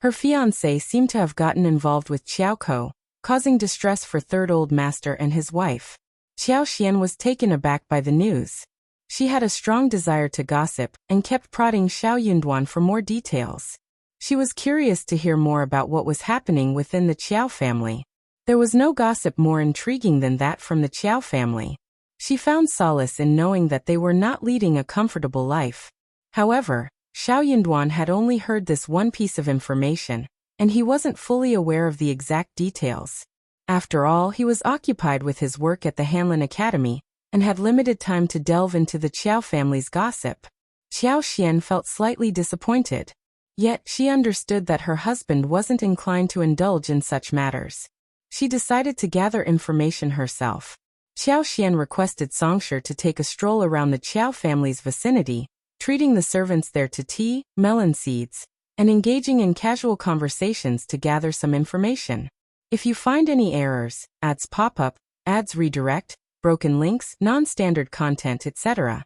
Her fiancé seemed to have gotten involved with Qiao Ko, causing distress for Third Old Master and his wife. Qiao Xian was taken aback by the news. She had a strong desire to gossip and kept prodding Shao Yunduan for more details. She was curious to hear more about what was happening within the Qiao family. There was no gossip more intriguing than that from the Qiao family. She found solace in knowing that they were not leading a comfortable life. However, Shao Yunduan had only heard this one piece of information, and he wasn't fully aware of the exact details. After all, he was occupied with his work at the Hanlin Academy, and had limited time to delve into the Qiao family's gossip. Qiao Xian felt slightly disappointed. Yet, she understood that her husband wasn't inclined to indulge in such matters. She decided to gather information herself. Qiao Xian requested Songshur to take a stroll around the Qiao family's vicinity, treating the servants there to tea, melon seeds, and engaging in casual conversations to gather some information. If you find any errors, ads pop up, ads redirect, broken links, non-standard content, etc.,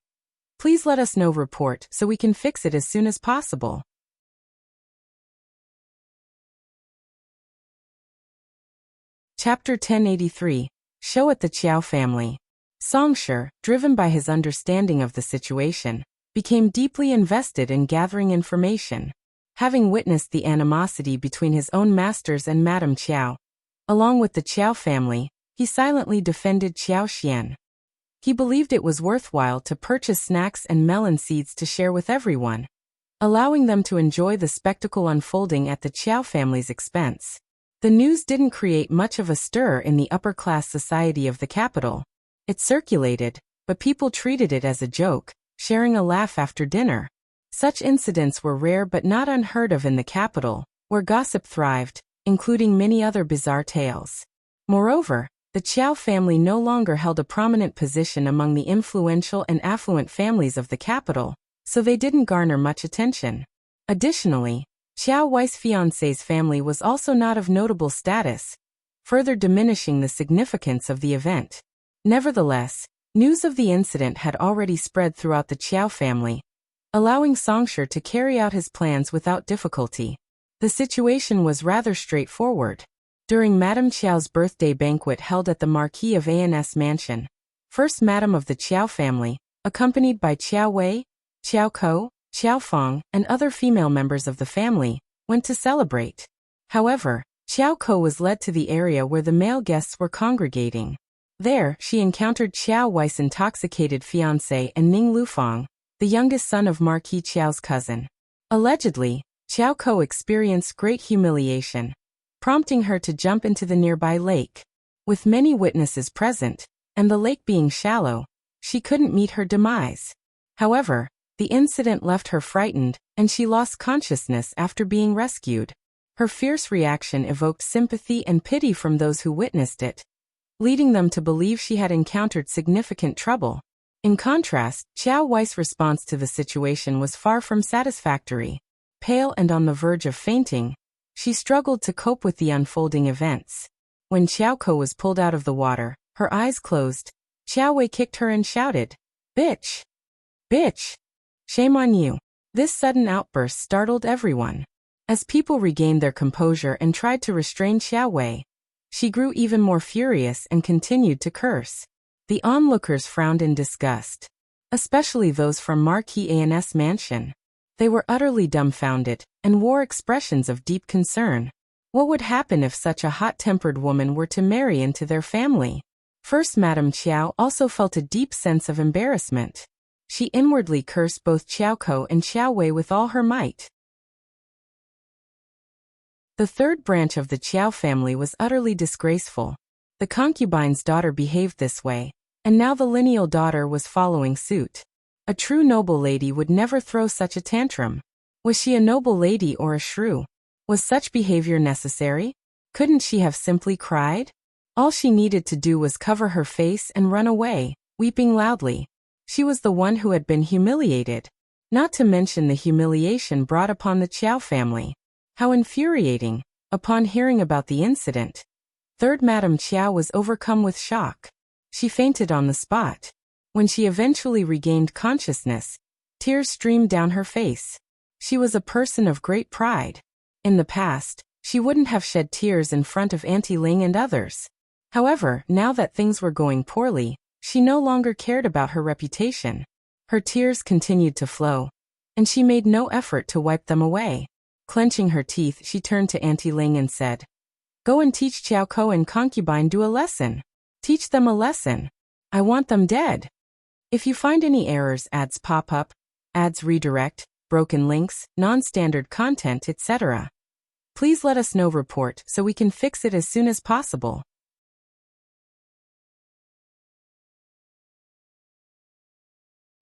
please let us know. Report so we can fix it as soon as possible. Chapter 1083. Show at the Qiao family. Songshur, driven by his understanding of the situation, became deeply invested in gathering information. Having witnessed the animosity between his own masters and Madame Qiao, along with the Qiao family, he silently defended Qiao Xian. He believed it was worthwhile to purchase snacks and melon seeds to share with everyone, allowing them to enjoy the spectacle unfolding at the Qiao family's expense. The news didn't create much of a stir in the upper-class society of the capital. It circulated, but people treated it as a joke, sharing a laugh after dinner. Such incidents were rare but not unheard of in the capital, where gossip thrived, including many other bizarre tales. Moreover, the Qiao family no longer held a prominent position among the influential and affluent families of the capital, so they didn't garner much attention. Additionally, Qiao Wei's fiancé's family was also not of notable status, further diminishing the significance of the event. Nevertheless, news of the incident had already spread throughout the Qiao family, allowing Songshur to carry out his plans without difficulty. The situation was rather straightforward. During Madame Qiao's birthday banquet held at the Marquis of An's mansion, First Madame of the Qiao family, accompanied by Qiao Wei, Qiao Ko, Qiao Feng, and other female members of the family, went to celebrate. However, Qiao Ko was led to the area where the male guests were congregating. There, she encountered Qiao Wei's intoxicated fiancé and Ning Lufang, the youngest son of Marquis Qiao's cousin. Allegedly, Qiao Ko experienced great humiliation, prompting her to jump into the nearby lake. With many witnesses present, and the lake being shallow, she couldn't meet her demise. However, the incident left her frightened, and she lost consciousness after being rescued. Her fierce reaction evoked sympathy and pity from those who witnessed it, leading them to believe she had encountered significant trouble. In contrast, Qiao Wei's response to the situation was far from satisfactory. Pale and on the verge of fainting, she struggled to cope with the unfolding events. When Qiao Ko was pulled out of the water, her eyes closed, Qiao Wei kicked her and shouted, "Bitch! Bitch! Shame on you." This sudden outburst startled everyone. As people regained their composure and tried to restrain Qiao Wei, she grew even more furious and continued to curse. The onlookers frowned in disgust, especially those from Marquis An's mansion. They were utterly dumbfounded and wore expressions of deep concern. What would happen if such a hot-tempered woman were to marry into their family? First Madame Qiao also felt a deep sense of embarrassment. She inwardly cursed both Qiao and Qiao Wei with all her might. The third branch of the Qiao family was utterly disgraceful. The concubine's daughter behaved this way, and now the lineal daughter was following suit. A true noble lady would never throw such a tantrum. Was she a noble lady or a shrew? Was such behavior necessary? Couldn't she have simply cried? All she needed to do was cover her face and run away, weeping loudly. She was the one who had been humiliated, not to mention the humiliation brought upon the Qiao family. How infuriating! Upon hearing about the incident, third Madame Qiao was overcome with shock. She fainted on the spot. When she eventually regained consciousness, tears streamed down her face. She was a person of great pride. In the past, she wouldn't have shed tears in front of Auntie Ling and others. However, now that things were going poorly, she no longer cared about her reputation. Her tears continued to flow, and she made no effort to wipe them away. Clenching her teeth, she turned to Auntie Ling and said, "Go and teach Qiao and Concubine a lesson. Teach them a lesson. I want them dead." If you find any errors, ads pop up, ads redirect, broken links, non-standard content, etc., please let us know. Report so we can fix it as soon as possible.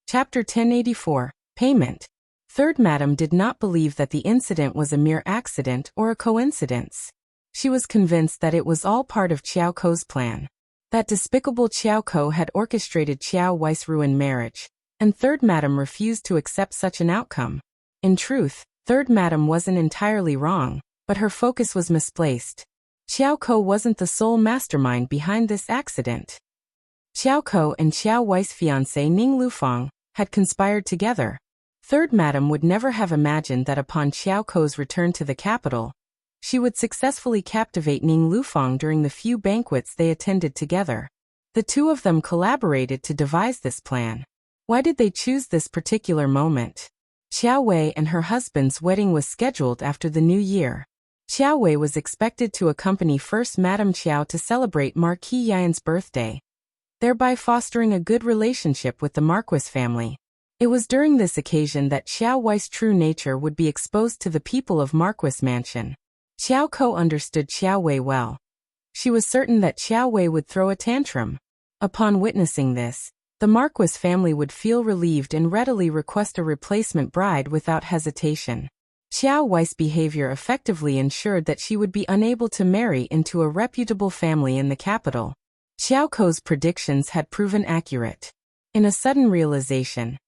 Chapter 1084, Payment. Third Madam did not believe that the incident was a mere accident or a coincidence. She was convinced that it was all part of Qiao's plan. That despicable Qiao had orchestrated Qiao Wei's ruined marriage, and Third Madam refused to accept such an outcome. In truth, Third Madam wasn't entirely wrong, but her focus was misplaced. Qiao wasn't the sole mastermind behind this accident. Qiao and Qiao Wei's fiancé Ning Lufang had conspired together. Third Madam would never have imagined that upon Qiao's return to the capital, she would successfully captivate Ning Lufang during the few banquets they attended together. The two of them collaborated to devise this plan. Why did they choose this particular moment? Qiao Wei and her husband's wedding was scheduled after the new year. Qiao Wei was expected to accompany First Madame Qiao to celebrate Marquis Yan's birthday, thereby fostering a good relationship with the Marquis family. It was during this occasion that Qiao Wei's true nature would be exposed to the people of Marquis Mansion. Qiao understood Qiao Wei well. She was certain that Qiao Wei would throw a tantrum. Upon witnessing this, the Marquis family would feel relieved and readily request a replacement bride without hesitation. Qiao Wei's behavior effectively ensured that she would be unable to marry into a reputable family in the capital. Qiao's predictions had proven accurate. In a sudden realization,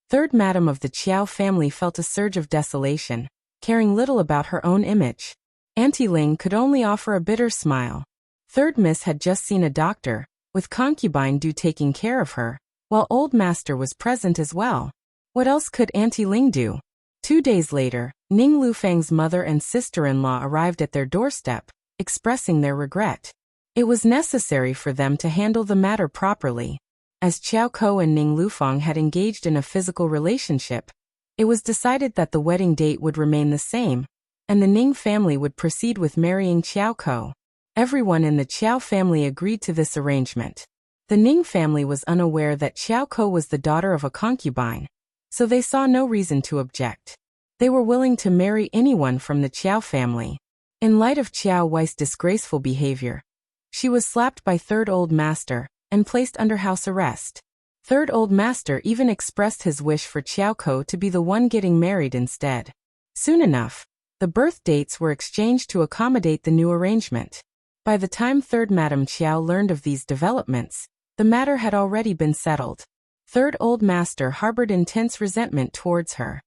Third Madam of the Qiao family felt a surge of desolation, caring little about her own image. Auntie Ling could only offer a bitter smile. Third Miss had just seen a doctor, with Concubine taking care of her, while Old Master was present as well. What else could Auntie Ling do? 2 days later, Ning Lufang's mother and sister-in-law arrived at their doorstep, expressing their regret. It was necessary for them to handle the matter properly. As Qiao and Ning Lufang had engaged in a physical relationship, it was decided that the wedding date would remain the same, and the Ning family would proceed with marrying Qiao. Everyone in the Qiao family agreed to this arrangement. The Ning family was unaware that Qiao was the daughter of a concubine, so they saw no reason to object. They were willing to marry anyone from the Qiao family. In light of Qiao Wei's disgraceful behavior, she was slapped by Third Old Master and placed under house arrest. Third Old Master even expressed his wish for Qiao to be the one getting married instead. Soon enough, the birth dates were exchanged to accommodate the new arrangement. By the time Third Madame Qiao learned of these developments, the matter had already been settled. Third Old Master harbored intense resentment towards her.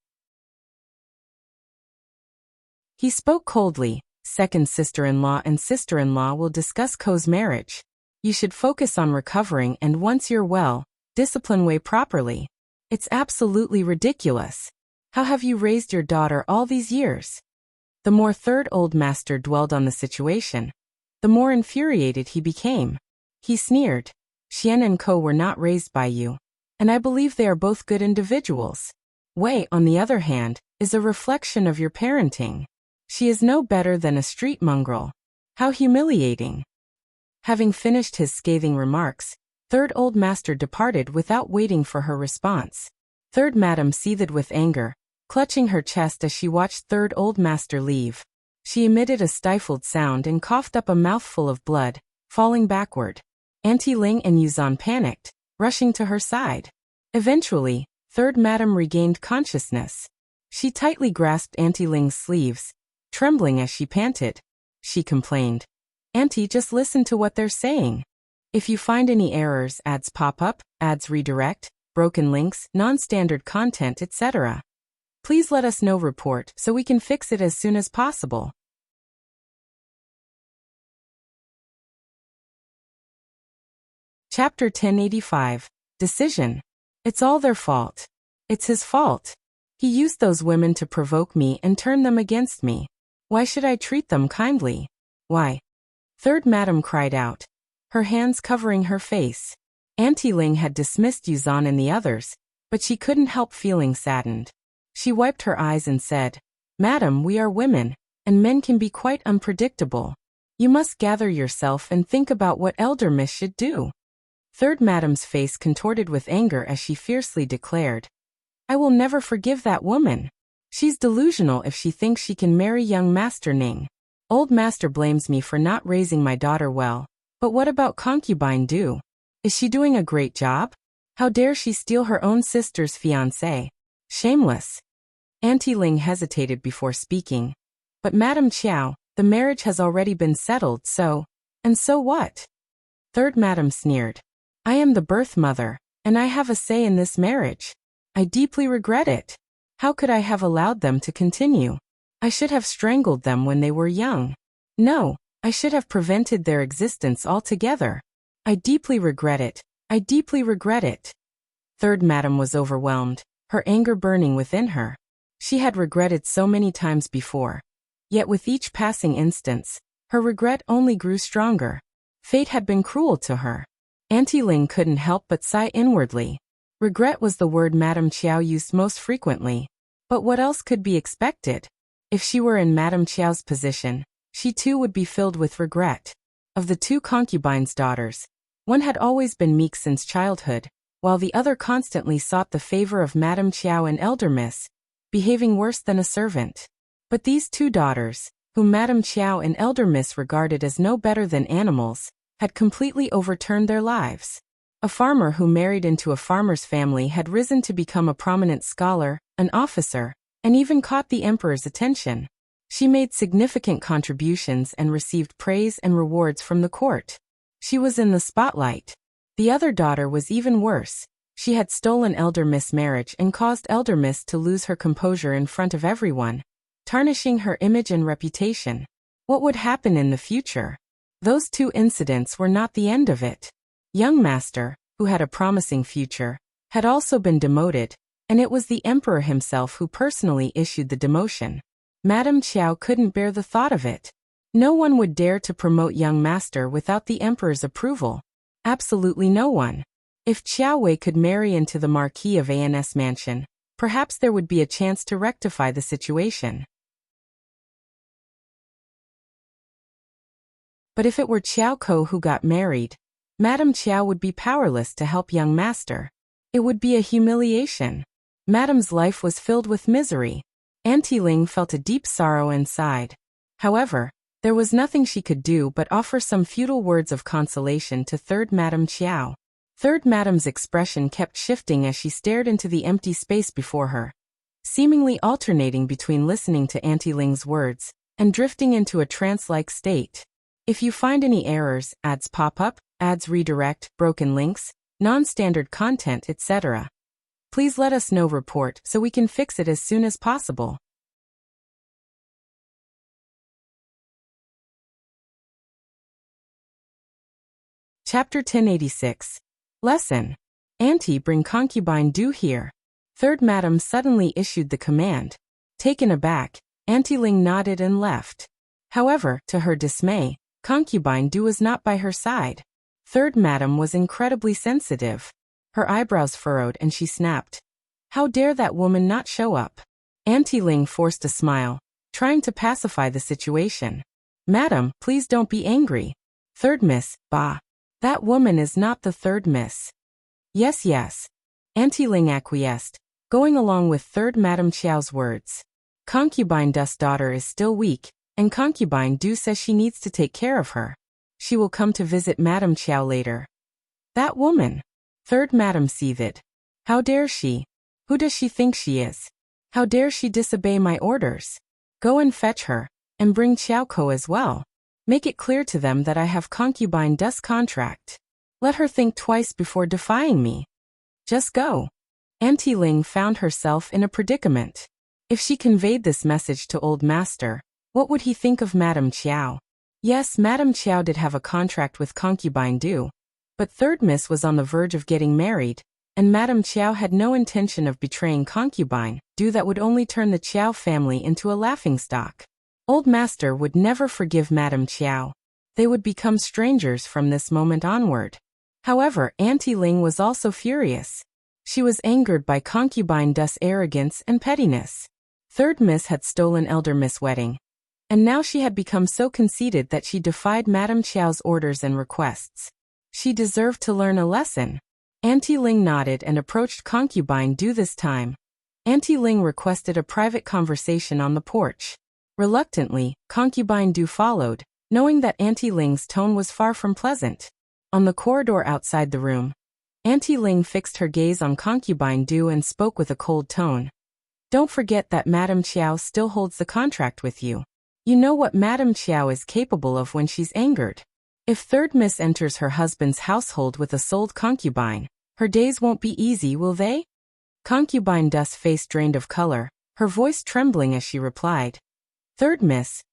He spoke coldly. Second sister-in-law and sister-in-law will discuss Ko's marriage. You should focus on recovering, and once you're well, discipline Wei properly. It's absolutely ridiculous. How have you raised your daughter all these years? The more Third Old Master dwelled on the situation, the more infuriated he became. He sneered. Xian and Co were not raised by you, and I believe they are both good individuals. Wei, on the other hand, is a reflection of your parenting. She is no better than a street mongrel. How humiliating." Having finished his scathing remarks, Third Old Master departed without waiting for her response. Third Madam seethed with anger, clutching her chest as she watched Third Old Master leave. She emitted a stifled sound and coughed up a mouthful of blood, falling backward. Auntie Ling and Yuzan panicked, rushing to her side. Eventually, Third Madam regained consciousness. She tightly grasped Auntie Ling's sleeves, trembling as she panted. She complained, "Auntie, just listen to what they're saying. If you find any errors, ads pop up, ads redirect, broken links, non-standard content, etc. Please let us know report so we can fix it as soon as possible." Chapter 1085. Decision. It's all their fault. It's his fault. He used those women to provoke me and turn them against me. Why should I treat them kindly? Why? Third Madam cried out, her hands covering her face. Auntie Ling had dismissed Yuzan and the others, but she couldn't help feeling saddened. She wiped her eyes and said, "Madam, we are women, and men can be quite unpredictable. You must gather yourself and think about what Elder Miss should do." Third Madam's face contorted with anger as she fiercely declared, "I will never forgive that woman. She's delusional if she thinks she can marry young Master Ning. Old Master blames me for not raising my daughter well, but what about Concubine do? Is she doing a great job? How dare she steal her own sister's fiancé? Shameless." Auntie Ling hesitated before speaking. "But Madam Qiao, the marriage has already been settled, so... And so what?" Third Madam sneered. "I am the birth mother, and I have a say in this marriage. I deeply regret it. How could I have allowed them to continue? I should have strangled them when they were young. No, I should have prevented their existence altogether. I deeply regret it. I deeply regret it." Third Madam was overwhelmed, her anger burning within her. She had regretted so many times before. Yet with each passing instance, her regret only grew stronger. Fate had been cruel to her. Auntie Ling couldn't help but sigh inwardly. Regret was the word Madame Qiao used most frequently. But what else could be expected? If she were in Madame Qiao's position, she too would be filled with regret. Of the two concubines' daughters, one had always been meek since childhood, while the other constantly sought the favor of Madame Qiao and Elder Miss, behaving worse than a servant. But these two daughters, whom Madame Qiao and Elder Miss regarded as no better than animals, had completely overturned their lives. A farmer who married into a farmer's family had risen to become a prominent scholar, an officer, and even caught the emperor's attention. She made significant contributions and received praise and rewards from the court. She was in the spotlight. The other daughter was even worse. She had stolen Elder Miss' marriage and caused Elder Miss to lose her composure in front of everyone, tarnishing her image and reputation. What would happen in the future? Those two incidents were not the end of it. Young Master, who had a promising future, had also been demoted, and it was the emperor himself who personally issued the demotion. Madame Qiao couldn't bear the thought of it. No one would dare to promote young Master without the emperor's approval. Absolutely no one. If Qiao Wei could marry into the Marquis of An's mansion, perhaps there would be a chance to rectify the situation. But if it were Qiao Ko who got married, Madame Qiao would be powerless to help young Master. It would be a humiliation. Madame's life was filled with misery. Auntie Ling felt a deep sorrow and sighed. However, there was nothing she could do but offer some futile words of consolation to Third Madame Qiao. Third Madame's expression kept shifting as she stared into the empty space before her, seemingly alternating between listening to Auntie Ling's words and drifting into a trance-like state. If you find any errors, ads pop up, ads redirect, broken links, non-standard content, etc. Please let us know report so we can fix it as soon as possible. Chapter 1086. Lesson. Auntie, bring Concubine Du here. Third Madam suddenly issued the command. Taken aback, Auntie Ling nodded and left. However, to her dismay, Concubine Du was not by her side. Third Madam was incredibly sensitive. Her eyebrows furrowed and she snapped. How dare that woman not show up? Auntie Ling forced a smile, trying to pacify the situation. Madam, please don't be angry. Third Miss, bah. That woman is not the third Miss. Yes, yes. Auntie Ling acquiesced, going along with Third Madam Qiao's words. Concubine Du's daughter is still weak, and Concubine Du says she needs to take care of her. She will come to visit Madam Qiao later. That woman. Third Madam seethed. How dare she? Who does she think she is? How dare she disobey my orders? Go and fetch her, and bring Qiao as well. Make it clear to them that I have Concubine Du's contract. Let her think twice before defying me. Just go. Auntie Ling found herself in a predicament. If she conveyed this message to Old Master, what would he think of Madam Qiao? Yes, Madam Qiao did have a contract with Concubine Du, but Third Miss was on the verge of getting married, and Madam Qiao had no intention of betraying Concubine Du that would only turn the Qiao family into a laughingstock. Old Master would never forgive Madam Qiao. They would become strangers from this moment onward. However, Auntie Ling was also furious. She was angered by Concubine Du's arrogance and pettiness. Third Miss had stolen Elder Miss' wedding, and now she had become so conceited that she defied Madam Qiao's orders and requests. She deserved to learn a lesson. Auntie Ling nodded and approached Concubine Du this time. Auntie Ling requested a private conversation on the porch. Reluctantly, Concubine Du followed, knowing that Auntie Ling's tone was far from pleasant. On the corridor outside the room, Auntie Ling fixed her gaze on Concubine Du and spoke with a cold tone. Don't forget that Madam Qiao still holds the contract with you. You know what Madam Qiao is capable of when she's angered. If Third Miss enters her husband's household with a sold concubine, her days won't be easy, will they? Concubine Du's face drained of color, her voice trembling as she replied. Third Miss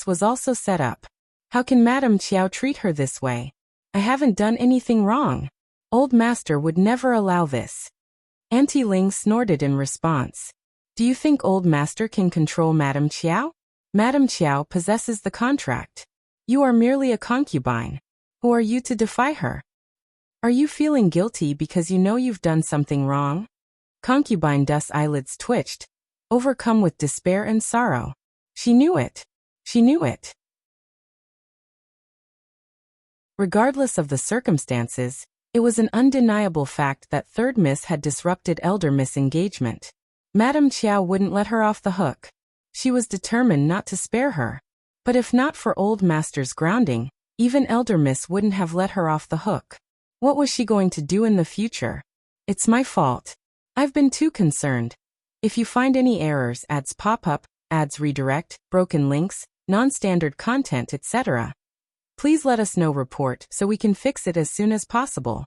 was also set up. How can Madam Qiao treat her this way? I haven't done anything wrong. Old Master would never allow this. Auntie Ling snorted in response. Do you think Old Master can control Madam Qiao? Madam Qiao possesses the contract. You are merely a concubine. Who are you to defy her? Are you feeling guilty because you know you've done something wrong? Concubine Du's eyelids twitched, overcome with despair and sorrow. She knew it. She knew it. Regardless of the circumstances, it was an undeniable fact that Third Miss had disrupted Elder Miss' engagement. Madam Qiao wouldn't let her off the hook. She was determined not to spare her. But if not for Old Master's grounding, even Elder Miss wouldn't have let her off the hook. What was she going to do in the future? It's my fault. I've been too concerned. If you find any errors, ads pop up, ads redirect, broken links, non-standard content, etc., please let us know. Report so we can fix it as soon as possible.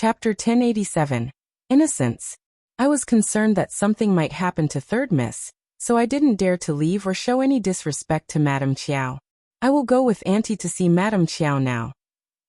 Chapter 1087. Innocence. I was concerned that something might happen to Third Miss, so I didn't dare to leave or show any disrespect to Madam Qiao. I will go with Auntie to see Madam Qiao now.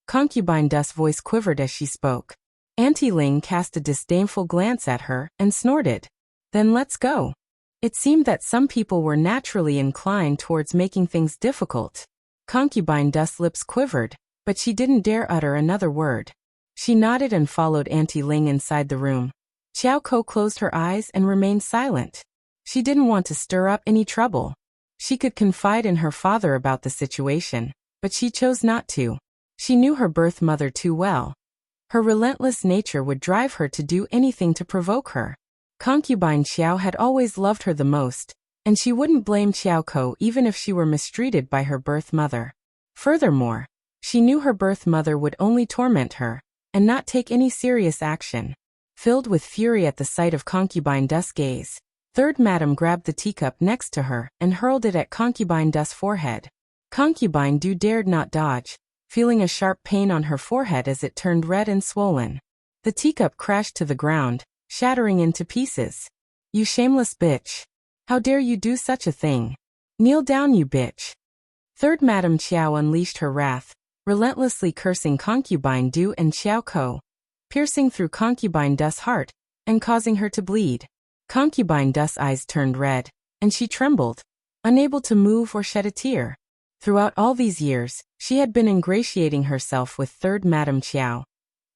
Concubine Du's voice quivered as she spoke. Auntie Ling cast a disdainful glance at her and snorted. Then let's go. It seemed that some people were naturally inclined towards making things difficult. Concubine Du's lips quivered, but she didn't dare utter another word. She nodded and followed Auntie Ling inside the room. Qiao closed her eyes and remained silent. She didn't want to stir up any trouble. She could confide in her father about the situation, but she chose not to. She knew her birth mother too well. Her relentless nature would drive her to do anything to provoke her. Concubine Qiao had always loved her the most, and she wouldn't blame Qiao even if she were mistreated by her birth mother. Furthermore, she knew her birth mother would only torment her, and not take any serious action. Filled with fury at the sight of Concubine Du's gaze, Third Madam grabbed the teacup next to her and hurled it at Concubine Du's forehead. Concubine Du dared not dodge, feeling a sharp pain on her forehead as it turned red and swollen. The teacup crashed to the ground, shattering into pieces. You shameless bitch. How dare you do such a thing? Kneel down, you bitch. Third Madam Qiao unleashed her wrath, relentlessly cursing Concubine Du and Qiao, piercing through Concubine Du's heart, and causing her to bleed. Concubine Du's eyes turned red, and she trembled. unable to move or shed a tear. Throughout all these years, she had been ingratiating herself with third Madame Qiao.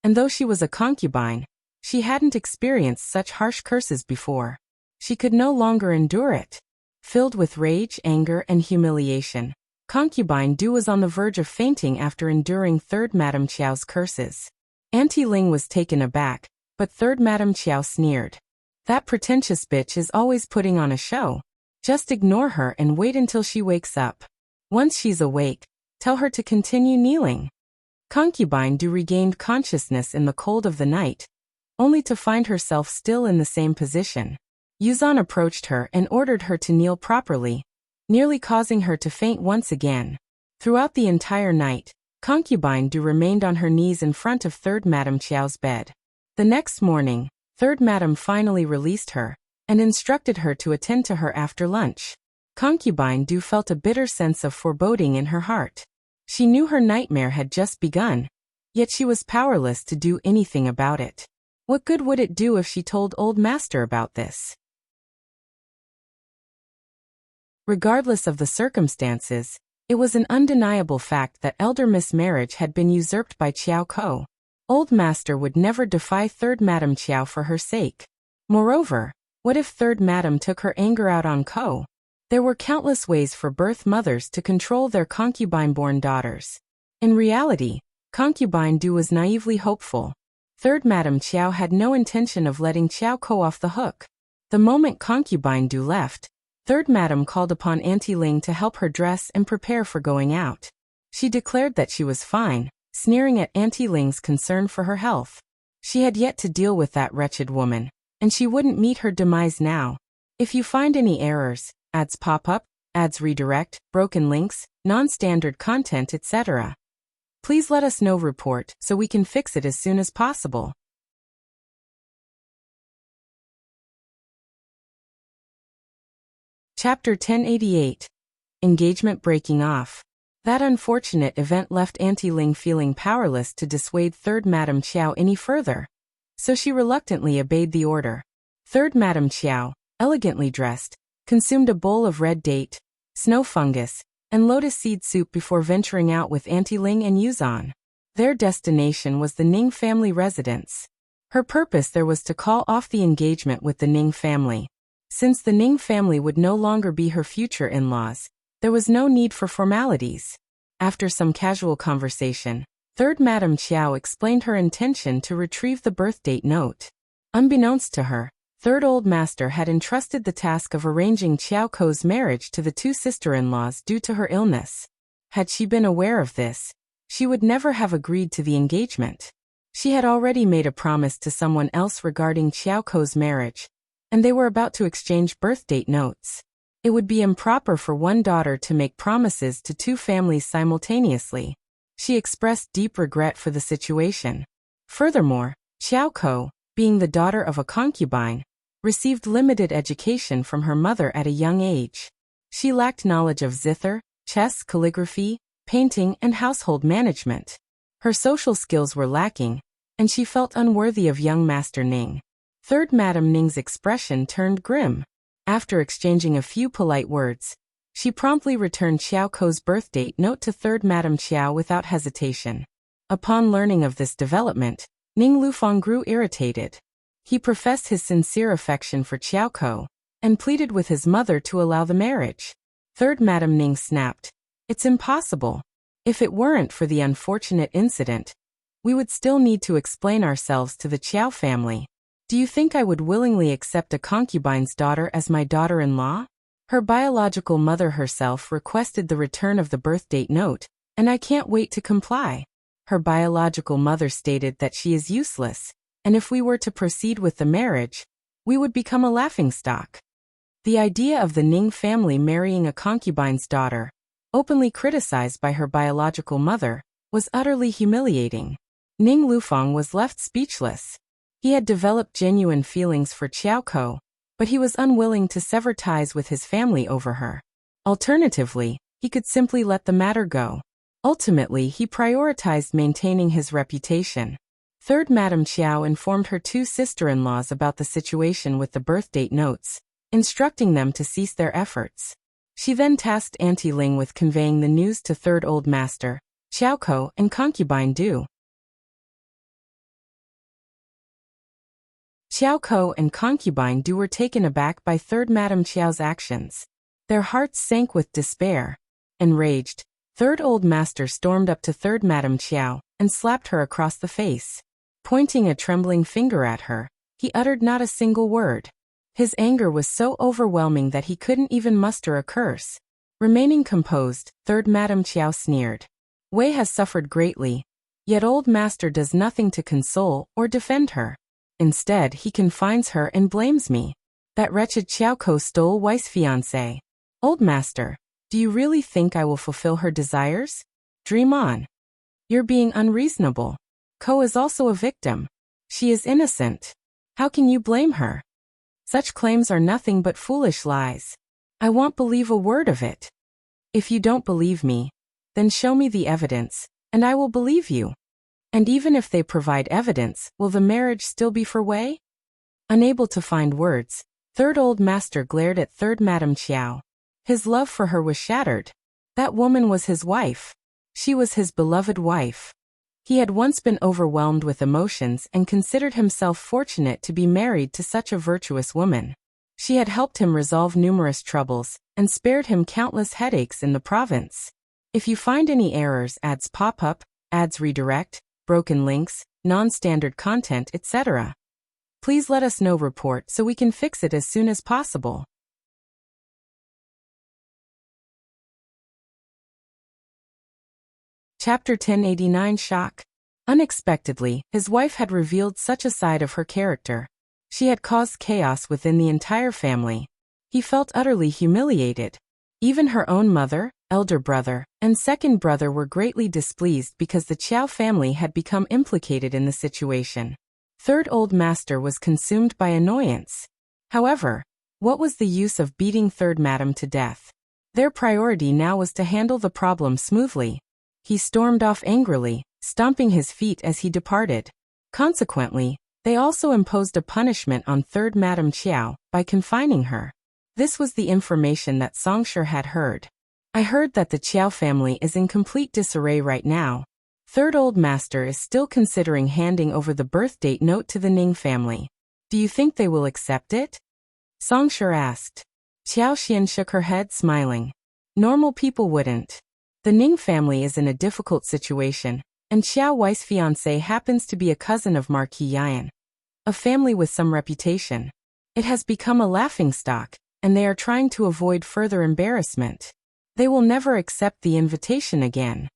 And though she was a concubine, she hadn't experienced such harsh curses before. She could no longer endure it. Filled with rage, anger, and humiliation, Concubine Du was on the verge of fainting after enduring third Madame Qiao's curses. Auntie Ling was taken aback, but third Madame Qiao sneered. That pretentious bitch is always putting on a show. Just ignore her and wait until she wakes up. Once she's awake, tell her to continue kneeling. Concubine Du regained consciousness in the cold of the night, only to find herself still in the same position. Yuzan approached her and ordered her to kneel properly, nearly causing her to faint once again. Throughout the entire night, Concubine Du remained on her knees in front of third Madame Qiao's bed. The next morning, third Madame finally released her, and instructed her to attend to her after lunch. Concubine Du felt a bitter sense of foreboding in her heart. She knew her nightmare had just begun, yet she was powerless to do anything about it. What good would it do if she told Old Master about this? Regardless of the circumstances, it was an undeniable fact that Elder Miss Marriage had been usurped by Qiao Ko. Old Master would never defy third Madame Qiao for her sake. Moreover, what if third Madame took her anger out on Ko? There were countless ways for birth mothers to control their concubine-born daughters. In reality, Concubine Du was naively hopeful. Third Madame Qiao had no intention of letting Qiao Ko off the hook. The moment Concubine Du left, third Madame called upon Auntie Ling to help her dress and prepare for going out. She declared that she was fine, sneering at Auntie Ling's concern for her health. She had yet to deal with that wretched woman, and she wouldn't meet her demise now. If you find any errors, ads pop up, ads redirect, broken links, non-standard content, etc., please let us know. Report so we can fix it as soon as possible. Chapter 1088. Engagement breaking off. That unfortunate event left Auntie Ling feeling powerless to dissuade third Madame Qiao any further, so she reluctantly obeyed the order. Third Madame Qiao, elegantly dressed, consumed a bowl of red date, snow fungus, and lotus seed soup before venturing out with Auntie Ling and Yuzan. Their destination was the Ning family residence. Her purpose there was to call off the engagement with the Ning family. Since the Ning family would no longer be her future in-laws, there was no need for formalities. After some casual conversation, third Madame Qiao explained her intention to retrieve the birth date note. Unbeknownst to her, third Old Master had entrusted the task of arranging Qiao Ko's marriage to the two sister-in-laws due to her illness. Had she been aware of this, she would never have agreed to the engagement. She had already made a promise to someone else regarding Qiao Ko's marriage, and they were about to exchange birth date notes. It would be improper for one daughter to make promises to two families simultaneously. She expressed deep regret for the situation. Furthermore, Qiao Ko, being the daughter of a concubine, received limited education from her mother at a young age. She lacked knowledge of zither, chess, calligraphy, painting, and household management. Her social skills were lacking, and she felt unworthy of young Master Ning. Third Madame Ning's expression turned grim. After exchanging a few polite words, she promptly returned Qiao Ko's birth date note to third Madame Qiao without hesitation. Upon learning of this development, Ning Lufang grew irritated. He professed his sincere affection for Qiao Ko, and pleaded with his mother to allow the marriage. Third Madame Ning snapped, "It's impossible. If it weren't for the unfortunate incident, we would still need to explain ourselves to the Qiao family. Do you think I would willingly accept a concubine's daughter as my daughter-in-law?" Her biological mother herself requested the return of the birth date note, and I can't wait to comply. Her biological mother stated that she is useless, and if we were to proceed with the marriage, we would become a laughingstock. The idea of the Ning family marrying a concubine's daughter, openly criticized by her biological mother, was utterly humiliating. Ning Lufang was left speechless. He had developed genuine feelings for Qiao Ko, but he was unwilling to sever ties with his family over her. Alternatively, he could simply let the matter go. Ultimately, he prioritized maintaining his reputation. Third Madame Qiao informed her two sister-in-laws about the situation with the birth date notes, instructing them to cease their efforts. She then tasked Auntie Ling with conveying the news to Third Old Master, Qiao and Concubine Du. Qiao and Concubine Du were taken aback by Third Madame Qiao's actions. Their hearts sank with despair. Enraged, Third Old Master stormed up to Third Madame Qiao and slapped her across the face. Pointing a trembling finger at her, he uttered not a single word. His anger was so overwhelming that he couldn't even muster a curse. Remaining composed, Third Madame Qiao sneered. Wei has suffered greatly, yet Old Master does nothing to console or defend her. Instead, he confines her and blames me. That wretched Qiao stole Wei's fiancé. Old Master, do you really think I will fulfill her desires? Dream on. You're being unreasonable. Ko is also a victim. She is innocent. How can you blame her? Such claims are nothing but foolish lies. I won't believe a word of it. If you don't believe me, then show me the evidence, and I will believe you. And even if they provide evidence, will the marriage still be for Wei? Unable to find words, Third Old Master glared at Third Madame Qiao. His love for her was shattered. That woman was his wife. She was his beloved wife. He had once been overwhelmed with emotions and considered himself fortunate to be married to such a virtuous woman. She had helped him resolve numerous troubles and spared him countless headaches in the province. If you find any errors, ads pop up, ads redirect, broken links, non-standard content, etc., please let us know. Report so we can fix it as soon as possible. Chapter 1089 Shock. Unexpectedly, his wife had revealed such a side of her character. She had caused chaos within the entire family. He felt utterly humiliated. Even her own mother, elder brother, and second brother were greatly displeased because the Qiao family had become implicated in the situation. Third Old Master was consumed by annoyance. However, what was the use of beating Third Madam to death? Their priority now was to handle the problem smoothly. He stormed off angrily, stomping his feet as he departed. Consequently, they also imposed a punishment on Third Madame Qiao by confining her. This was the information that Songshur had heard. I heard that the Qiao family is in complete disarray right now. Third Old Master is still considering handing over the birth date note to the Ning family. Do you think they will accept it? Songshur asked. Qiao Xian shook her head, smiling. Normal people wouldn't. The Ning family is in a difficult situation, and Qiao Wei's fiancé happens to be a cousin of Marquis Yan, a family with some reputation. It has become a laughingstock, and they are trying to avoid further embarrassment. They will never accept the invitation again.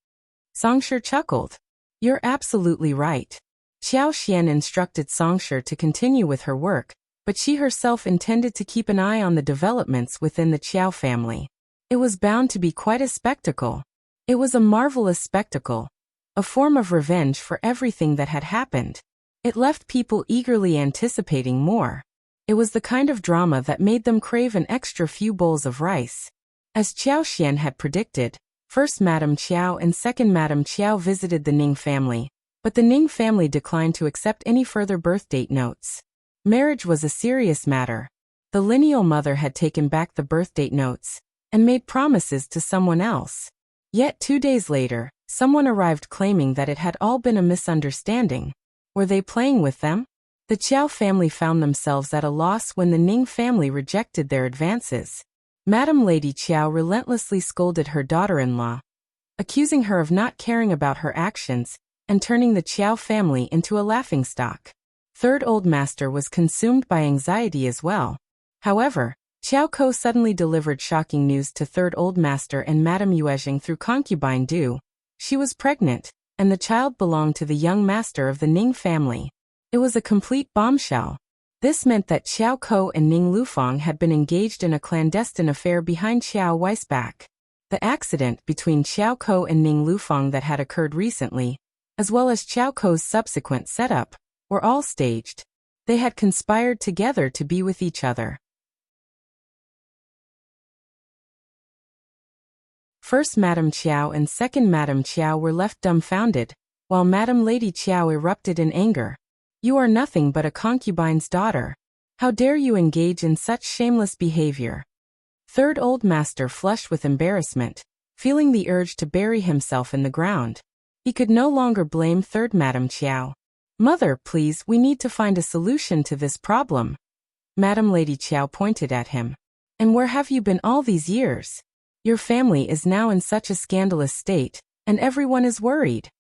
Songshur chuckled. You're absolutely right. Qiao Xian instructed Songshur to continue with her work, but she herself intended to keep an eye on the developments within the Qiao family. It was bound to be quite a spectacle. It was a marvelous spectacle, a form of revenge for everything that had happened. It left people eagerly anticipating more. It was the kind of drama that made them crave an extra few bowls of rice. As Qiao Xian had predicted, first Madame Qiao and second Madame Qiao visited the Ning family, but the Ning family declined to accept any further birth date notes. Marriage was a serious matter. The lineal mother had taken back the birth date notes and made promises to someone else. Yet 2 days later, someone arrived claiming that it had all been a misunderstanding. Were they playing with them? The Qiao family found themselves at a loss when the Ning family rejected their advances. Madam Lady Qiao relentlessly scolded her daughter-in-law, accusing her of not caring about her actions and turning the Qiao family into a laughingstock. Third Old Master was consumed by anxiety as well. However, Qiao suddenly delivered shocking news to Third Old Master and Madame Yuezhing through Concubine Du. She was pregnant, and the child belonged to the young master of the Ning family. It was a complete bombshell. This meant that Qiao and Ning Lufang had been engaged in a clandestine affair behind Qiao Wei's back. The accident between Qiao and Ning Lufang that had occurred recently, as well as Qiao's subsequent setup, were all staged. They had conspired together to be with each other. First Madame Qiao and second Madame Qiao were left dumbfounded, while Madame Lady Qiao erupted in anger. You are nothing but a concubine's daughter. How dare you engage in such shameless behavior? Third Old Master flushed with embarrassment, feeling the urge to bury himself in the ground. He could no longer blame Third Madam Qiao. Mother, please, we need to find a solution to this problem. Madam Lady Qiao pointed at him. And where have you been all these years? Your family is now in such a scandalous state, and everyone is worried.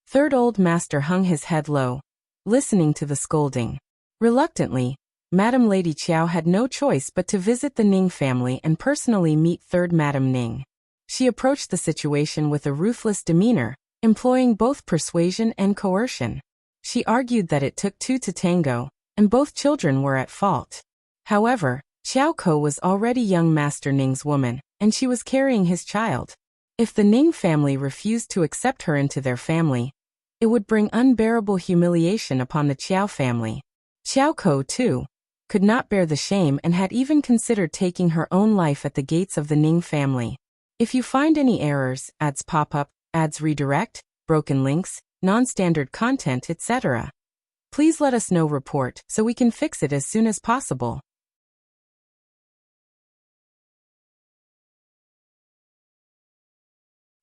Third Old Master hung his head low, listening to the scolding. Reluctantly, Madam Lady Qiao had no choice but to visit the Ning family and personally meet Third Madam Ning. She approached the situation with a ruthless demeanor, employing both persuasion and coercion. She argued that it took two to tango, and both children were at fault. However, Qiao was already young Master Ning's woman, and she was carrying his child. If the Ning family refused to accept her into their family, it would bring unbearable humiliation upon the Qiao family. Qiao, too, could not bear the shame and had even considered taking her own life at the gates of the Ning family. If you find any errors, ads pop up, ads redirect, broken links, non-standard content, etc., please let us know. Report so we can fix it as soon as possible.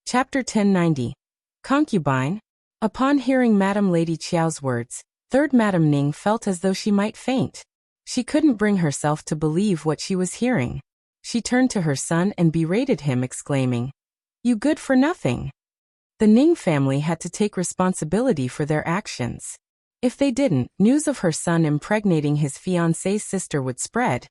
Chapter 1090. Concubine. Upon hearing Madam Lady Qiao's words, Third Madam Ning felt as though she might faint. She couldn't bring herself to believe what she was hearing. She turned to her son and berated him, exclaiming, "You good for nothing." The Ning family had to take responsibility for their actions. If they didn't, news of her son impregnating his fiancée's sister would spread,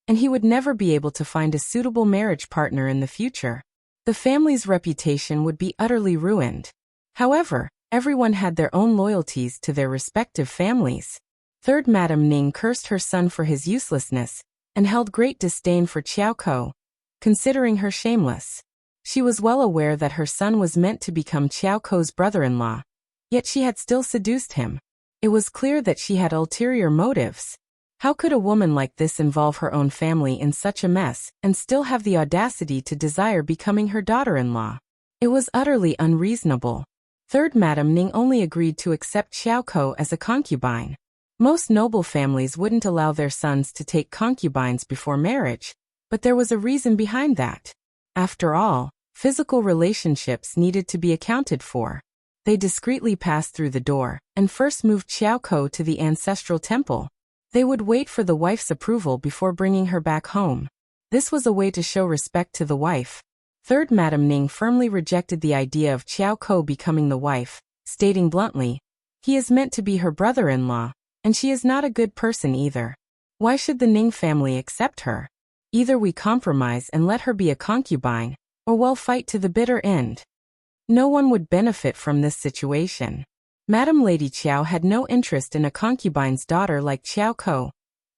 and he would never be able to find a suitable marriage partner in the future. The family's reputation would be utterly ruined. However, everyone had their own loyalties to their respective families. Third Madam Ning cursed her son for his uselessness, and held great disdain for Qiao, considering her shameless. She was well aware that her son was meant to become Qiao's brother-in-law, yet she had still seduced him. It was clear that she had ulterior motives. How could a woman like this involve her own family in such a mess and still have the audacity to desire becoming her daughter-in-law? It was utterly unreasonable. Third Madam Ning only agreed to accept Qiao as a concubine. Most noble families wouldn't allow their sons to take concubines before marriage, but there was a reason behind that. After all, physical relationships needed to be accounted for. They discreetly passed through the door and first moved Qiao to the ancestral temple. They would wait for the wife's approval before bringing her back home. This was a way to show respect to the wife. Third Madam Ning firmly rejected the idea of Qiao becoming the wife, stating bluntly, "He is meant to be her brother-in-law, and she is not a good person either. Why should the Ning family accept her? Either we compromise and let her be a concubine, or we'll fight to the bitter end." No one would benefit from this situation. Madam Lady Qiao had no interest in a concubine's daughter like Qiao,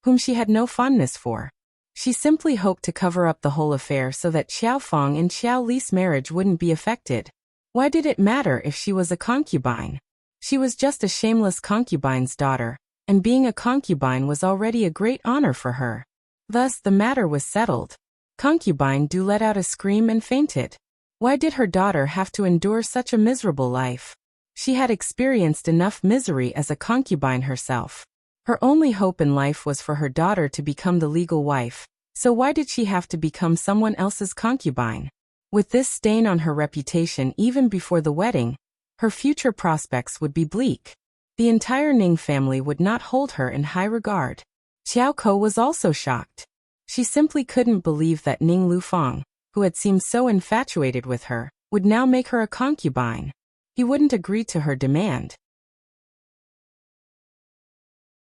whom she had no fondness for. She simply hoped to cover up the whole affair so that Qiao Feng and Qiao Li's marriage wouldn't be affected. Why did it matter if she was a concubine? She was just a shameless concubine's daughter, and being a concubine was already a great honor for her. Thus the matter was settled. Concubine let out a scream and fainted. Why did her daughter have to endure such a miserable life? She had experienced enough misery as a concubine herself. Her only hope in life was for her daughter to become the legal wife, so why did she have to become someone else's concubine? With this stain on her reputation even before the wedding, her future prospects would be bleak. The entire Ning family would not hold her in high regard. Qiao was also shocked. She simply couldn't believe that Ning Lufeng, who had seemed so infatuated with her, would now make her a concubine. He wouldn't agree to her demand.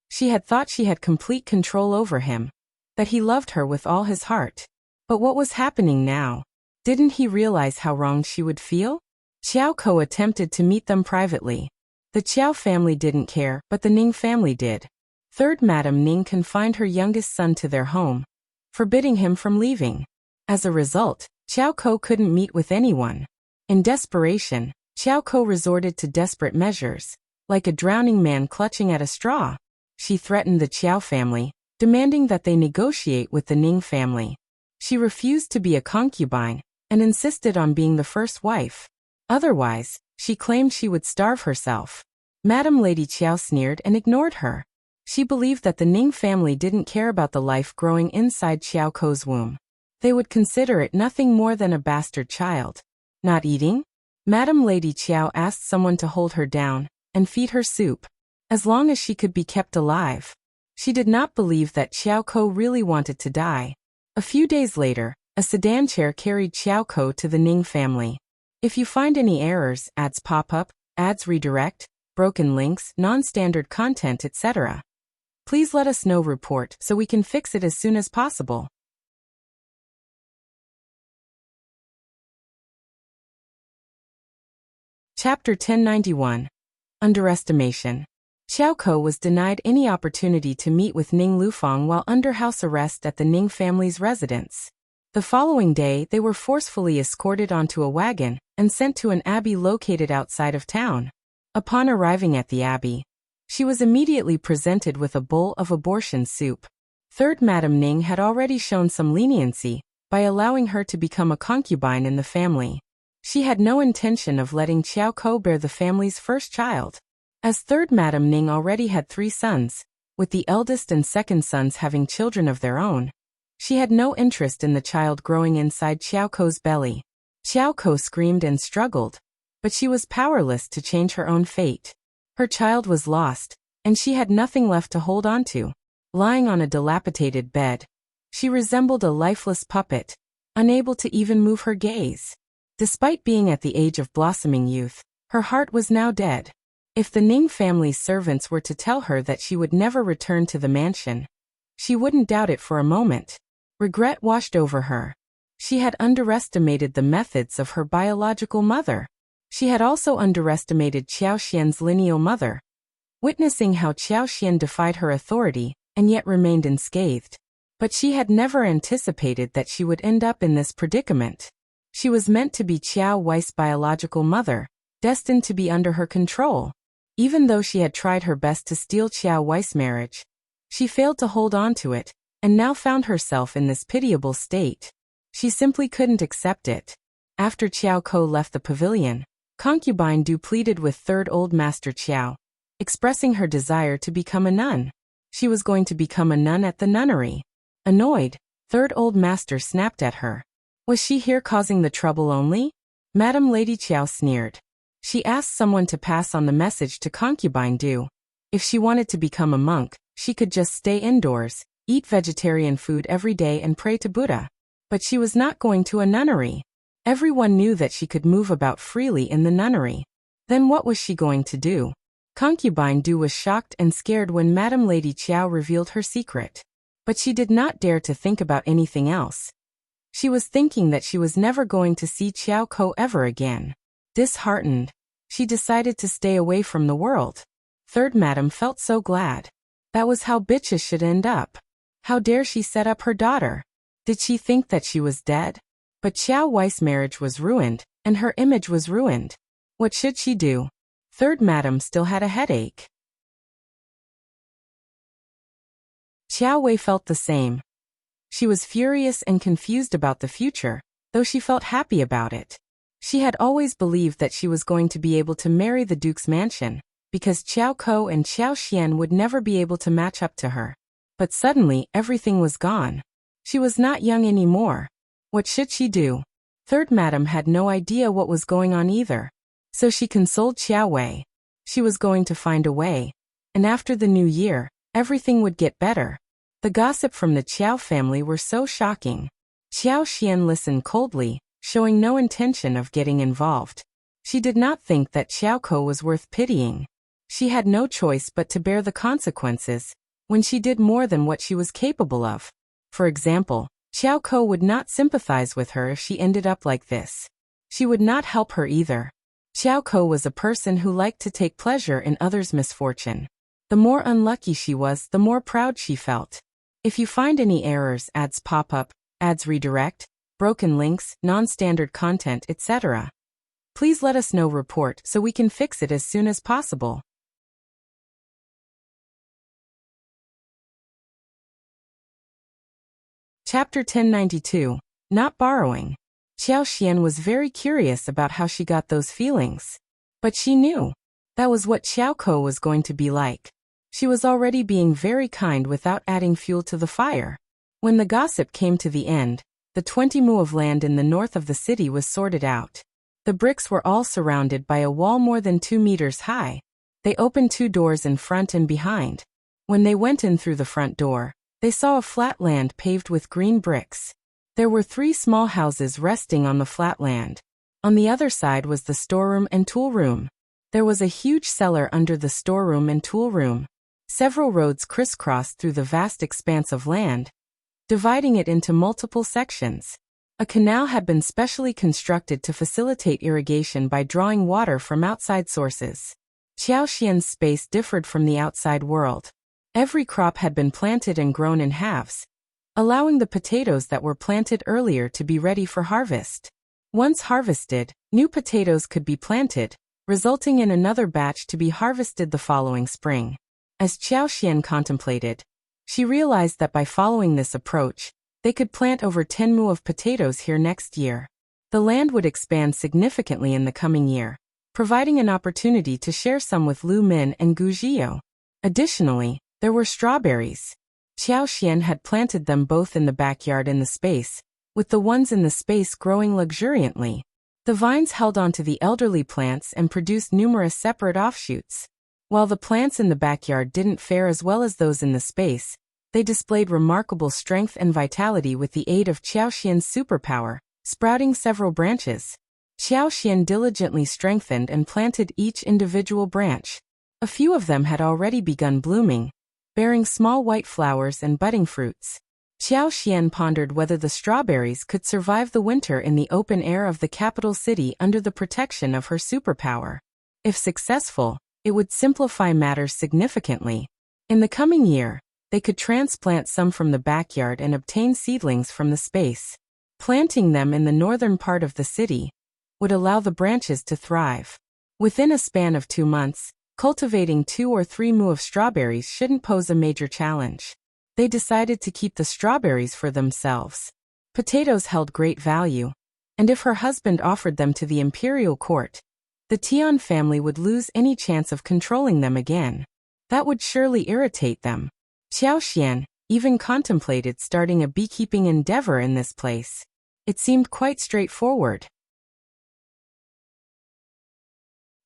She had thought she had complete control over him, that he loved her with all his heart. But what was happening now? Didn't he realize how wronged she would feel? Qiao attempted to meet them privately. The Qiao family didn't care, but the Ning family did. Third Madam Ning confined her youngest son to their home, forbidding him from leaving. As a result, Qiao couldn't meet with anyone. In desperation, Qiao resorted to desperate measures, like a drowning man clutching at a straw. She threatened the Qiao family, demanding that they negotiate with the Ning family. She refused to be a concubine, and insisted on being the first wife. Otherwise, she claimed she would starve herself. Madam Lady Qiao sneered and ignored her. She believed that the Ning family didn't care about the life growing inside Qiao's womb. They would consider it nothing more than a bastard child. Not eating? Madam Lady Qiao asked someone to hold her down and feed her soup, as long as she could be kept alive. She did not believe that Qiao Ko really wanted to die. A few days later, a sedan chair carried Qiao Ko to the Ning family. If you find any errors, ads pop up, ads redirect, broken links, non-standard content, etc., please let us know. Report so we can fix it as soon as possible. Chapter 1091. Underestimation. Qiao Ko was denied any opportunity to meet with Ning Lufang while under house arrest at the Ning family's residence. The following day, they were forcefully escorted onto a wagon and sent to an abbey located outside of town. Upon arriving at the abbey, she was immediately presented with a bowl of abortion soup. Third Madam Ning had already shown some leniency by allowing her to become a concubine in the family. She had no intention of letting Qiao Ko bear the family's first child, as Third Madam Ning already had 3 sons, with the eldest and second sons having children of their own. She had no interest in the child growing inside Qiao Ko's belly. Qiao Ko screamed and struggled, but she was powerless to change her own fate. Her child was lost, and she had nothing left to hold on to. Lying on a dilapidated bed, she resembled a lifeless puppet, unable to even move her gaze. Despite being at the age of blossoming youth, her heart was now dead. If the Ning family's servants were to tell her that she would never return to the mansion, she wouldn't doubt it for a moment. Regret washed over her. She had underestimated the methods of her biological mother. She had also underestimated Qiao Xian's lineal mother. Witnessing how Qiao Xian defied her authority and yet remained unscathed. But she had never anticipated that she would end up in this predicament. She was meant to be Qiao Wei's biological mother, destined to be under her control. Even though she had tried her best to steal Qiao Wei's marriage, she failed to hold on to it, and now found herself in this pitiable state. She simply couldn't accept it. After Qiao Ko left the pavilion, Concubine Du pleaded with Third Old Master Qiao, expressing her desire to become a nun. She was going to become a nun at the nunnery. Annoyed, Third Old Master snapped at her. Was she here causing the trouble only? Madam Lady Qiao sneered. She asked someone to pass on the message to Concubine Du. If she wanted to become a monk, she could just stay indoors, eat vegetarian food every day and pray to Buddha. But she was not going to a nunnery. Everyone knew that she could move about freely in the nunnery. Then what was she going to do? Concubine Du was shocked and scared when Madam Lady Qiao revealed her secret. But she did not dare to think about anything else. She was thinking that she was never going to see Qiao Ko ever again. Disheartened, she decided to stay away from the world. Third Madam felt so glad. That was how bitches should end up. How dare she set up her daughter? Did she think that she was dead? But Qiao Wei's marriage was ruined, and her image was ruined. What should she do? Third Madam still had a headache. Qiao Wei felt the same. She was furious and confused about the future, though she felt happy about it. She had always believed that she was going to be able to marry the Duke's mansion, because Qiao Ko and Qiao Xian would never be able to match up to her. But suddenly, everything was gone. She was not young anymore. What should she do? Third Madam had no idea what was going on either. So she consoled Qiao Wei. She was going to find a way. And after the new year, everything would get better. The gossip from the Qiao family were so shocking. Qiao Xian listened coldly, showing no intention of getting involved. She did not think that Qiao Ko was worth pitying. She had no choice but to bear the consequences when she did more than what she was capable of. For example, Qiao Ko would not sympathize with her if she ended up like this. She would not help her either. Qiao Ko was a person who liked to take pleasure in others' misfortune. The more unlucky she was, the more proud she felt. If you find any errors, ads pop up, ads redirect, broken links, non-standard content, etc., please let us know. Report so we can fix it as soon as possible. Chapter 1092. Not borrowing. Qiao Xian was very curious about how she got those feelings. But she knew that was what Qiao Ko was going to be like. She was already being very kind without adding fuel to the fire. When the gossip came to the end, the 20 mu of land in the north of the city was sorted out. The bricks were all surrounded by a wall more than 2 meters high. They opened 2 doors in front and behind. When they went in through the front door, they saw a flat land paved with green bricks. There were 3 small houses resting on the flat land. On the other side was the storeroom and tool room. There was a huge cellar under the storeroom and tool room. Several roads crisscrossed through the vast expanse of land, dividing it into multiple sections. A canal had been specially constructed to facilitate irrigation by drawing water from outside sources. Qiaoxian's space differed from the outside world. Every crop had been planted and grown in halves, allowing the potatoes that were planted earlier to be ready for harvest. Once harvested, new potatoes could be planted, resulting in another batch to be harvested the following spring. As Qiaoxian contemplated, she realized that by following this approach, they could plant over 10 mu of potatoes here next year. The land would expand significantly in the coming year, providing an opportunity to share some with Lu Min and Gu Zhiyou. Additionally, there were strawberries. Qiaoxian had planted them both in the backyard and the space, with the ones in the space growing luxuriantly. The vines held onto the elderly plants and produced numerous separate offshoots. While the plants in the backyard didn't fare as well as those in the space, they displayed remarkable strength and vitality with the aid of Qiaoxian's superpower, sprouting several branches. Qiaoxian diligently strengthened and planted each individual branch. A few of them had already begun blooming, bearing small white flowers and budding fruits. Qiaoxian pondered whether the strawberries could survive the winter in the open air of the capital city under the protection of her superpower. If successful, it would simplify matters significantly. In the coming year, they could transplant some from the backyard and obtain seedlings from the space. Planting them in the northern part of the city would allow the branches to thrive. Within a span of 2 months, cultivating 2 or 3 mu of strawberries shouldn't pose a major challenge. They decided to keep the strawberries for themselves. Potatoes held great value, and if her husband offered them to the imperial court, the Tian family would lose any chance of controlling them again. That would surely irritate them. Qiaoxian even contemplated starting a beekeeping endeavor in this place. It seemed quite straightforward.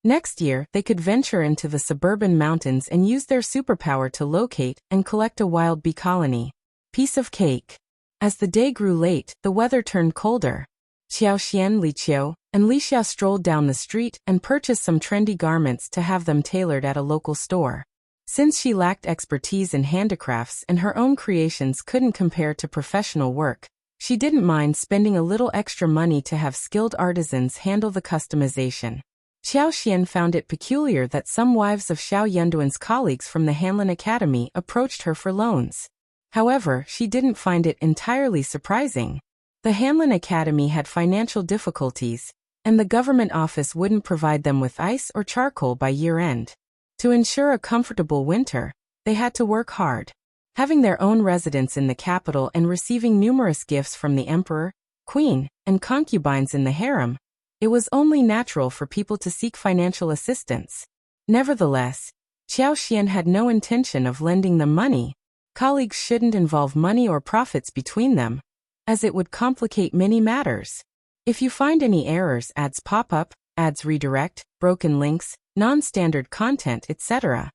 Next year, they could venture into the suburban mountains and use their superpower to locate and collect a wild bee colony. Piece of cake. As the day grew late, the weather turned colder. Qiaoxian, Li Qiao, and Li Xia strolled down the street and purchased some trendy garments to have them tailored at a local store. Since she lacked expertise in handicrafts and her own creations couldn't compare to professional work, she didn't mind spending a little extra money to have skilled artisans handle the customization. Qiaoxian found it peculiar that some wives of Shao Yunduan's colleagues from the Hanlin Academy approached her for loans. However, she didn't find it entirely surprising. The Hanlin Academy had financial difficulties, and the government office wouldn't provide them with ice or charcoal by year-end. To ensure a comfortable winter, they had to work hard. Having their own residence in the capital and receiving numerous gifts from the emperor, queen, and concubines in the harem, it was only natural for people to seek financial assistance. Nevertheless, Qiaoxian had no intention of lending them money. Colleagues shouldn't involve money or profits between them, as it would complicate many matters. If you find any errors, ads pop up, ads redirect, broken links, non-standard content, etc.,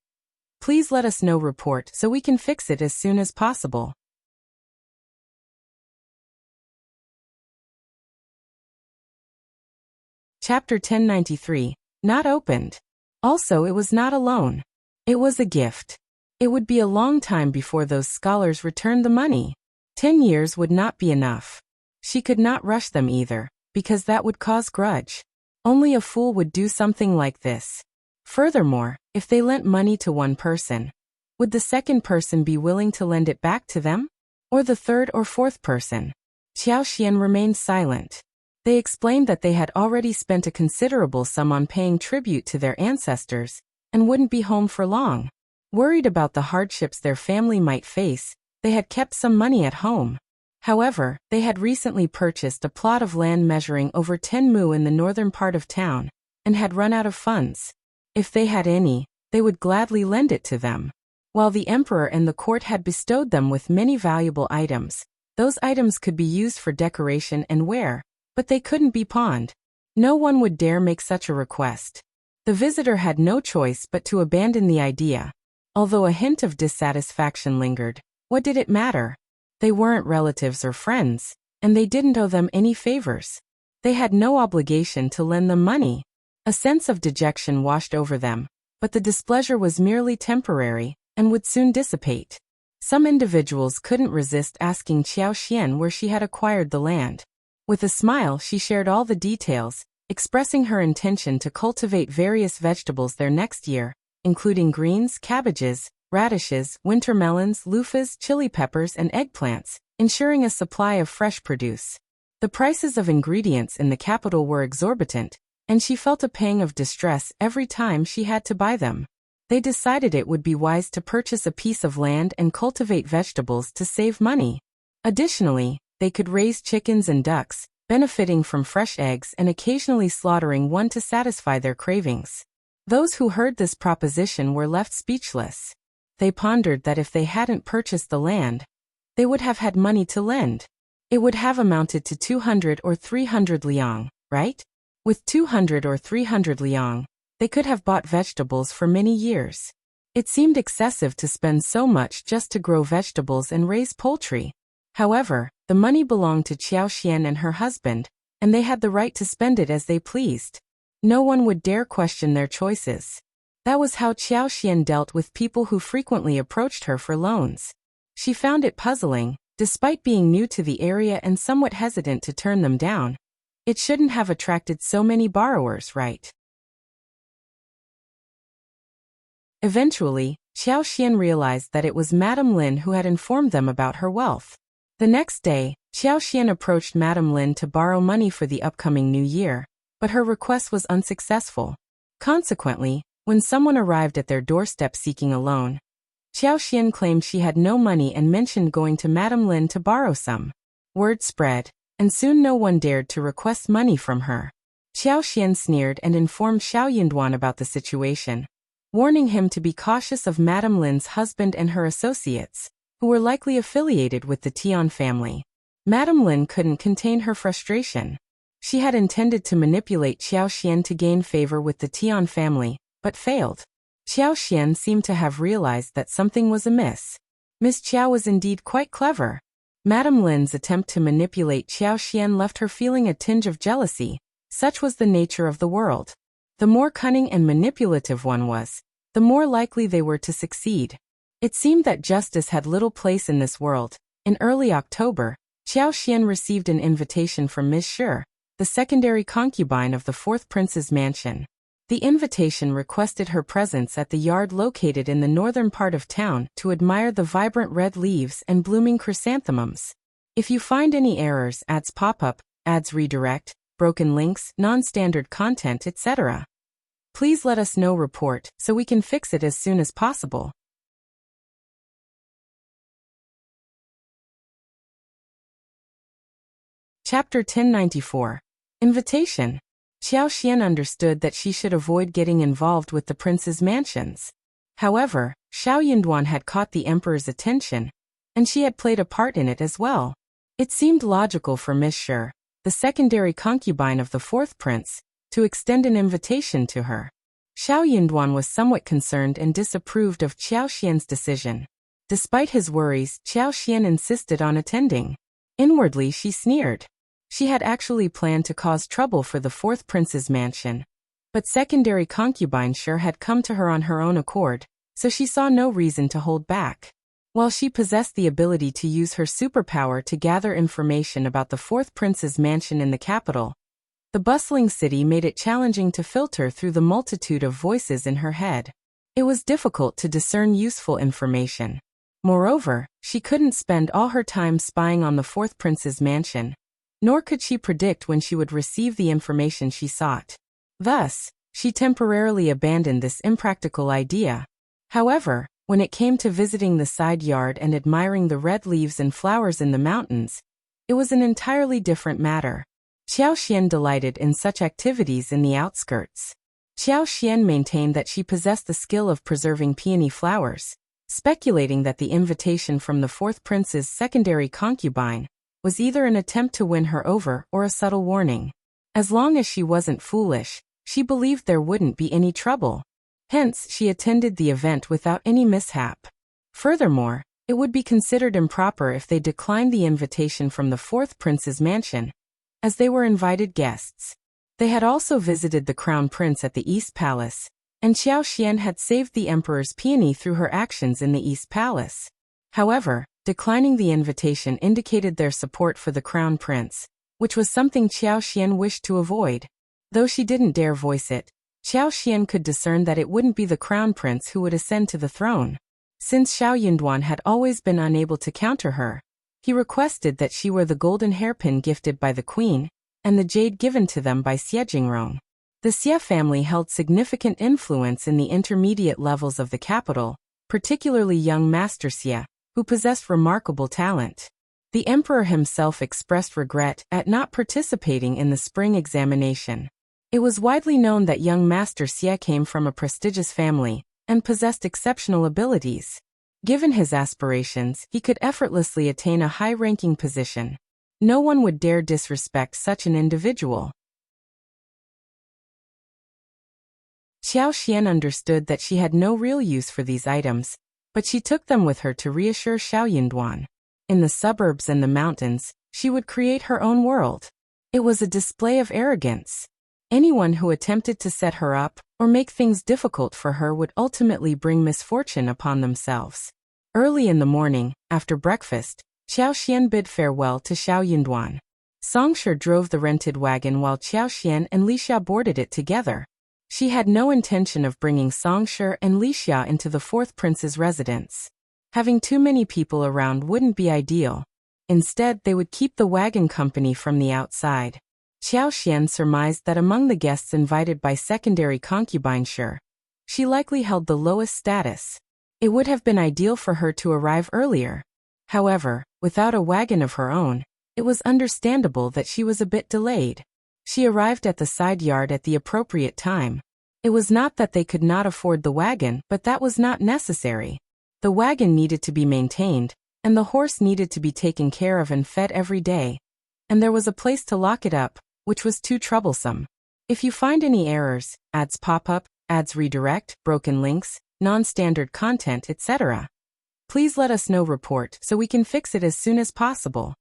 please let us know. Report so we can fix it as soon as possible. Chapter 1093. Not opened. Also, it was not a loan. It was a gift. It would be a long time before those scholars returned the money. 10 years would not be enough. She could not rush them either, because that would cause grudge. Only a fool would do something like this. Furthermore, if they lent money to one person, would the second person be willing to lend it back to them? Or the third or fourth person? Qiaoxian remained silent. They explained that they had already spent a considerable sum on paying tribute to their ancestors, and wouldn't be home for long. Worried about the hardships their family might face, they had kept some money at home. However, they had recently purchased a plot of land measuring over 10 mu in the northern part of town, and had run out of funds. If they had any, they would gladly lend it to them. While the emperor and the court had bestowed them with many valuable items, Those items could be used for decoration and wear, but they couldn't be pawned. No one would dare make such a request. The visitor had no choice but to abandon the idea. Although a hint of dissatisfaction lingered, what did it matter? They weren't relatives or friends, and they didn't owe them any favors. They had no obligation to lend them money. A sense of dejection washed over them, but the displeasure was merely temporary and would soon dissipate. Some individuals couldn't resist asking Qiao Xian where she had acquired the land. With a smile, she shared all the details, expressing her intention to cultivate various vegetables there next year, including greens, cabbages, radishes, winter melons, loofahs, chili peppers, and eggplants, ensuring a supply of fresh produce. The prices of ingredients in the capital were exorbitant, and she felt a pang of distress every time she had to buy them. They decided it would be wise to purchase a piece of land and cultivate vegetables to save money. Additionally, they could raise chickens and ducks, benefiting from fresh eggs and occasionally slaughtering one to satisfy their cravings. Those who heard this proposition were left speechless. They pondered that if they hadn't purchased the land, they would have had money to lend. It would have amounted to 200 or 300 liang, right? With 200 or 300 liang, they could have bought vegetables for many years. It seemed excessive to spend so much just to grow vegetables and raise poultry. However, the money belonged to Qiao Xian and her husband, and they had the right to spend it as they pleased. No one would dare question their choices. That was how Qiao Xian dealt with people who frequently approached her for loans. She found it puzzling, despite being new to the area and somewhat hesitant to turn them down. It shouldn't have attracted so many borrowers, right? Eventually, Qiao Xian realized that it was Madame Lin who had informed them about her wealth. The next day, Qiao Xian approached Madame Lin to borrow money for the upcoming new year, but her request was unsuccessful. Consequently, when someone arrived at their doorstep seeking a loan, Qiao Xian claimed she had no money and mentioned going to Madame Lin to borrow some. Word spread, and soon no one dared to request money from her. Qiao Xian sneered and informed Shao Yunduan about the situation, warning him to be cautious of Madame Lin's husband and her associates, who were likely affiliated with the Tian family. Madame Lin couldn't contain her frustration. She had intended to manipulate Qiao Xian to gain favor with the Tian family, but failed. Qiao Xian seemed to have realized that something was amiss. Miss Qiao was indeed quite clever. Madame Lin's attempt to manipulate Qiao Xian left her feeling a tinge of jealousy. Such was the nature of the world. The more cunning and manipulative one was, the more likely they were to succeed. It seemed that justice had little place in this world. In early October, Qiao Xian received an invitation from Miss Shi, the secondary concubine of the fourth prince's mansion. The invitation requested her presence at the yard located in the northern part of town to admire the vibrant red leaves and blooming chrysanthemums. If you find any errors, ads pop up, ads redirect, broken links, non-standard content, etc., please let us know report so we can fix it as soon as possible. Chapter 1094. Invitation. Qiao Xian understood that she should avoid getting involved with the prince's mansions. However, Shao Yunduan had caught the emperor's attention, and she had played a part in it as well. It seemed logical for Miss Shi, the secondary concubine of the fourth prince, to extend an invitation to her. Shao Yunduan was somewhat concerned and disapproved of Qiao Xian's decision. Despite his worries, Qiao Xian insisted on attending. Inwardly, she sneered. She had actually planned to cause trouble for the fourth prince's mansion, but secondary concubine Shi had come to her on her own accord, so she saw no reason to hold back. While she possessed the ability to use her superpower to gather information about the fourth prince's mansion in the capital, the bustling city made it challenging to filter through the multitude of voices in her head. It was difficult to discern useful information. Moreover, she couldn't spend all her time spying on the fourth prince's mansion, nor could she predict when she would receive the information she sought. Thus, she temporarily abandoned this impractical idea. However, when it came to visiting the side yard and admiring the red leaves and flowers in the mountains, it was an entirely different matter. Qiao Xian delighted in such activities in the outskirts. Qiao Xian maintained that she possessed the skill of preserving peony flowers, speculating that the invitation from the fourth prince's secondary concubine was either an attempt to win her over or a subtle warning. As long as she wasn't foolish, she believed there wouldn't be any trouble. Hence, she attended the event without any mishap. Furthermore, it would be considered improper if they declined the invitation from the fourth prince's mansion, as they were invited guests. They had also visited the crown prince at the East Palace, and Qiao Xian had saved the emperor's peony through her actions in the East Palace. However, declining the invitation indicated their support for the crown prince, which was something Qiao Xian wished to avoid. Though she didn't dare voice it, Qiao Xian could discern that it wouldn't be the crown prince who would ascend to the throne. Since Shao Yunduan had always been unable to counter her, he requested that she wear the golden hairpin gifted by the queen, and the jade given to them by Xie Jingrong. The Xie family held significant influence in the intermediate levels of the capital, particularly young Master Xie, who possessed remarkable talent. The emperor himself expressed regret at not participating in the spring examination. It was widely known that young Master Xie came from a prestigious family and possessed exceptional abilities. Given his aspirations, he could effortlessly attain a high-ranking position. No one would dare disrespect such an individual. Qiao Xian understood that she had no real use for these items, but she took them with her to reassure Shao Yunduan. In the suburbs and the mountains, she would create her own world. It was a display of arrogance. Anyone who attempted to set her up or make things difficult for her would ultimately bring misfortune upon themselves. Early in the morning, after breakfast, Qiao Xian bid farewell to Shao Yunduan. Songshi drove the rented wagon while Qiao Xian and Li Xia boarded it together. She had no intention of bringing Songshi and Li Xia into the fourth prince's residence. Having too many people around wouldn't be ideal. Instead, they would keep the wagon company from the outside. Qiao Xian surmised that among the guests invited by secondary concubine she likely held the lowest status. It would have been ideal for her to arrive earlier. However, without a wagon of her own, it was understandable that she was a bit delayed. She arrived at the side yard at the appropriate time. It was not that they could not afford the wagon, but that was not necessary. The wagon needed to be maintained, and the horse needed to be taken care of and fed every day. And there was a place to lock it up, which was too troublesome. If you find any errors, ads pop up, ads redirect, broken links, non-standard content, etc., please let us know. Report so we can fix it as soon as possible.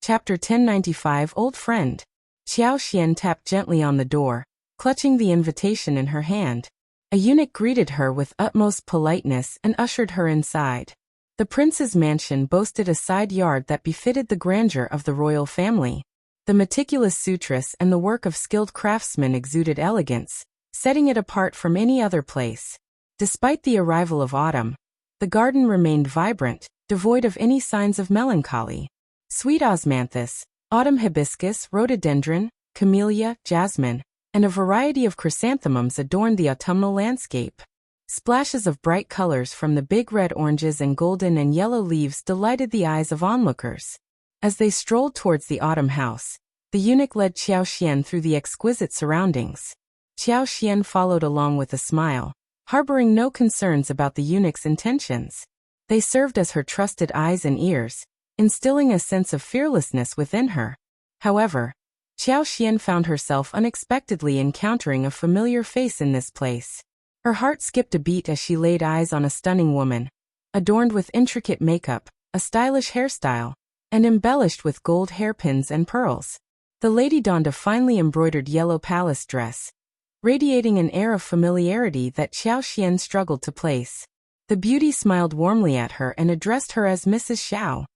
Chapter 1095 Old Friend. Qiao Xian tapped gently on the door, clutching the invitation in her hand. A eunuch greeted her with utmost politeness and ushered her inside. The prince's mansion boasted a side yard that befitted the grandeur of the royal family. The meticulous sutras and the work of skilled craftsmen exuded elegance, setting it apart from any other place. Despite the arrival of autumn, the garden remained vibrant, devoid of any signs of melancholy. Sweet osmanthus, autumn hibiscus, rhododendron, camellia, jasmine, and a variety of chrysanthemums adorned the autumnal landscape. Splashes of bright colors from the big red oranges and golden and yellow leaves delighted the eyes of onlookers. As they strolled towards the autumn house, the eunuch led Qiao Xian through the exquisite surroundings. Qiao Xian followed along with a smile, harboring no concerns about the eunuch's intentions. They served as her trusted eyes and ears, instilling a sense of fearlessness within her. However, Qiao Xian found herself unexpectedly encountering a familiar face in this place. Her heart skipped a beat as she laid eyes on a stunning woman, adorned with intricate makeup, a stylish hairstyle, and embellished with gold hairpins and pearls. The lady donned a finely embroidered yellow palace dress, radiating an air of familiarity that Qiao Xian struggled to place. The beauty smiled warmly at her and addressed her as Mrs. Shao.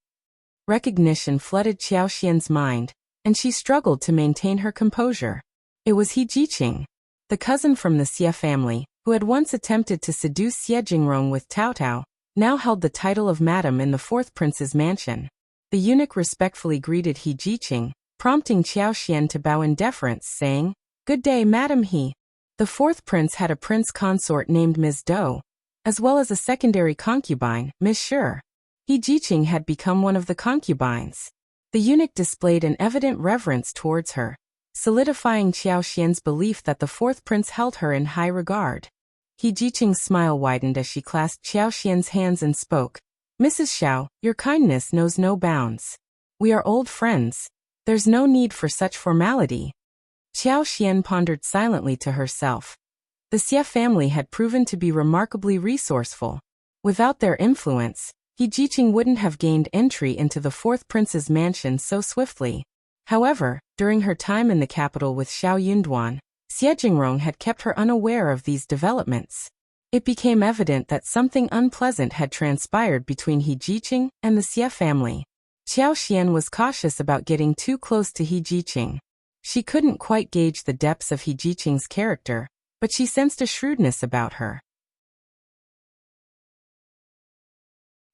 Recognition flooded Qiao Xian's mind, and she struggled to maintain her composure. It was He Jiqing, the cousin from the Xie family, who had once attempted to seduce Xie Jingrong with Tao Tao, now held the title of Madam in the fourth prince's mansion. The eunuch respectfully greeted He Jiqing, prompting Qiao Xian to bow in deference, saying, "Good day, Madam He." The fourth prince had a prince consort named Ms. Dou, as well as a secondary concubine, Ms. Shi. He Jiqing had become one of the concubines. The eunuch displayed an evident reverence towards her, solidifying Qiao Xian's belief that the fourth prince held her in high regard. He Jiqing's smile widened as she clasped Xiao Xian's hands and spoke. Mrs. Shao, your kindness knows no bounds. We are old friends. There's no need for such formality. Xiao Xian pondered silently to herself. The Xie family had proven to be remarkably resourceful. Without their influence, He Jiqing wouldn't have gained entry into the fourth prince's mansion so swiftly. However, during her time in the capital with Shao Yunduan, Xie Jingrong had kept her unaware of these developments. It became evident that something unpleasant had transpired between He Jiqing and the Xie family. Xiao Xian was cautious about getting too close to He Jiqing. She couldn't quite gauge the depths of He Jiqing's character, but she sensed a shrewdness about her.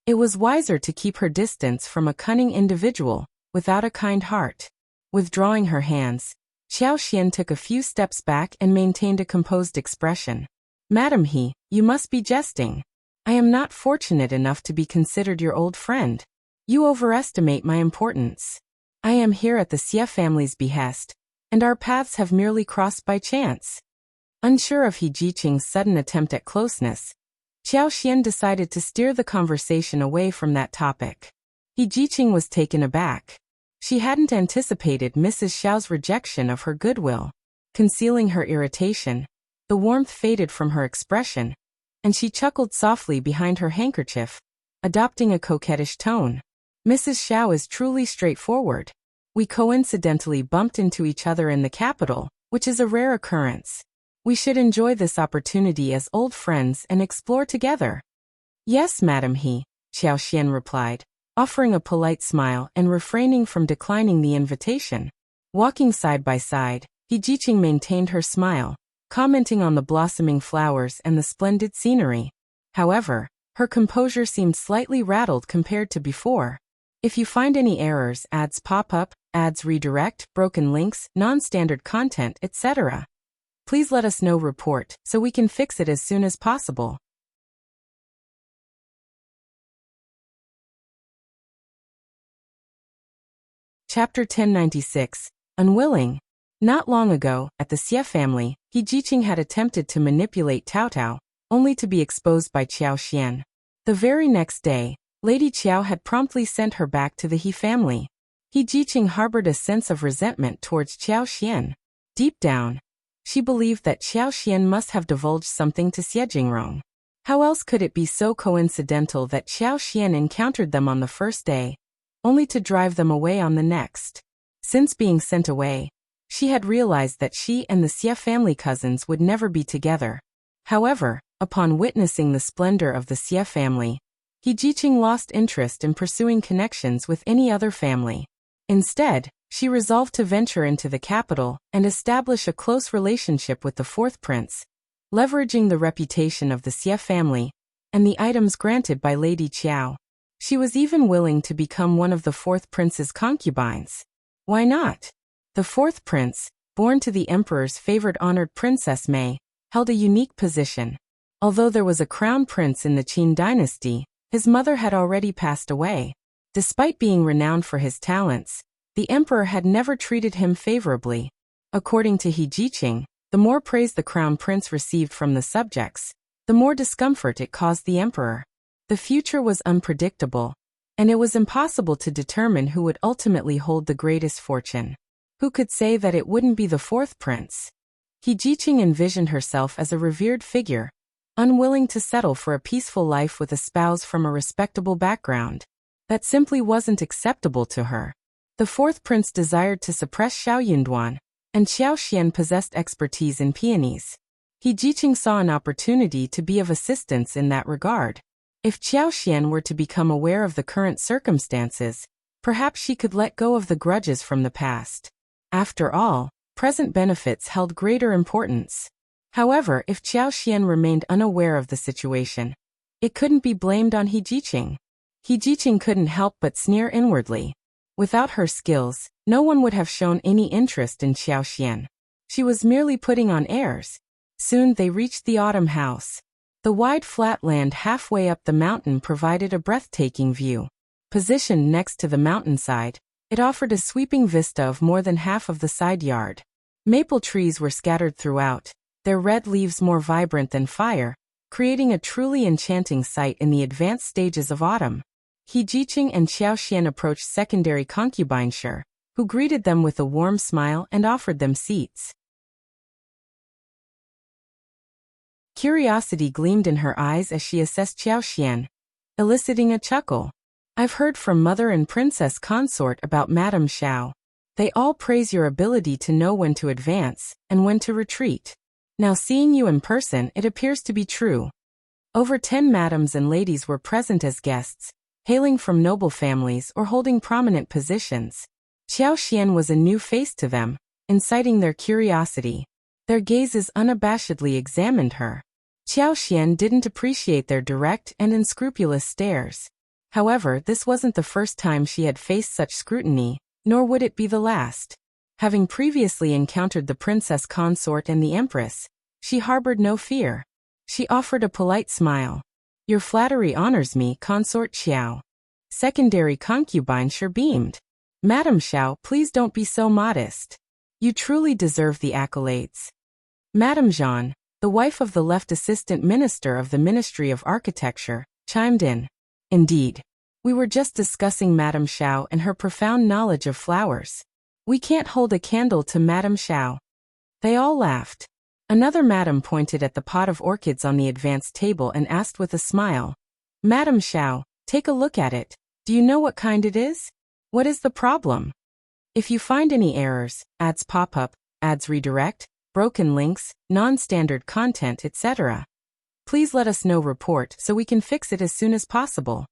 It was wiser to keep her distance from a cunning individual, without a kind heart. Withdrawing her hands, Xiao Xian took a few steps back and maintained a composed expression. Madam He, you must be jesting. I am not fortunate enough to be considered your old friend. You overestimate my importance. I am here at the Xie family's behest, and our paths have merely crossed by chance. Unsure of He Jiqing's sudden attempt at closeness, Xiao Xian decided to steer the conversation away from that topic. He Jiqing was taken aback. She hadn't anticipated Mrs. Shao's rejection of her goodwill. Concealing her irritation, the warmth faded from her expression, and she chuckled softly behind her handkerchief, adopting a coquettish tone. Mrs. Shao is truly straightforward. We coincidentally bumped into each other in the capital, which is a rare occurrence. We should enjoy this opportunity as old friends and explore together. Yes, Madam He, Xiao Xian replied, offering a polite smile and refraining from declining the invitation. Walking side by side, He Jiqing maintained her smile, commenting on the blossoming flowers and the splendid scenery. However, her composure seemed slightly rattled compared to before. If you find any errors, ads pop up, ads redirect, broken links, non-standard content, etc., please let us know. Report, so we can fix it as soon as possible. Chapter 1096, Unwilling. Not long ago, at the Xie family, He Jiqing had attempted to manipulate Tao, only to be exposed by Xiao Xian. The very next day, Lady Qiao had promptly sent her back to the He family. He Jiqing harbored a sense of resentment towards Xiao Xian. Deep down, she believed that Xiao Xian must have divulged something to Xie Jingrong. How else could it be so coincidental that Xiao Xian encountered them on the first day, only to drive them away on the next? Since being sent away, she had realized that she and the Xie family cousins would never be together. However, upon witnessing the splendor of the Xie family, He Jiqing lost interest in pursuing connections with any other family. Instead, she resolved to venture into the capital and establish a close relationship with the fourth prince, leveraging the reputation of the Xie family and the items granted by Lady Qiao. She was even willing to become one of the fourth prince's concubines. Why not? The fourth prince, born to the emperor's favored honored Princess Mei, held a unique position. Although there was a crown prince in the Qin dynasty, his mother had already passed away. Despite being renowned for his talents, the emperor had never treated him favorably. According to He Jiqing, the more praise the crown prince received from the subjects, the more discomfort it caused the emperor. The future was unpredictable, and it was impossible to determine who would ultimately hold the greatest fortune. Who could say that it wouldn't be the fourth prince? He Jiqing envisioned herself as a revered figure, unwilling to settle for a peaceful life with a spouse from a respectable background. That simply wasn't acceptable to her. The fourth prince desired to suppress Shao Yunduan, and Xiao Xian possessed expertise in peonies. He Jiqing saw an opportunity to be of assistance in that regard. If Xiao Xian were to become aware of the current circumstances, perhaps she could let go of the grudges from the past. After all, present benefits held greater importance. However, if Xiao Xian remained unaware of the situation, it couldn't be blamed on He Jiqing. He Jiqing couldn't help but sneer inwardly. Without her skills, no one would have shown any interest in Xiao Xian. She was merely putting on airs. Soon they reached the autumn house. The wide flat land halfway up the mountain provided a breathtaking view. Positioned next to the mountainside, it offered a sweeping vista of more than half of the side yard. Maple trees were scattered throughout, their red leaves more vibrant than fire, creating a truly enchanting sight in the advanced stages of autumn. Jiqing and Qiao approached secondary concubine Shi, who greeted them with a warm smile and offered them seats. Curiosity gleamed in her eyes as she assessed Qiao, eliciting a chuckle. I've heard from Mother and Princess Consort about Madame Shao. They all praise your ability to know when to advance and when to retreat. Now seeing you in person, it appears to be true. Over 10 madams and ladies were present as guests, hailing from noble families or holding prominent positions. Qiao was a new face to them, inciting their curiosity. Their gazes unabashedly examined her. Qiao didn't appreciate their direct and unscrupulous stares. However, this wasn't the first time she had faced such scrutiny, nor would it be the last. Having previously encountered the princess consort and the empress, she harbored no fear. She offered a polite smile. Your flattery honors me, consort Qiao. Secondary concubine Shi beamed. Madame Shao, please don't be so modest. You truly deserve the accolades. Madame Jean, the wife of the left assistant minister of the Ministry of Architecture, chimed in. Indeed. We were just discussing Madame Shao and her profound knowledge of flowers. We can't hold a candle to Madame Shao. They all laughed. Another madam pointed at the pot of orchids on the advanced table and asked with a smile. Madame Shao, take a look at it. Do you know what kind it is? What is the problem? If you find any errors, ads pop up, ads redirect, broken links, non-standard content, etc., please let us know. Report so we can fix it as soon as possible.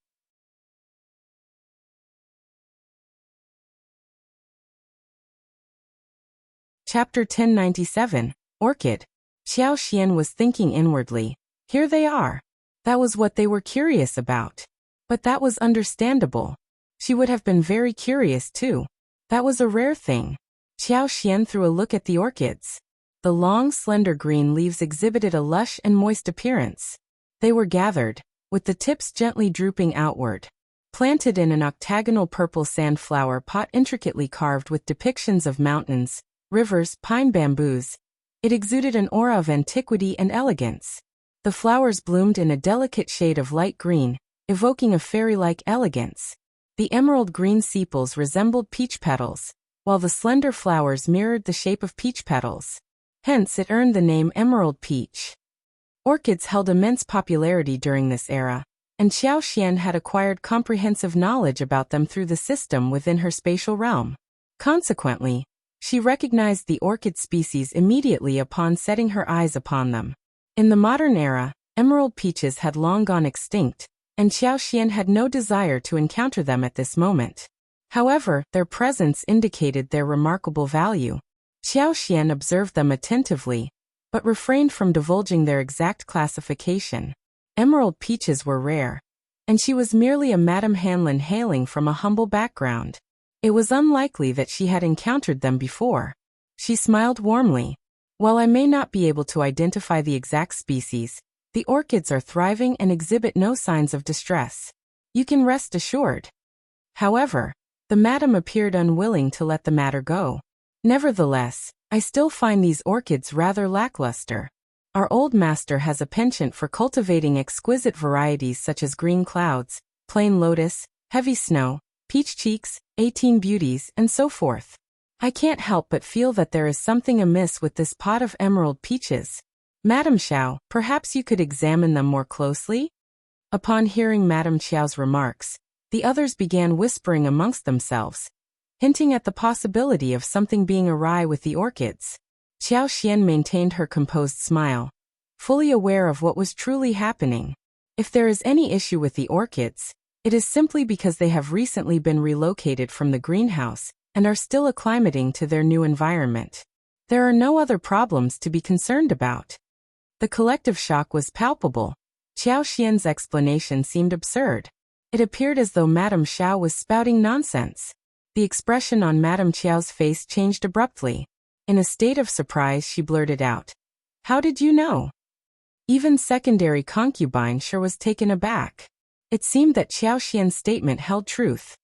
Chapter 1097, Orchid. Qiao was thinking inwardly. Here they are. That was what they were curious about. But that was understandable. She would have been very curious too. That was a rare thing. Qiao threw a look at the orchids. The long, slender green leaves exhibited a lush and moist appearance. They were gathered, with the tips gently drooping outward. Planted in an octagonal purple sandflower pot intricately carved with depictions of mountains, rivers, pine bamboos, it exuded an aura of antiquity and elegance. The flowers bloomed in a delicate shade of light green, evoking a fairy-like elegance. The emerald green sepals resembled peach petals, while the slender flowers mirrored the shape of peach petals. Hence it earned the name emerald peach. Orchids held immense popularity during this era, and Qiao had acquired comprehensive knowledge about them through the system within her spatial realm. Consequently, she recognized the orchid species immediately upon setting her eyes upon them. In the modern era, emerald peaches had long gone extinct, and Qiao had no desire to encounter them at this moment. However, their presence indicated their remarkable value. Qiao observed them attentively, but refrained from divulging their exact classification. Emerald peaches were rare, and she was merely a Madame Hanlon hailing from a humble background. It was unlikely that she had encountered them before. She smiled warmly. While I may not be able to identify the exact species, the orchids are thriving and exhibit no signs of distress. You can rest assured. However, the madam appeared unwilling to let the matter go. Nevertheless, I still find these orchids rather lackluster. Our old master has a penchant for cultivating exquisite varieties such as green clouds, plain lotus, heavy snow, peach cheeks, 18 beauties, and so forth. I can't help but feel that there is something amiss with this pot of emerald peaches. Madame Shao, perhaps you could examine them more closely? Upon hearing Madame Qiao's remarks, the others began whispering amongst themselves, hinting at the possibility of something being awry with the orchids. Qiao maintained her composed smile, fully aware of what was truly happening. If there is any issue with the orchids, it is simply because they have recently been relocated from the greenhouse and are still acclimating to their new environment. There are no other problems to be concerned about. The collective shock was palpable. Qiao explanation seemed absurd. It appeared as though Madame Shao was spouting nonsense. The expression on Madame Qiao's face changed abruptly. In a state of surprise, she blurted out, "How did you know?" Even secondary concubine Shi was taken aback. It seemed that Qiao statement held truth.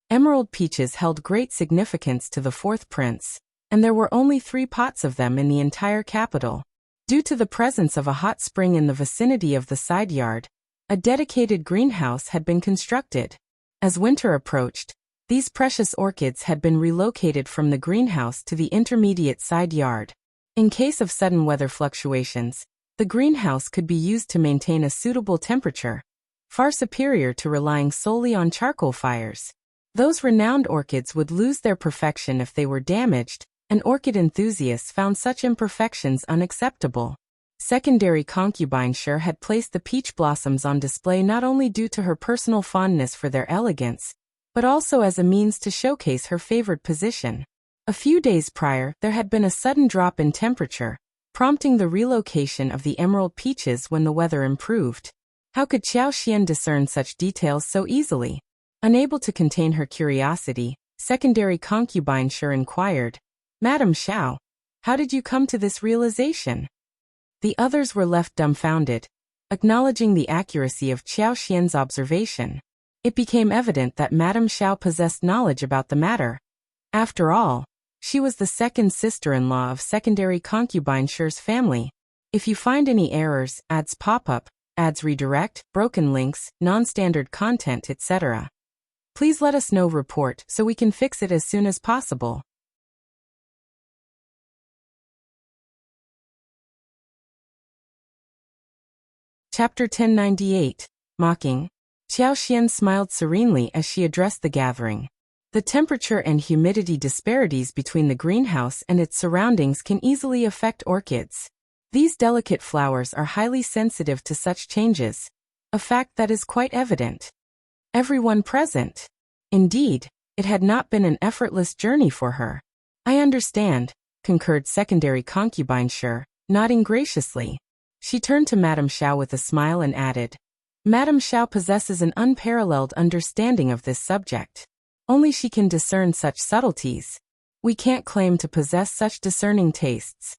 Emerald peaches held great significance to the fourth prince, and there were only 3 pots of them in the entire capital. Due to the presence of a hot spring in the vicinity of the side yard, a dedicated greenhouse had been constructed. As winter approached, these precious orchids had been relocated from the greenhouse to the intermediate side yard. In case of sudden weather fluctuations, the greenhouse could be used to maintain a suitable temperature, far superior to relying solely on charcoal fires. Those renowned orchids would lose their perfection if they were damaged, and orchid enthusiasts found such imperfections unacceptable. Secondary Concubine sure had placed the peach blossoms on display not only due to her personal fondness for their elegance, but also as a means to showcase her favored position. A few days prior, there had been a sudden drop in temperature, prompting the relocation of the emerald peaches when the weather improved. How could Qiao discern such details so easily? Unable to contain her curiosity, Secondary Concubine sure inquired, "Madam Shao, how did you come to this realization?" The others were left dumbfounded, acknowledging the accuracy of Qiao observation. It became evident that Madame Shao possessed knowledge about the matter. After all, she was the second sister-in-law of Secondary Concubine sure's family. If you find any errors, ads pop up, ads redirect, broken links, non-standard content, etc., please let us know. Report so we can fix it as soon as possible. Chapter 1098, Mocking. Qiao smiled serenely as she addressed the gathering. The temperature and humidity disparities between the greenhouse and its surroundings can easily affect orchids. These delicate flowers are highly sensitive to such changes, a fact that is quite evident. Everyone present. Indeed, it had not been an effortless journey for her. "I understand," concurred Secondary Concubine sure, nodding graciously. She turned to Madame Shao with a smile and added, "Madame Shao possesses an unparalleled understanding of this subject. Only she can discern such subtleties. We can't claim to possess such discerning tastes."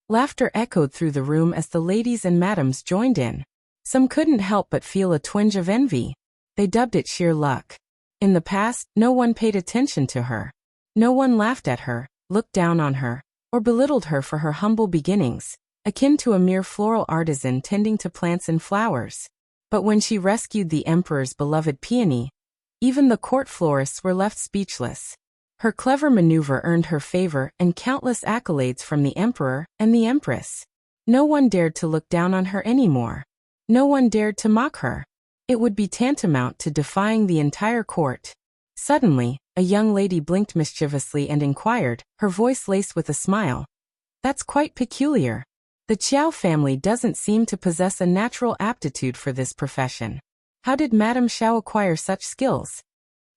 Laughter echoed through the room as the ladies and madams joined in. Some couldn't help but feel a twinge of envy. They dubbed it sheer luck. In the past, no one paid attention to her. No one laughed at her, looked down on her, or belittled her for her humble beginnings, akin to a mere floral artisan tending to plants and flowers. But when she rescued the emperor's beloved peony, even the court florists were left speechless. Her clever maneuver earned her favor and countless accolades from the emperor and the empress. No one dared to look down on her anymore. No one dared to mock her. It would be tantamount to defying the entire court. Suddenly, a young lady blinked mischievously and inquired, her voice laced with a smile, "That's quite peculiar. The Qiao family doesn't seem to possess a natural aptitude for this profession. How did Madame Shao acquire such skills?"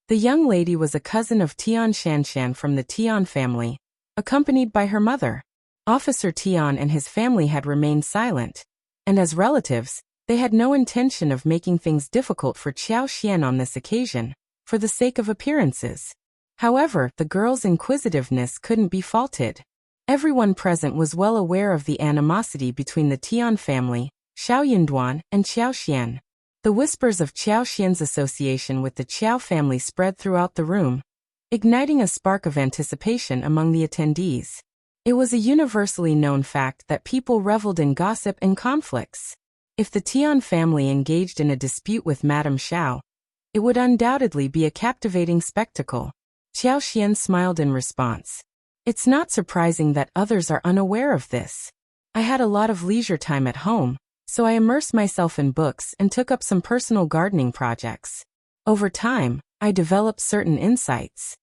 The young lady was a cousin of Tian Shanshan from the Tian family, accompanied by her mother. Officer Tian and his family had remained silent, and as relatives, they had no intention of making things difficult for Qiao on this occasion, for the sake of appearances. However, the girl's inquisitiveness couldn't be faulted. Everyone present was well aware of the animosity between the Tian family, Shao Yunduan, and Qiao. The whispers of Qiao association with the Qiao family spread throughout the room, igniting a spark of anticipation among the attendees. It was a universally known fact that people reveled in gossip and conflicts. If the Tian family engaged in a dispute with Madame Shao, it would undoubtedly be a captivating spectacle. Qiao smiled in response. "It's not surprising that others are unaware of this. I had a lot of leisure time at home, so I immersed myself in books and took up some personal gardening projects. Over time, I developed certain insights."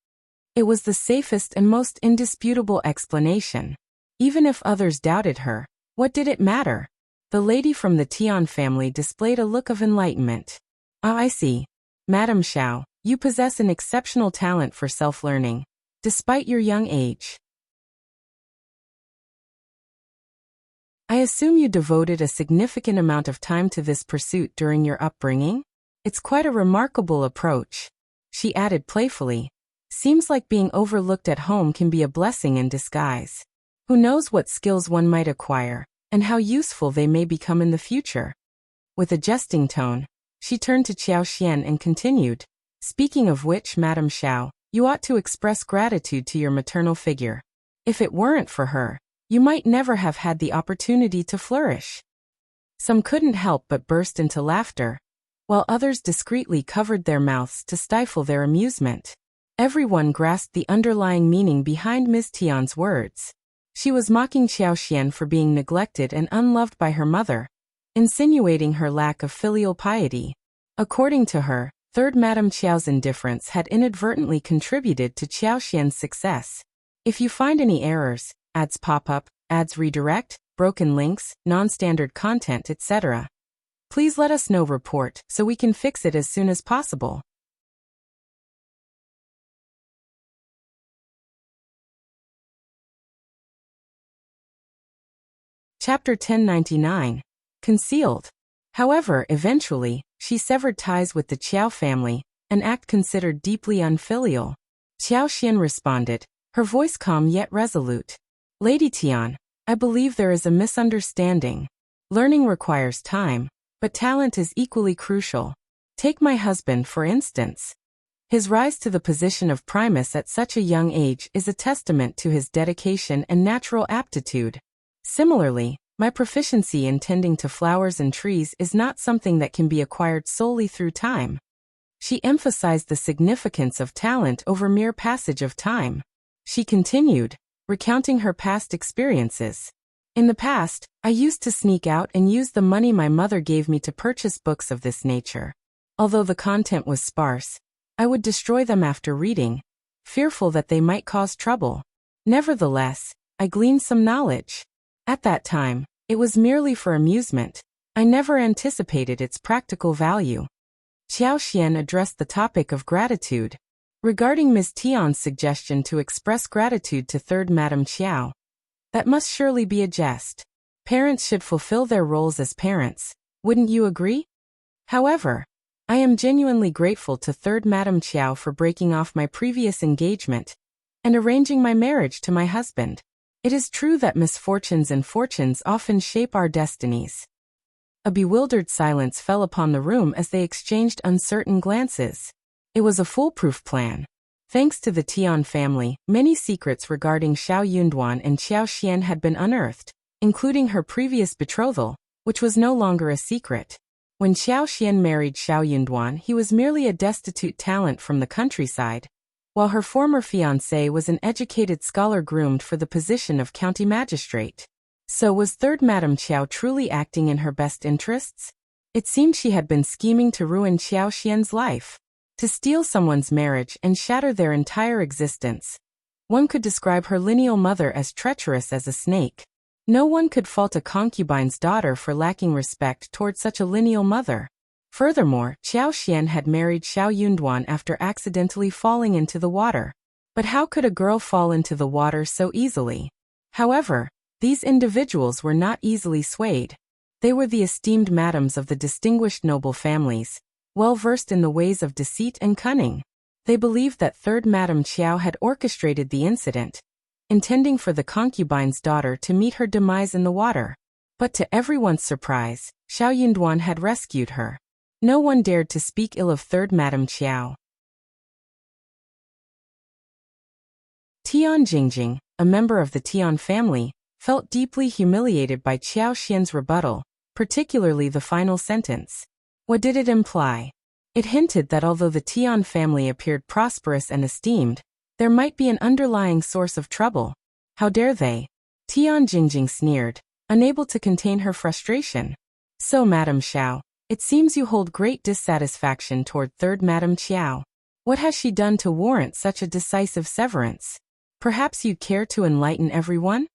It was the safest and most indisputable explanation. Even if others doubted her, what did it matter? The lady from the Tian family displayed a look of enlightenment. "Ah, I see. Madame Shao, you possess an exceptional talent for self-learning, despite your young age. I assume you devoted a significant amount of time to this pursuit during your upbringing? It's quite a remarkable approach," she added playfully. "Seems like being overlooked at home can be a blessing in disguise. Who knows what skills one might acquire, and how useful they may become in the future." With a jesting tone, she turned to Qiao and continued, "Speaking of which, Madame Shao, you ought to express gratitude to your maternal figure. If it weren't for her, you might never have had the opportunity to flourish. Some couldn't help but burst into laughter, while others discreetly covered their mouths to stifle their amusement. Everyone grasped the underlying meaning behind Ms. Tian's words. She was mocking Qiao for being neglected and unloved by her mother, insinuating her lack of filial piety. According to her, Third Madame Qiao's indifference had inadvertently contributed to Qiao's success. If you find any errors, ads pop up, ads redirect, broken links, non-standard content, etc., please let us know. Report so we can fix it as soon as possible. Chapter 1099. Concealed. However, eventually, she severed ties with the Qiao family, an act considered deeply unfilial. Qiao responded, her voice calm yet resolute. Lady Tian, I believe there is a misunderstanding. Learning requires time, but talent is equally crucial. Take my husband, for instance. His rise to the position of primus at such a young age is a testament to his dedication and natural aptitude. Similarly, my proficiency in tending to flowers and trees is not something that can be acquired solely through time. She emphasized the significance of talent over mere passage of time. She continued, recounting her past experiences. In the past, I used to sneak out and use the money my mother gave me to purchase books of this nature. Although the content was sparse, I would destroy them after reading, fearful that they might cause trouble. Nevertheless, I gleaned some knowledge. At that time, it was merely for amusement. I never anticipated its practical value. Qiao addressed the topic of gratitude. Regarding Ms. Tian's suggestion to express gratitude to Third Madame Qiao, that must surely be a jest. Parents should fulfill their roles as parents, wouldn't you agree? However, I am genuinely grateful to Third Madame Qiao for breaking off my previous engagement and arranging my marriage to my husband. It is true that misfortunes and fortunes often shape our destinies. A bewildered silence fell upon the room as they exchanged uncertain glances. It was a foolproof plan. Thanks to the Tian family, many secrets regarding Shao Yunduan and Qiao had been unearthed, including her previous betrothal, which was no longer a secret. When Qiao married Shao Yunduan, he was merely a destitute talent from the countryside, while her former fiancé was an educated scholar groomed for the position of county magistrate. So was Third Madame Qiao truly acting in her best interests? It seemed she had been scheming to ruin Qiao life, to steal someone's marriage and shatter their entire existence. One could describe her lineal mother as treacherous as a snake. No one could fault a concubine's daughter for lacking respect toward such a lineal mother. Furthermore, Qiao had married Shao Yunduan after accidentally falling into the water. But how could a girl fall into the water so easily? However, these individuals were not easily swayed. They were the esteemed madams of the distinguished noble families, well versed in the ways of deceit and cunning. They believed that Third Madame Qiao had orchestrated the incident, intending for the concubine's daughter to meet her demise in the water. But to everyone's surprise, Shao Yunduan had rescued her. No one dared to speak ill of Third Madame Qiao. Tian Jingjing, a member of the Tian family, felt deeply humiliated by Qiao rebuttal, particularly the final sentence. What did it imply? It hinted that although the Tian family appeared prosperous and esteemed, there might be an underlying source of trouble. How dare they? Tian Jingjing sneered, unable to contain her frustration. So, Madame Shao, it seems you hold great dissatisfaction toward Third Madame Qiao. What has she done to warrant such a decisive severance? Perhaps you'd care to enlighten everyone?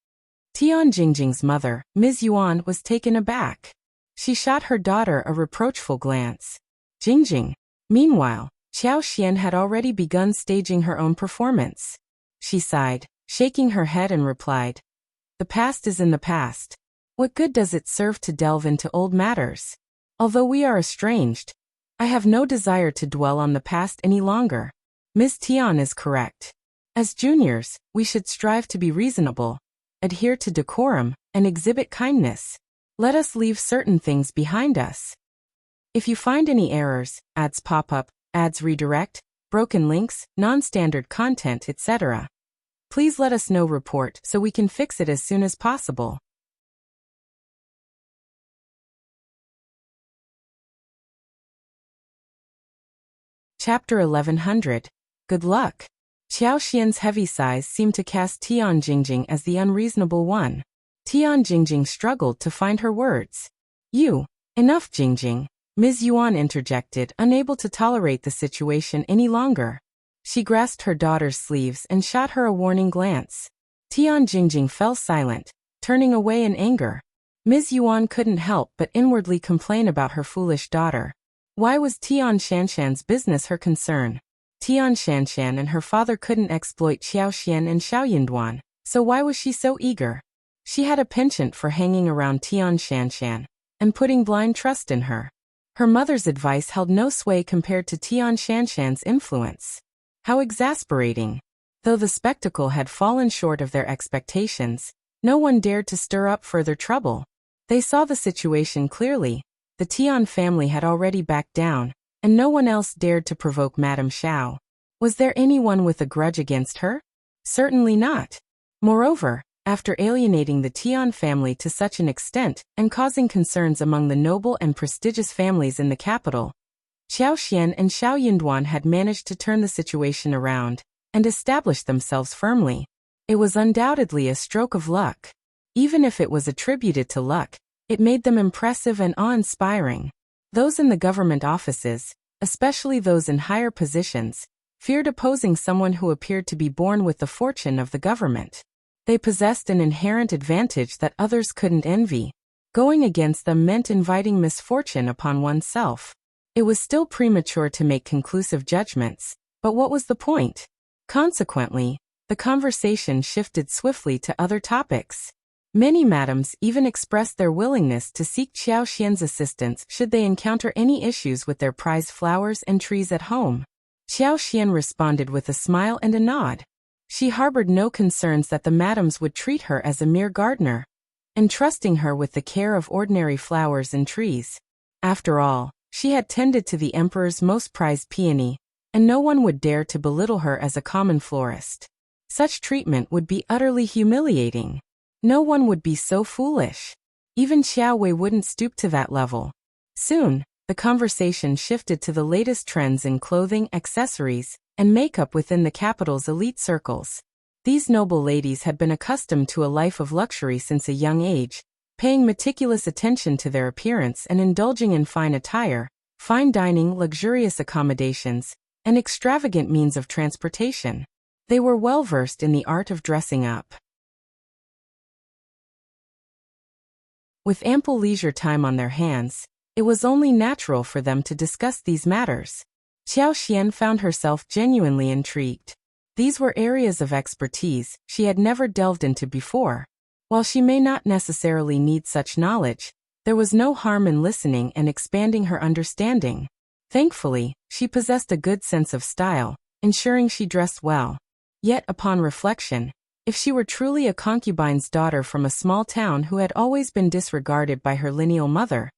Tian Jingjing's mother, Ms. Yuan, was taken aback. She shot her daughter a reproachful glance. Jingjing. Meanwhile, Qiao had already begun staging her own performance. She sighed, shaking her head, and replied, "The past is in the past. What good does it serve to delve into old matters? Although we are estranged, I have no desire to dwell on the past any longer. Ms. Tian is correct. As juniors, we should strive to be reasonable, adhere to decorum, and exhibit kindness. Let us leave certain things behind us. If you find any errors, ads pop up, ads redirect, broken links, non-standard content, etc., Please let us know report so we can fix it as soon as possible. Chapter 1100. Good luck. Qiao Xian's heavy sighs seemed to cast Tian Jingjing as the unreasonable one. Tian Jingjing struggled to find her words. Enough Jingjing, Ms. Yuan interjected, unable to tolerate the situation any longer. She grasped her daughter's sleeves and shot her a warning glance. Tian Jingjing fell silent, turning away in anger. Ms. Yuan couldn't help but inwardly complain about her foolish daughter. Why was Tian Shanshan's business her concern? Tian Shanshan and her father couldn't exploit Qiao Xian and Shao Yunduan, so why was she so eager? She had a penchant for hanging around Tian Shanshan and putting blind trust in her. Her mother's advice held no sway compared to Tian Shanshan's influence. How exasperating. Though the spectacle had fallen short of their expectations, no one dared to stir up further trouble. They saw the situation clearly. The Tian family had already backed down, and no one else dared to provoke Madame Shao. Was there anyone with a grudge against her? Certainly not. Moreover, after alienating the Tian family to such an extent and causing concerns among the noble and prestigious families in the capital, Qiao Xian and Shao Yunduan had managed to turn the situation around and establish themselves firmly. It was undoubtedly a stroke of luck. Even if it was attributed to luck, it made them impressive and awe-inspiring. Those in the government offices, especially those in higher positions, feared opposing someone who appeared to be born with the fortune of the government. They possessed an inherent advantage that others couldn't envy. Going against them meant inviting misfortune upon oneself. It was still premature to make conclusive judgments, but what was the point? Consequently, the conversation shifted swiftly to other topics. Many madams even expressed their willingness to seek Qiao Xian's assistance should they encounter any issues with their prized flowers and trees at home. Qiao Xian responded with a smile and a nod. She harbored no concerns that the madams would treat her as a mere gardener, entrusting her with the care of ordinary flowers and trees. After all, she had tended to the emperor's most prized peony, and no one would dare to belittle her as a common florist. Such treatment would be utterly humiliating. No one would be so foolish. Even Xiao Wei wouldn't stoop to that level. Soon, the conversation shifted to the latest trends in clothing, accessories, and makeup within the capital's elite circles. These noble ladies had been accustomed to a life of luxury since a young age, paying meticulous attention to their appearance and indulging in fine attire, fine dining, luxurious accommodations, and extravagant means of transportation. They were well versed in the art of dressing up. With ample leisure time on their hands, it was only natural for them to discuss these matters. Qiao Xian found herself genuinely intrigued. These were areas of expertise she had never delved into before. While she may not necessarily need such knowledge, there was no harm in listening and expanding her understanding. Thankfully, she possessed a good sense of style, ensuring she dressed well. Yet upon reflection, if she were truly a concubine's daughter from a small town who had always been disregarded by her lineal mother,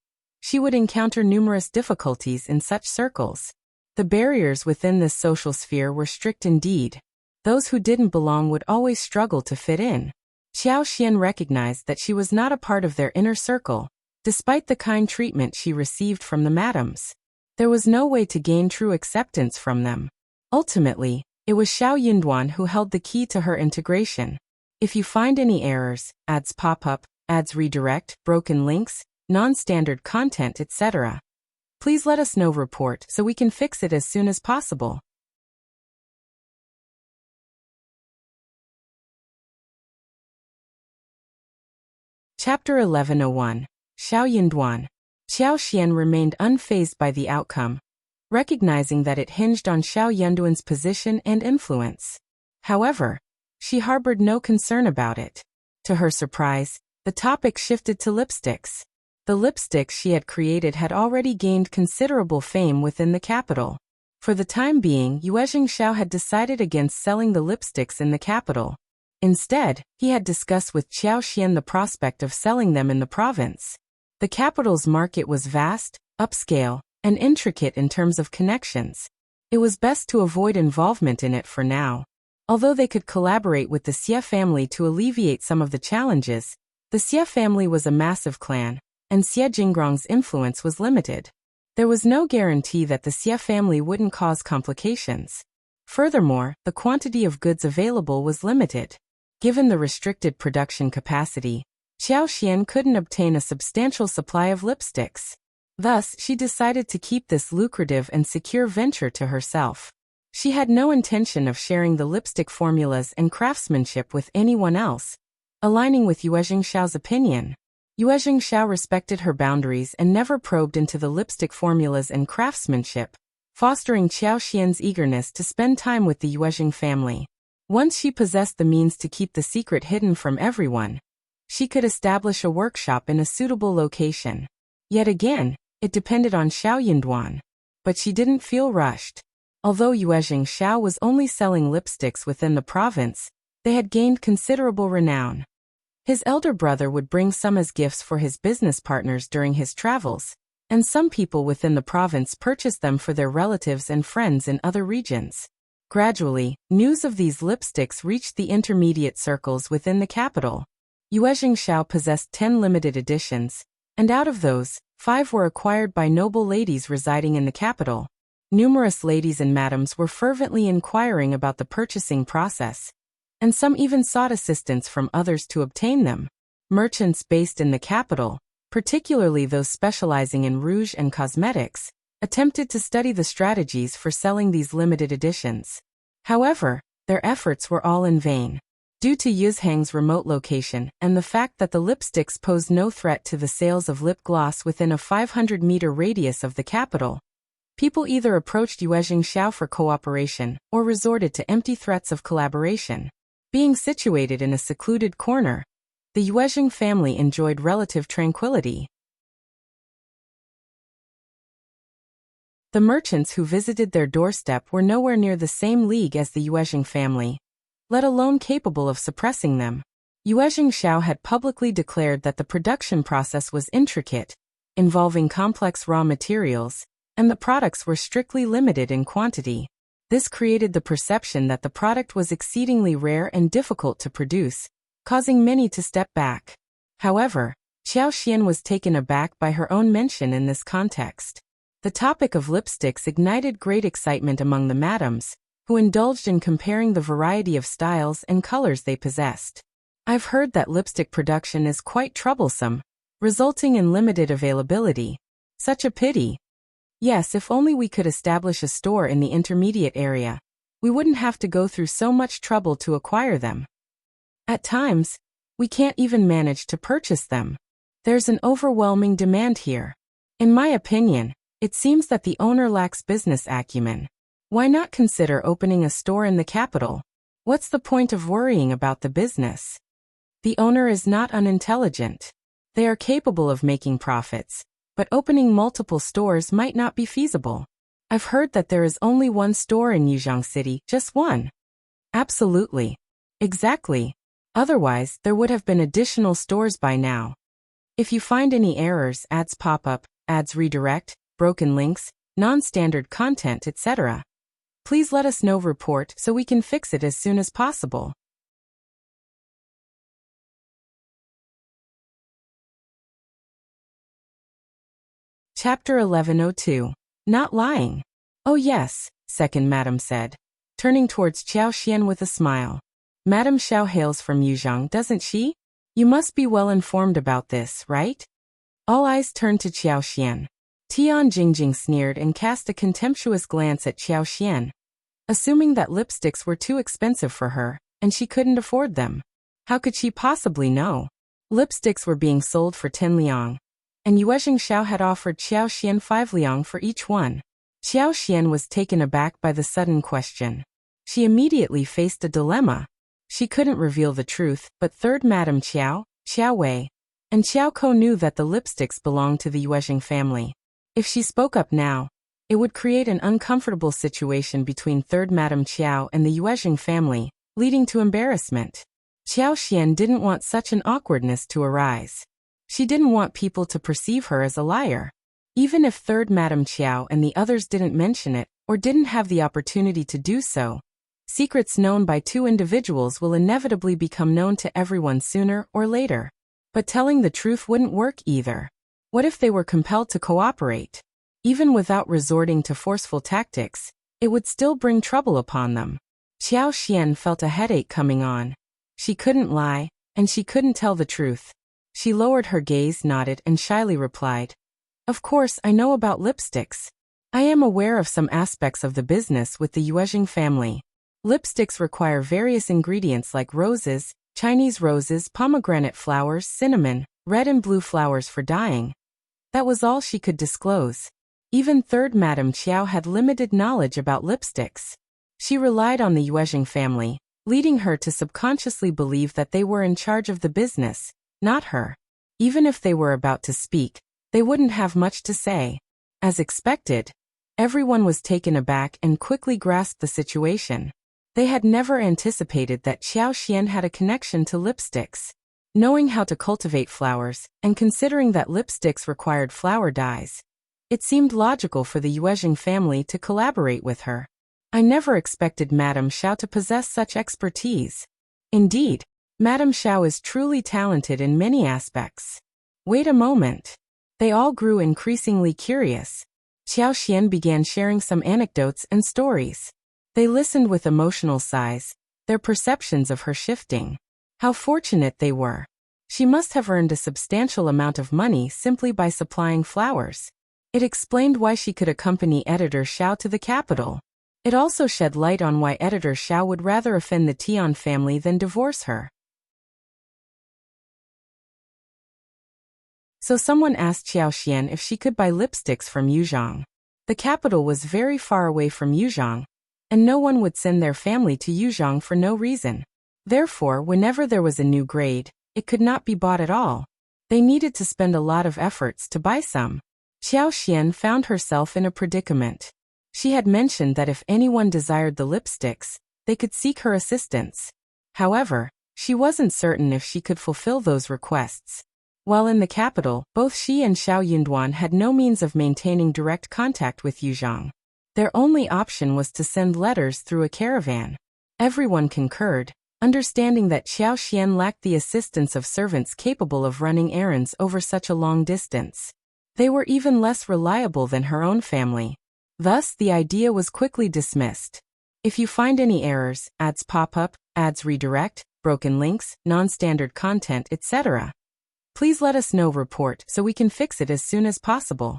she would encounter numerous difficulties in such circles. The barriers within this social sphere were strict indeed. Those who didn't belong would always struggle to fit in. Qiao Xian recognized that she was not a part of their inner circle, despite the kind treatment she received from the madams. There was no way to gain true acceptance from them. Ultimately, it was Shao Yunduan who held the key to her integration. If you find any errors, ads pop up, ads redirect, broken links, non-standard content, etc., please let us know report so we can fix it as soon as possible. Chapter 1101. Shao Yunduan. Qiao Xian remained unfazed by the outcome, recognizing that it hinged on Shao Yunduan's position and influence. However, she harbored no concern about it. To her surprise, the topic shifted to lipsticks. The lipsticks she had created had already gained considerable fame within the capital. For the time being, Yuezheng Shao had decided against selling the lipsticks in the capital. Instead, he had discussed with Qiao Xian the prospect of selling them in the province. The capital's market was vast, upscale, and intricate in terms of connections. It was best to avoid involvement in it for now. Although they could collaborate with the Xie family to alleviate some of the challenges, the Xie family was a massive clan, and Xie Jingrong's influence was limited. There was no guarantee that the Xie family wouldn't cause complications. Furthermore, the quantity of goods available was limited. Given the restricted production capacity, Qiao Xian couldn't obtain a substantial supply of lipsticks. Thus, she decided to keep this lucrative and secure venture to herself. She had no intention of sharing the lipstick formulas and craftsmanship with anyone else, aligning with Yuezheng Shao's opinion. Yuezheng Shao respected her boundaries and never probed into the lipstick formulas and craftsmanship, fostering Qiao Xian's eagerness to spend time with the Yuezheng family. Once she possessed the means to keep the secret hidden from everyone, she could establish a workshop in a suitable location. Yet again, it depended on Shao Yunduan. But she didn't feel rushed. Although Yuezheng Shao was only selling lipsticks within the province, they had gained considerable renown. His elder brother would bring some as gifts for his business partners during his travels, and some people within the province purchased them for their relatives and friends in other regions. Gradually, news of these lipsticks reached the intermediate circles within the capital. Yuezheng Shao possessed 10 limited editions, and out of those, 5 were acquired by noble ladies residing in the capital. Numerous ladies and madams were fervently inquiring about the purchasing process, and some even sought assistance from others to obtain them. Merchants based in the capital, particularly those specializing in rouge and cosmetics, attempted to study the strategies for selling these limited editions. However, their efforts were all in vain. Due to Yuzhang's remote location and the fact that the lipsticks posed no threat to the sales of lip gloss within a 500-meter radius of the capital, people either approached Yuezheng Shao for cooperation or resorted to empty threats of collaboration. Being situated in a secluded corner, the Yuezheng family enjoyed relative tranquility. The merchants who visited their doorstep were nowhere near the same league as the Yuezheng family, let alone capable of suppressing them. Yuezheng Shao had publicly declared that the production process was intricate, involving complex raw materials, and the products were strictly limited in quantity. This created the perception that the product was exceedingly rare and difficult to produce, causing many to step back. However, Qiao Xian was taken aback by her own mention in this context. The topic of lipsticks ignited great excitement among the madams, who indulged in comparing the variety of styles and colors they possessed. I've heard that lipstick production is quite troublesome, resulting in limited availability. Such a pity. Yes, if only we could establish a store in the intermediate area, we wouldn't have to go through so much trouble to acquire them. At times, we can't even manage to purchase them. There's an overwhelming demand here. In my opinion, it seems that the owner lacks business acumen. Why not consider opening a store in the capital? What's the point of worrying about the business? The owner is not unintelligent. They are capable of making profits, but opening multiple stores might not be feasible. I've heard that there is only one store in Yuzhang City, just one. Absolutely. Exactly. Otherwise, there would have been additional stores by now. If you find any errors, ads pop up, ads redirect, broken links, non-standard content, etc., please let us know. Report so we can fix it as soon as possible. Chapter 1102. Not lying. Oh yes, second madam said, turning towards Qiao Xian with a smile. Madam Shao hails from Yuzhang, doesn't she? You must be well informed about this, right? All eyes turned to Qiao Xian. Tian Jingjing sneered and cast a contemptuous glance at Qiao Xian, assuming that lipsticks were too expensive for her, and she couldn't afford them. How could she possibly know? Lipsticks were being sold for 10 liang, and Yuezheng Shao had offered Qiao Xian 5 liang for each one. Qiao Xian was taken aback by the sudden question. She immediately faced a dilemma. She couldn't reveal the truth, but third Madam Qiao, Qiao Wei, and Qiao Ko knew that the lipsticks belonged to the Yuezheng family. If she spoke up now, it would create an uncomfortable situation between third Madam Qiao and the Yuezheng family, leading to embarrassment. Qiao Xian didn't want such an awkwardness to arise. She didn't want people to perceive her as a liar. Even if third Madam Qiao and the others didn't mention it, or didn't have the opportunity to do so, Secrets known by two individuals will inevitably become known to everyone sooner or later. But telling the truth wouldn't work either. What if they were compelled to cooperate? Even without resorting to forceful tactics, it would still bring trouble upon them. Qiao Xian felt a headache coming on. She couldn't lie, and she couldn't tell the truth. She lowered her gaze, nodded, and shyly replied, "Of course, I know about lipsticks. I am aware of some aspects of the business with the Yuezhing family. Lipsticks require various ingredients like roses, Chinese roses, pomegranate flowers, cinnamon, red and blue flowers for dyeing." That was all she could disclose. Even third Madame Qiao had limited knowledge about lipsticks. She relied on the Yuezhing family, leading her to subconsciously believe that they were in charge of the business, not her. Even if they were about to speak, they wouldn't have much to say. As expected, everyone was taken aback and quickly grasped the situation. They had never anticipated that Qiao Xian had a connection to lipsticks. Knowing how to cultivate flowers, and considering that lipsticks required flower dyes, it seemed logical for the Yuezhing family to collaborate with her. I never expected Madame Shao to possess such expertise. Indeed, Madame Shao is truly talented in many aspects. Wait a moment. They all grew increasingly curious. Qiao Xian began sharing some anecdotes and stories. They listened with emotional sighs, their perceptions of her shifting. How fortunate they were. She must have earned a substantial amount of money simply by supplying flowers. It explained why she could accompany Editor Shao to the capital. It also shed light on why Editor Shao would rather offend the Tian family than divorce her. So someone asked Qiao Xian if she could buy lipsticks from Yuzhong. The capital was very far away from Yuzhong, and no one would send their family to Yuzhong for no reason. Therefore, whenever there was a new grade, it could not be bought at all. They needed to spend a lot of efforts to buy some. Qiao Xian found herself in a predicament. She had mentioned that if anyone desired the lipsticks, they could seek her assistance. However, she wasn't certain if she could fulfill those requests. While in the capital, both she and Shao Yunduan had no means of maintaining direct contact with Yuzhong. Their only option was to send letters through a caravan. Everyone concurred, understanding that Qiao Xian lacked the assistance of servants capable of running errands over such a long distance. They were even less reliable than her own family. Thus, the idea was quickly dismissed. If you find any errors, ads pop up, ads redirect, broken links, non-standard content, etc., please let us know. Report so we can fix it as soon as possible.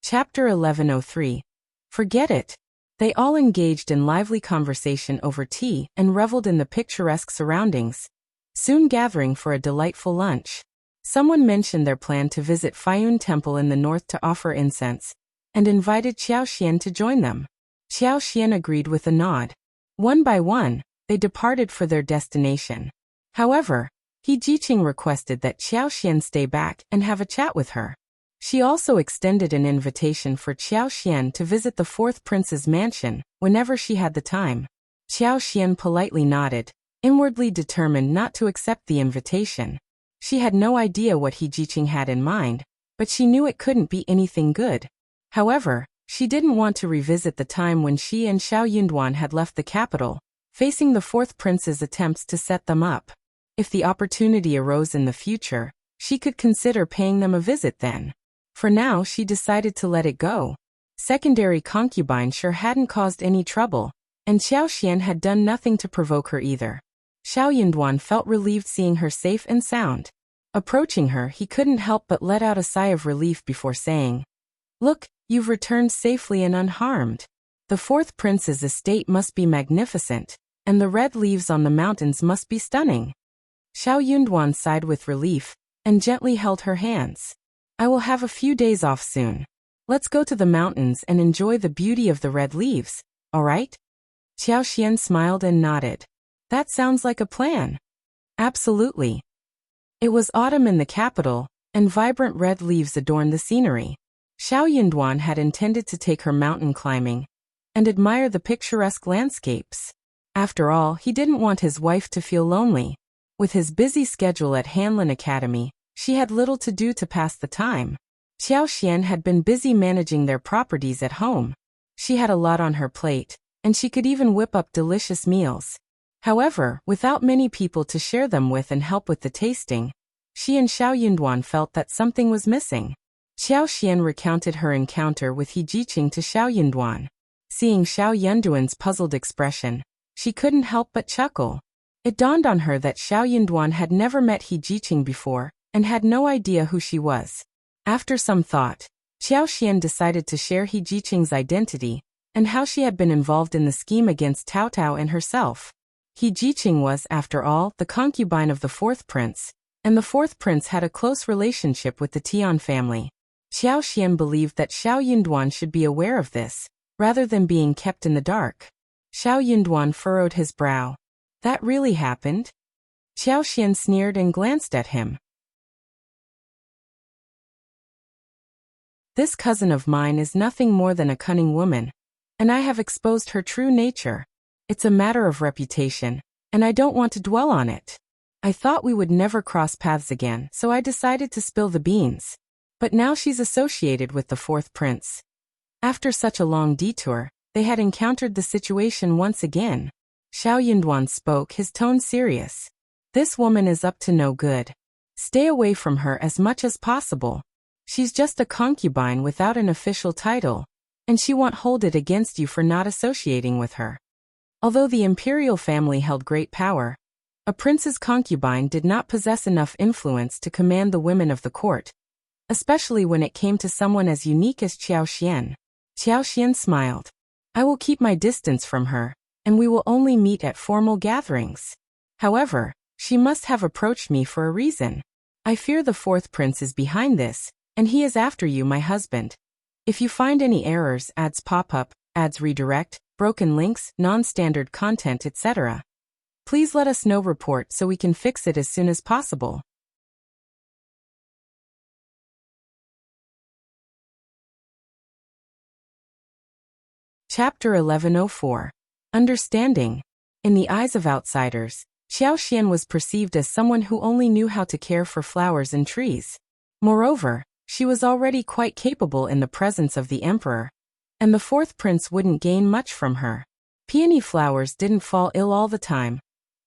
Chapter 1103. Forget it. They all engaged in lively conversation over tea and reveled in the picturesque surroundings, soon gathering for a delightful lunch. Someone mentioned their plan to visit Fayun Temple in the north to offer incense, and invited Qiao Xian to join them. Qiao Xian agreed with a nod. One by one, they departed for their destination. However, He Jiqing requested that Qiao Xian stay back and have a chat with her. She also extended an invitation for Qiao Xian to visit the fourth prince's mansion whenever she had the time. Qiao Xian politely nodded, inwardly determined not to accept the invitation. She had no idea what He Jiqing had in mind, but she knew it couldn't be anything good. However, she didn't want to revisit the time when she and Shao Yunduan had left the capital, facing the fourth prince's attempts to set them up. If the opportunity arose in the future, she could consider paying them a visit then. For now, she decided to let it go. Secondary Concubine sure hadn't caused any trouble, and Qiao Xian had done nothing to provoke her either. Shao Yunduan felt relieved seeing her safe and sound. Approaching her, he couldn't help but let out a sigh of relief before saying, "Look, you've returned safely and unharmed. The fourth prince's estate must be magnificent, and the red leaves on the mountains must be stunning." Shao Yunduan sighed with relief, and gently held her hands. "I will have a few days off soon. Let's go to the mountains and enjoy the beauty of the red leaves, all right?" Qiao Xian smiled and nodded. "That sounds like a plan." "Absolutely." It was autumn in the capital, and vibrant red leaves adorned the scenery. Shao Yunduan had intended to take her mountain climbing and admire the picturesque landscapes. After all, he didn't want his wife to feel lonely. With his busy schedule at Hanlin Academy, She had little to do to pass the time. Qiao Xian had been busy managing their properties at home. She had a lot on her plate, and she could even whip up delicious meals. However, without many people to share them with and help with the tasting, she and Shao Yunduan felt that something was missing. Qiao Xian recounted her encounter with Rejection to Shao Yunduan. Seeing Shao Yunduan's puzzled expression, she couldn't help but chuckle. It dawned on her that Shao Yunduan had never met Rejection before, and had no idea who she was. After some thought, Qiao Xian decided to share Rejection's identity, and how she had been involved in the scheme against Tao Tao and herself. Rejection was, after all, the concubine of the fourth prince, and the fourth prince had a close relationship with the Tian family. Qiao Xian believed that Shao Yunduan should be aware of this, rather than being kept in the dark. Shao Yunduan furrowed his brow. That really happened? Qiao Xian sneered and glanced at him. This cousin of mine is nothing more than a cunning woman, and I have exposed her true nature. It's a matter of reputation, and I don't want to dwell on it. I thought we would never cross paths again, so I decided to spill the beans. But now she's associated with the fourth prince. After such a long detour, they had encountered the situation once again. Shao Yunduan spoke, his tone serious. This woman is up to no good. Stay away from her as much as possible. She's just a concubine without an official title, and she won't hold it against you for not associating with her. Although the imperial family held great power, a prince's concubine did not possess enough influence to command the women of the court, especially when it came to someone as unique as Qiao Xian. Qiao Xian smiled. I will keep my distance from her, and we will only meet at formal gatherings. However, she must have approached me for a reason. I fear the fourth prince is behind this, and he is after you, my husband. If you find any errors, ads pop up, ads redirect, broken links, non-standard content, etc., please let us know. Report so we can fix it as soon as possible. Chapter 1104. Understanding. In the eyes of outsiders, Qiao Xian was perceived as someone who only knew how to care for flowers and trees. Moreover, she was already quite capable in the presence of the emperor, and the fourth prince wouldn't gain much from her. Peony flowers didn't fall ill all the time,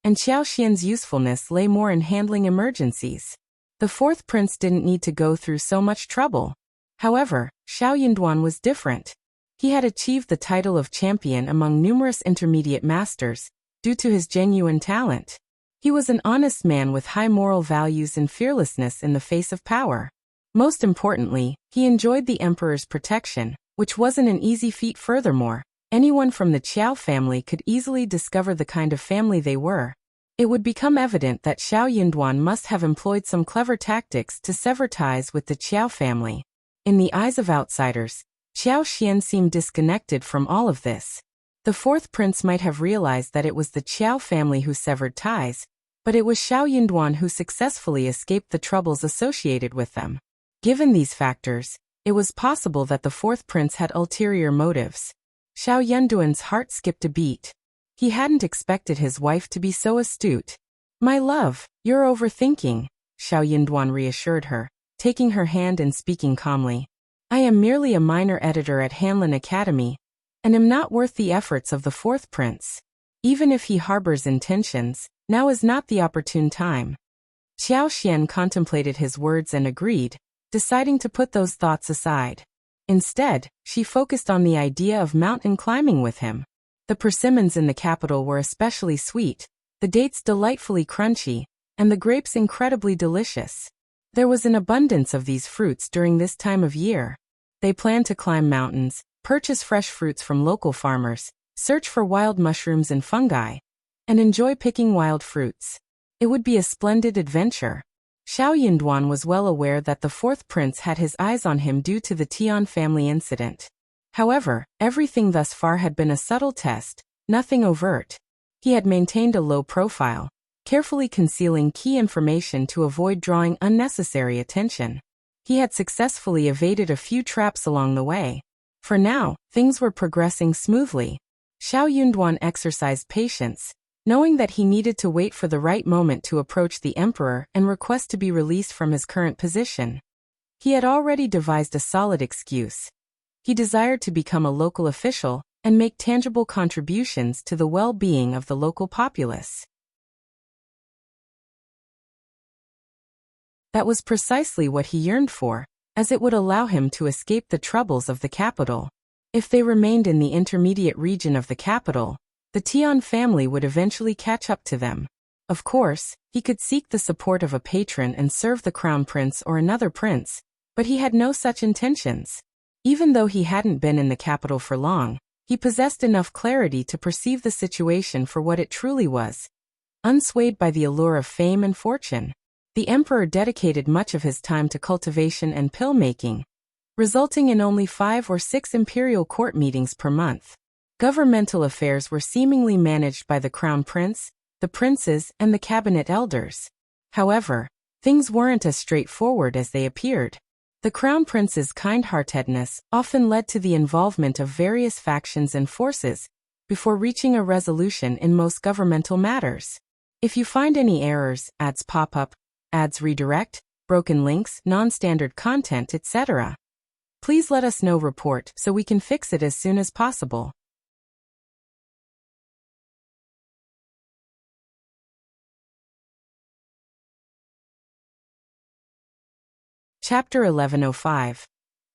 and Qiao Xian's usefulness lay more in handling emergencies. The fourth prince didn't need to go through so much trouble. However, Shao Yunduan was different. He had achieved the title of champion among numerous intermediate masters, due to his genuine talent. He was an honest man with high moral values and fearlessness in the face of power. Most importantly, he enjoyed the emperor's protection, which wasn't an easy feat. Furthermore, anyone from the Qiao family could easily discover the kind of family they were. It would become evident that Shao Yunduan must have employed some clever tactics to sever ties with the Qiao family. In the eyes of outsiders, Qiao Xian seemed disconnected from all of this. The fourth prince might have realized that it was the Qiao family who severed ties, but it was Shao Yunduan who successfully escaped the troubles associated with them. Given these factors, it was possible that the fourth prince had ulterior motives. Shao Yunduan's heart skipped a beat. He hadn't expected his wife to be so astute. My love, you're overthinking, Shao Yunduan reassured her, taking her hand and speaking calmly. I am merely a minor editor at Hanlin Academy, and am not worth the efforts of the fourth prince. Even if he harbors intentions, now is not the opportune time. Qiao Xian contemplated his words and agreed, deciding to put those thoughts aside. Instead, she focused on the idea of mountain climbing with him. The persimmons in the capital were especially sweet, the dates delightfully crunchy, and the grapes incredibly delicious. There was an abundance of these fruits during this time of year. They planned to climb mountains, purchase fresh fruits from local farmers, search for wild mushrooms and fungi, and enjoy picking wild fruits. It would be a splendid adventure. Shao Yunduan was well aware that the fourth prince had his eyes on him due to the Tian family incident. However, everything thus far had been a subtle test, nothing overt. He had maintained a low profile, carefully concealing key information to avoid drawing unnecessary attention. He had successfully evaded a few traps along the way. For now, things were progressing smoothly. Shao Yunduan exercised patience, knowing that he needed to wait for the right moment to approach the emperor and request to be released from his current position. He had already devised a solid excuse. He desired to become a local official and make tangible contributions to the well-being of the local populace. That was precisely what he yearned for, as it would allow him to escape the troubles of the capital. If they remained in the intermediate region of the capital, the Tian family would eventually catch up to them. Of course, he could seek the support of a patron and serve the crown prince or another prince, but he had no such intentions. Even though he hadn't been in the capital for long, he possessed enough clarity to perceive the situation for what it truly was. Unswayed by the allure of fame and fortune, the emperor dedicated much of his time to cultivation and pill-making, resulting in only 5 or 6 imperial court meetings per month. Governmental affairs were seemingly managed by the crown prince, the princes, and the cabinet elders. However, things weren't as straightforward as they appeared. The crown prince's kind-heartedness often led to the involvement of various factions and forces before reaching a resolution in most governmental matters. If you find any errors, ads pop up, ads redirect, broken links, non-standard content, etc., please let us know. Report so we can fix it as soon as possible. Chapter 1105.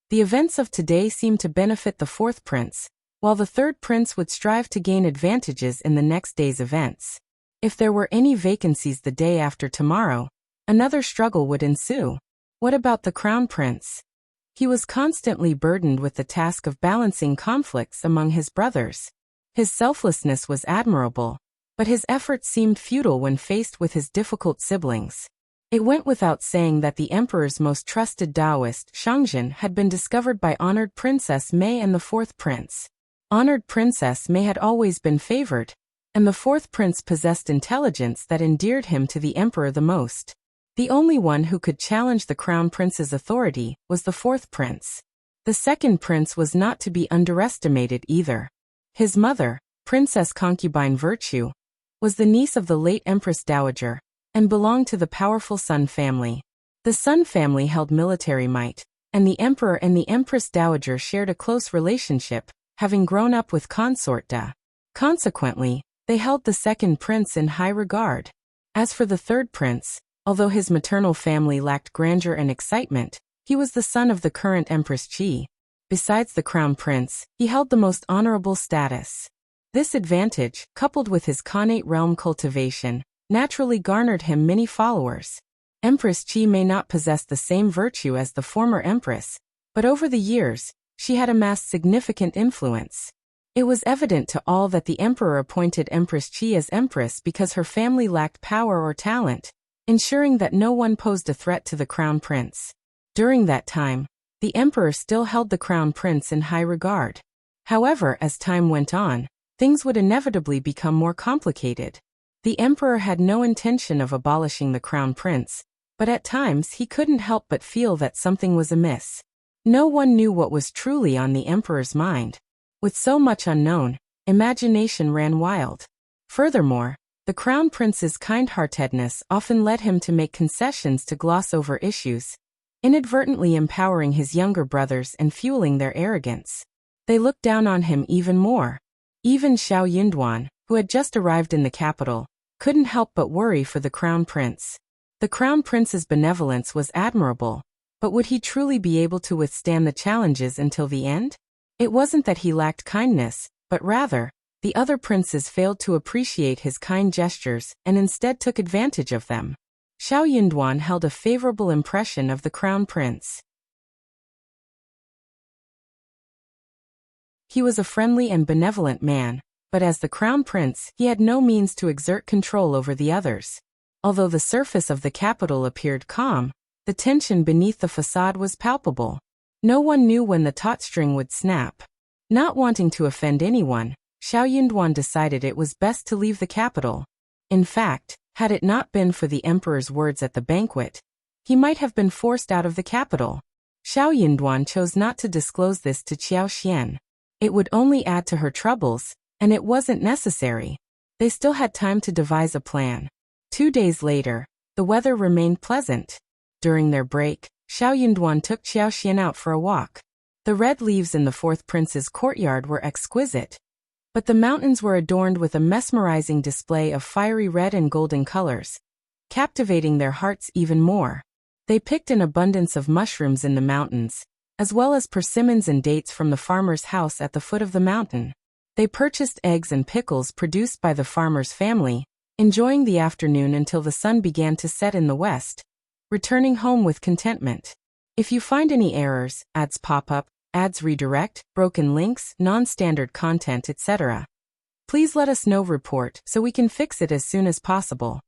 The events of today seem to benefit the fourth prince, while the third prince would strive to gain advantages in the next day's events. If there were any vacancies the day after tomorrow, another struggle would ensue. What about the crown prince? He was constantly burdened with the task of balancing conflicts among his brothers. His selflessness was admirable, but his efforts seemed futile when faced with his difficult siblings. It went without saying that the emperor's most trusted Taoist, Shangzhen, had been discovered by honored Princess Mei and the fourth prince. Honored Princess Mei had always been favored, and the fourth prince possessed intelligence that endeared him to the emperor the most. The only one who could challenge the crown prince's authority was the fourth prince. The second prince was not to be underestimated either. His mother, Princess Concubine Virtue, was the niece of the late Empress Dowager, and belonged to the powerful Sun family. The Sun family held military might, and the emperor and the Empress Dowager shared a close relationship, having grown up with Consort Da. Consequently, they held the second prince in high regard. As for the third prince, although his maternal family lacked grandeur and excitement, he was the son of the current Empress Qi. Besides the crown prince, he held the most honorable status. This advantage, coupled with his connate realm cultivation, naturally garnered him many followers. Empress Qi may not possess the same virtue as the former empress, but over the years, she had amassed significant influence. It was evident to all that the emperor appointed Empress Qi as empress because her family lacked power or talent, ensuring that no one posed a threat to the crown prince. During that time, the emperor still held the crown prince in high regard. However, as time went on, things would inevitably become more complicated. The emperor had no intention of abolishing the crown prince, but at times he couldn't help but feel that something was amiss. No one knew what was truly on the emperor's mind. With so much unknown, imagination ran wild. Furthermore, the crown prince's kind-heartedness often led him to make concessions to gloss over issues, inadvertently empowering his younger brothers and fueling their arrogance. They looked down on him even more. Even Shao Yunduan, who had just arrived in the capital, couldn't help but worry for the crown prince. The crown prince's benevolence was admirable, but would he truly be able to withstand the challenges until the end? It wasn't that he lacked kindness, but rather, the other princes failed to appreciate his kind gestures and instead took advantage of them. Shao Yunduan held a favorable impression of the crown prince. He was a friendly and benevolent man, but as the crown prince, he had no means to exert control over the others. Although the surface of the capital appeared calm, the tension beneath the facade was palpable. No one knew when the taut string would snap. Not wanting to offend anyone, Shao Yunduan decided it was best to leave the capital. In fact, had it not been for the emperor's words at the banquet, he might have been forced out of the capital. Shao Yunduan chose not to disclose this to Qiao. It would only add to her troubles, and it wasn't necessary. They still had time to devise a plan. 2 days later, the weather remained pleasant. During their break, Shao Yunduan took Qiao out for a walk. The red leaves in the fourth prince's courtyard were exquisite, but the mountains were adorned with a mesmerizing display of fiery red and golden colors, captivating their hearts even more. They picked an abundance of mushrooms in the mountains, as well as persimmons and dates from the farmer's house at the foot of the mountain. They purchased eggs and pickles produced by the farmer's family, enjoying the afternoon until the sun began to set in the west, returning home with contentment. If you find any errors, ads pop up, ads redirect, broken links, non-standard content, etc., please let us know. Report so we can fix it as soon as possible.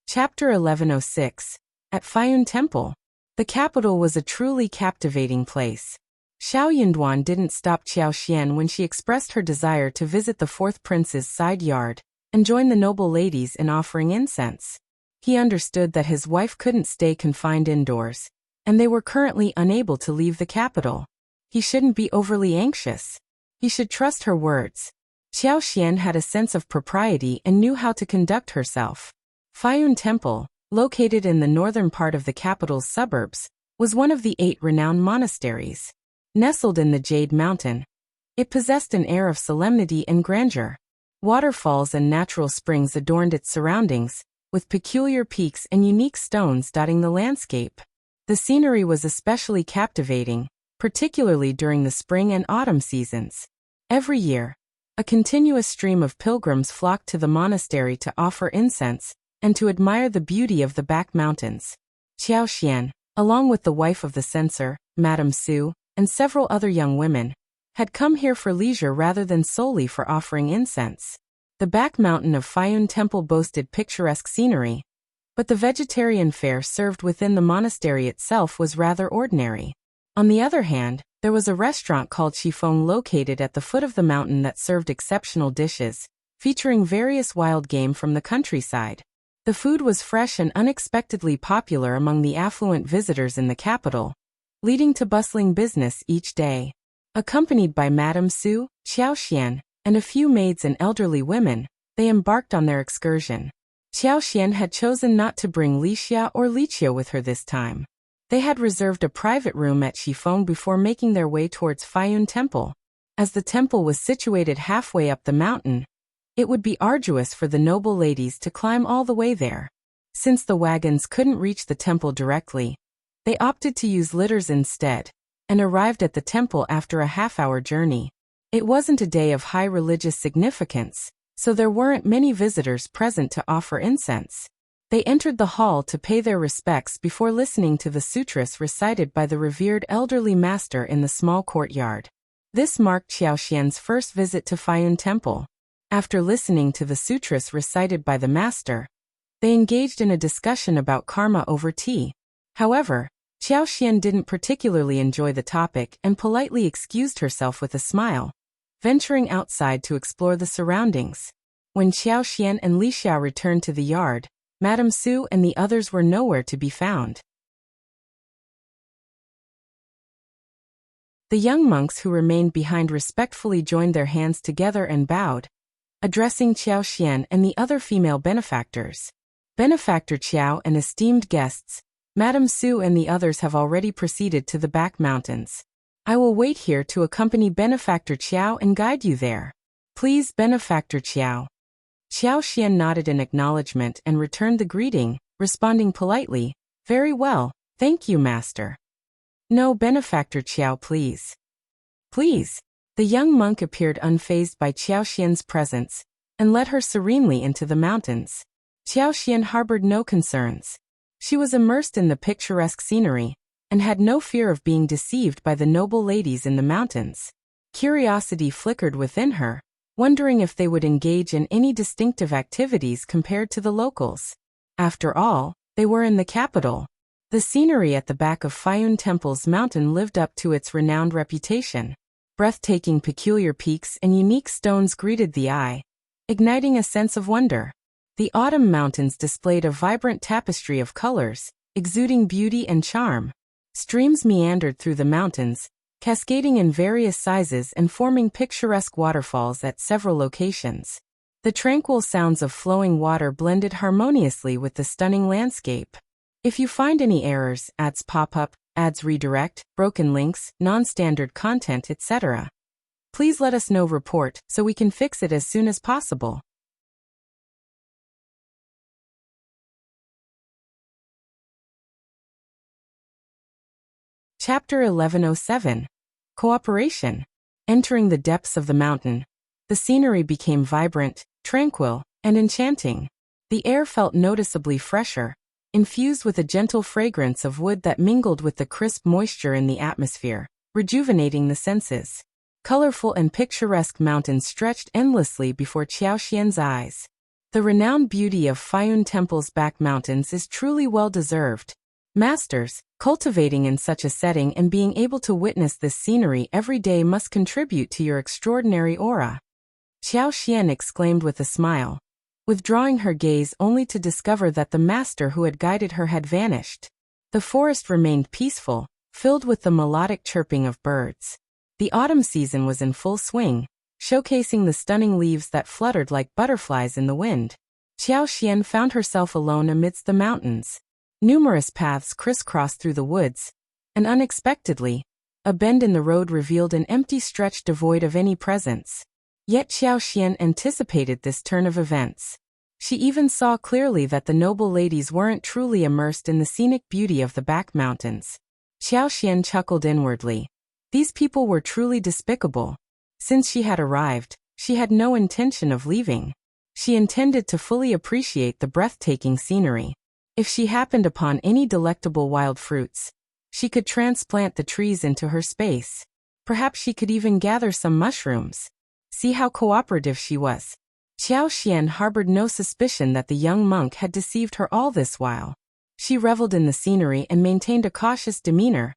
Chapter 1106. At Fayun Temple. The capital was a truly captivating place. Shao Yunduan didn't stop Qiao when she expressed her desire to visit the fourth prince's side yard and join the noble ladies in offering incense. He understood that his wife couldn't stay confined indoors, and they were currently unable to leave the capital. He shouldn't be overly anxious. He should trust her words. Qiao had a sense of propriety and knew how to conduct herself. Fayun Temple, located in the northern part of the capital's suburbs, was one of the 8 renowned monasteries. Nestled in the Jade Mountain, it possessed an air of solemnity and grandeur. Waterfalls and natural springs adorned its surroundings, with peculiar peaks and unique stones dotting the landscape. The scenery was especially captivating, particularly during the spring and autumn seasons. Every year, a continuous stream of pilgrims flocked to the monastery to offer incense and to admire the beauty of the back mountains. Qiao, along with the wife of the censor, Madame Su, and several other young women, had come here for leisure rather than solely for offering incense. The back mountain of Fayun Temple boasted picturesque scenery, but the vegetarian fare served within the monastery itself was rather ordinary. On the other hand, there was a restaurant called Chiffon located at the foot of the mountain that served exceptional dishes, featuring various wild game from the countryside. The food was fresh and unexpectedly popular among the affluent visitors in the capital, leading to bustling business each day. Accompanied by Madame Su, Qiao, and a few maids and elderly women, they embarked on their excursion. Qiao had chosen not to bring Lixia or Liqia with her this time. They had reserved a private room at Chiffon before making their way towards Fayun Temple. As the temple was situated halfway up the mountain, it would be arduous for the noble ladies to climb all the way there. Since the wagons couldn't reach the temple directly, they opted to use litters instead, and arrived at the temple after a half-hour journey. It wasn't a day of high religious significance, so there weren't many visitors present to offer incense. They entered the hall to pay their respects before listening to the sutras recited by the revered elderly master in the small courtyard. This marked Qiao first visit to Fayun Temple. After listening to the sutras recited by the master, they engaged in a discussion about karma over tea. However, Qiao didn't particularly enjoy the topic and politely excused herself with a smile, venturing outside to explore the surroundings. When Qiao and Lixia returned to the yard, Madame Su and the others were nowhere to be found. The young monks who remained behind respectfully joined their hands together and bowed, addressing Qiao and the other female benefactors. Benefactor Qiao and esteemed guests, Madame Su and the others have already proceeded to the back mountains. I will wait here to accompany Benefactor Qiao and guide you there. Please, Benefactor Qiao. Qiao nodded in acknowledgement and returned the greeting, responding politely, "Very well, thank you, Master." "No, Benefactor Qiao, please." "Please." The young monk appeared unfazed by Qiao's presence and led her serenely into the mountains. Qiao harbored no concerns. She was immersed in the picturesque scenery and had no fear of being deceived by the noble ladies in the mountains. Curiosity flickered within her, wondering if they would engage in any distinctive activities compared to the locals. After all, they were in the capital. The scenery at the back of Fayun Temple's mountain lived up to its renowned reputation. Breathtaking peculiar peaks and unique stones greeted the eye, igniting a sense of wonder. The autumn mountains displayed a vibrant tapestry of colors, exuding beauty and charm. Streams meandered through the mountains, cascading in various sizes and forming picturesque waterfalls at several locations. The tranquil sounds of flowing water blended harmoniously with the stunning landscape. If you find any errors, ads pop up, ads redirect, broken links, non-standard content, etc., please let us know. Report so we can fix it as soon as possible. Chapter 1107. Cooperation. Entering the depths of the mountain, the scenery became vibrant, tranquil, and enchanting. The air felt noticeably fresher, infused with a gentle fragrance of wood that mingled with the crisp moisture in the atmosphere, rejuvenating the senses. Colorful and picturesque mountains stretched endlessly before Qiaoxian's eyes. The renowned beauty of Fayun Temple's back mountains is truly well-deserved. Masters, cultivating in such a setting and being able to witness this scenery every day must contribute to your extraordinary aura. Qiaoxian exclaimed with a smile, withdrawing her gaze only to discover that the master who had guided her had vanished. The forest remained peaceful, filled with the melodic chirping of birds. The autumn season was in full swing, showcasing the stunning leaves that fluttered like butterflies in the wind. Qiaoxian found herself alone amidst the mountains. Numerous paths crisscrossed through the woods, and unexpectedly, a bend in the road revealed an empty stretch devoid of any presence. Yet Qiaoxian anticipated this turn of events. She even saw clearly that the noble ladies weren't truly immersed in the scenic beauty of the back mountains. Qiaoxian chuckled inwardly. These people were truly despicable. Since she had arrived, she had no intention of leaving. She intended to fully appreciate the breathtaking scenery. If she happened upon any delectable wild fruits, she could transplant the trees into her space. Perhaps she could even gather some mushrooms. See how cooperative she was. Qiaoxian harbored no suspicion that the young monk had deceived her all this while. She reveled in the scenery and maintained a cautious demeanor,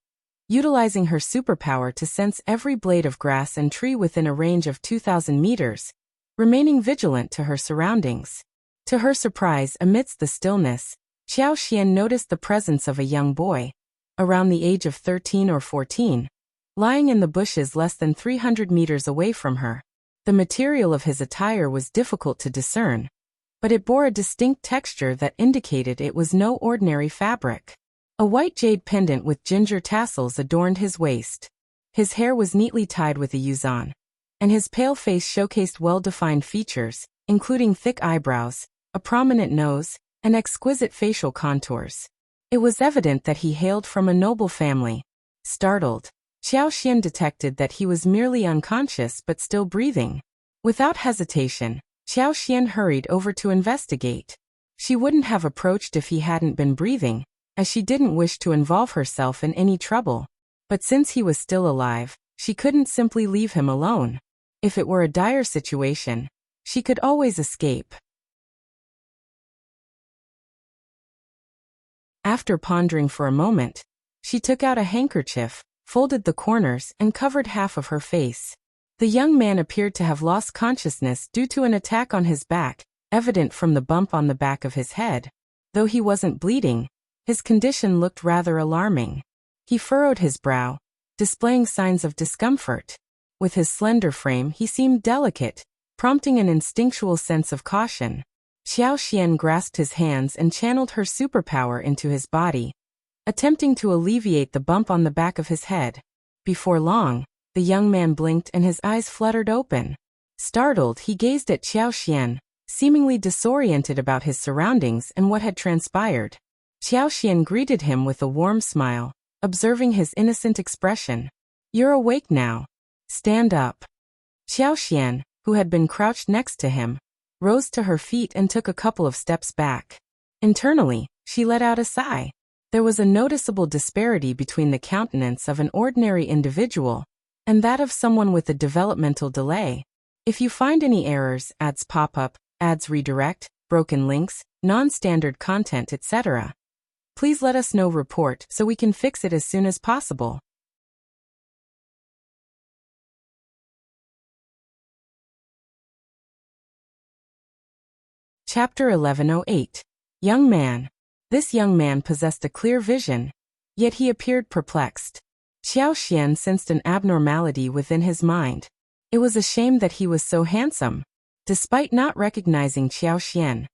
utilizing her superpower to sense every blade of grass and tree within a range of 2,000 meters, remaining vigilant to her surroundings. To her surprise, amidst the stillness, Qiaoxian noticed the presence of a young boy, around the age of 13 or 14, lying in the bushes less than 300 meters away from her. The material of his attire was difficult to discern, but it bore a distinct texture that indicated it was no ordinary fabric. A white jade pendant with ginger tassels adorned his waist. His hair was neatly tied with a yuzan, and his pale face showcased well-defined features, including thick eyebrows, a prominent nose, and exquisite facial contours. It was evident that he hailed from a noble family. Startled, Qiaoxian detected that he was merely unconscious but still breathing. Without hesitation, Qiaoxian hurried over to investigate. She wouldn't have approached if he hadn't been breathing, as she didn't wish to involve herself in any trouble. But since he was still alive, she couldn't simply leave him alone. If it were a dire situation, she could always escape. After pondering for a moment, she took out a handkerchief, folded the corners, and covered half of her face. The young man appeared to have lost consciousness due to an attack on his back, evident from the bump on the back of his head. Though he wasn't bleeding, his condition looked rather alarming. He furrowed his brow, displaying signs of discomfort. With his slender frame, he seemed delicate, prompting an instinctual sense of caution. Qiaoxian grasped his hands and channeled her superpower into his body, attempting to alleviate the bump on the back of his head. Before long, the young man blinked and his eyes fluttered open. Startled, he gazed at Qiaoxian, seemingly disoriented about his surroundings and what had transpired. Qiaoxian greeted him with a warm smile, observing his innocent expression. "You're awake now. Stand up." Qiaoxian, who had been crouched next to him, rose to her feet and took a couple of steps back. Internally, she let out a sigh. There was a noticeable disparity between the countenance of an ordinary individual and that of someone with a developmental delay. If you find any errors, ads pop up, ads redirect, broken links, non-standard content, etc., please let us know. Report so we can fix it as soon as possible. Chapter 1108. Young Man. This young man possessed a clear vision. Yet he appeared perplexed. Qiao Xian sensed an abnormality within his mind. It was a shame that he was so handsome. Despite not recognizing Qiao Xian,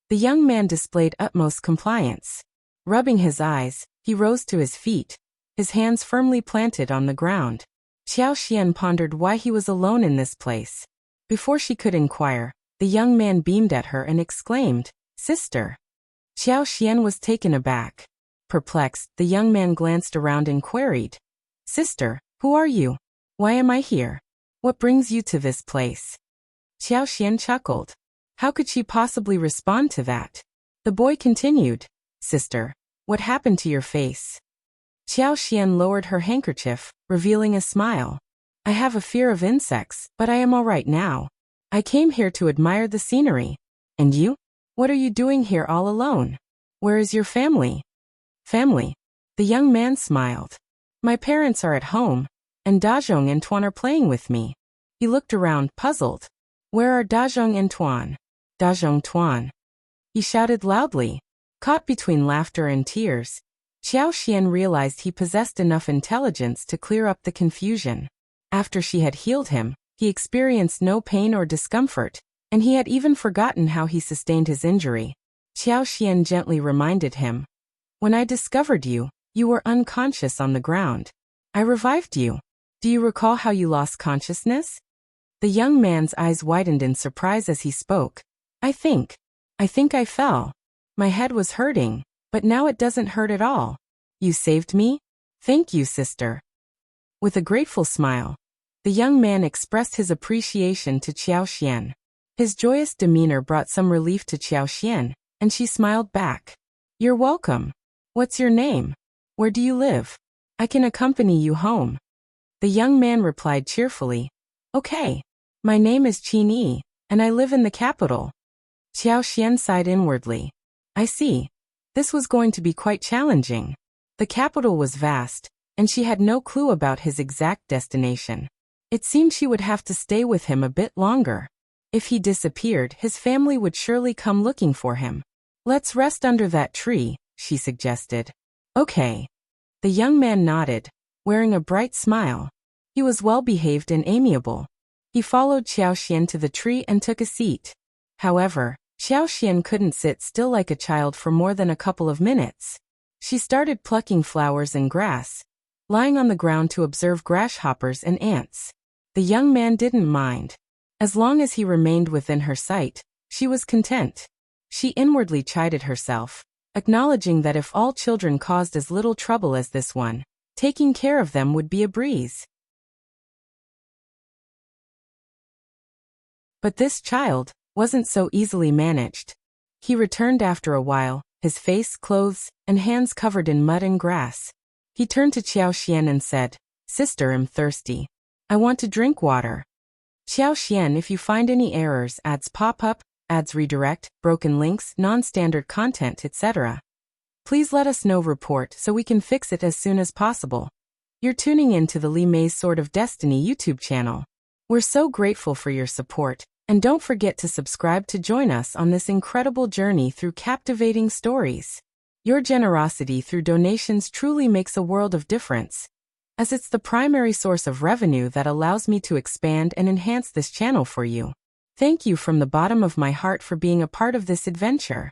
the young man displayed utmost compliance. Rubbing his eyes, he rose to his feet, his hands firmly planted on the ground. Qiao Xian pondered why he was alone in this place. Before she could inquire, the young man beamed at her and exclaimed, "Sister." Qiao Xian was taken aback. Perplexed, the young man glanced around and queried, "Sister, who are you? Why am I here? What brings you to this place?" Qiao Xian chuckled. How could she possibly respond to that? The boy continued, "Sister, what happened to your face?" Qiao Xian lowered her handkerchief, revealing a smile. "I have a fear of insects, but I am all right now. I came here to admire the scenery. And you? What are you doing here all alone? Where is your family?" "Family?" The young man smiled. "My parents are at home, and Dazhong and Tuan are playing with me." He looked around, puzzled. "Where are Dazhong and Tuan?" "Dazhong Tuan," he shouted loudly. Caught between laughter and tears, Qiao Xian realized he possessed enough intelligence to clear up the confusion. After she had healed him, he experienced no pain or discomfort, and he had even forgotten how he sustained his injury. Qiao Xian gently reminded him, "When I discovered you, you were unconscious on the ground. I revived you. Do you recall how you lost consciousness?" The young man's eyes widened in surprise as he spoke. I think I fell. My head was hurting, but now it doesn't hurt at all. You saved me? Thank you, sister." With a grateful smile, the young man expressed his appreciation to Qiao Xian. His joyous demeanor brought some relief to Qiao Xian, and she smiled back. "You're welcome. What's your name? Where do you live? I can accompany you home." The young man replied cheerfully, "Okay. My name is Qin Yi, and I live in the capital." Qiao Xian sighed inwardly. I see. This was going to be quite challenging. The capital was vast, and she had no clue about his exact destination. It seemed she would have to stay with him a bit longer. If he disappeared, his family would surely come looking for him. "Let's rest under that tree," she suggested. "Okay." The young man nodded, wearing a bright smile. He was well-behaved and amiable. He followed Qiao Xian to the tree and took a seat. However, Qiao Xian couldn't sit still like a child for more than a couple of minutes. She started plucking flowers and grass, lying on the ground to observe grasshoppers and ants. The young man didn't mind. As long as he remained within her sight, she was content. She inwardly chided herself, acknowledging that if all children caused as little trouble as this one, taking care of them would be a breeze. But this child wasn't so easily managed. He returned after a while, his face, clothes, and hands covered in mud and grass. He turned to Qiao Xian and said, "Sister, I'm thirsty. I want to drink water." Qiao Xian, if you find any errors, ads pop up, ads redirect, broken links, non-standard content, etc., please let us know report so we can fix it as soon as possible. You're tuning in to the Li Mei's Sword of Destiny YouTube channel. We're so grateful for your support. And don't forget to subscribe to join us on this incredible journey through captivating stories. Your generosity through donations truly makes a world of difference, as it's the primary source of revenue that allows me to expand and enhance this channel for you. Thank you from the bottom of my heart for being a part of this adventure.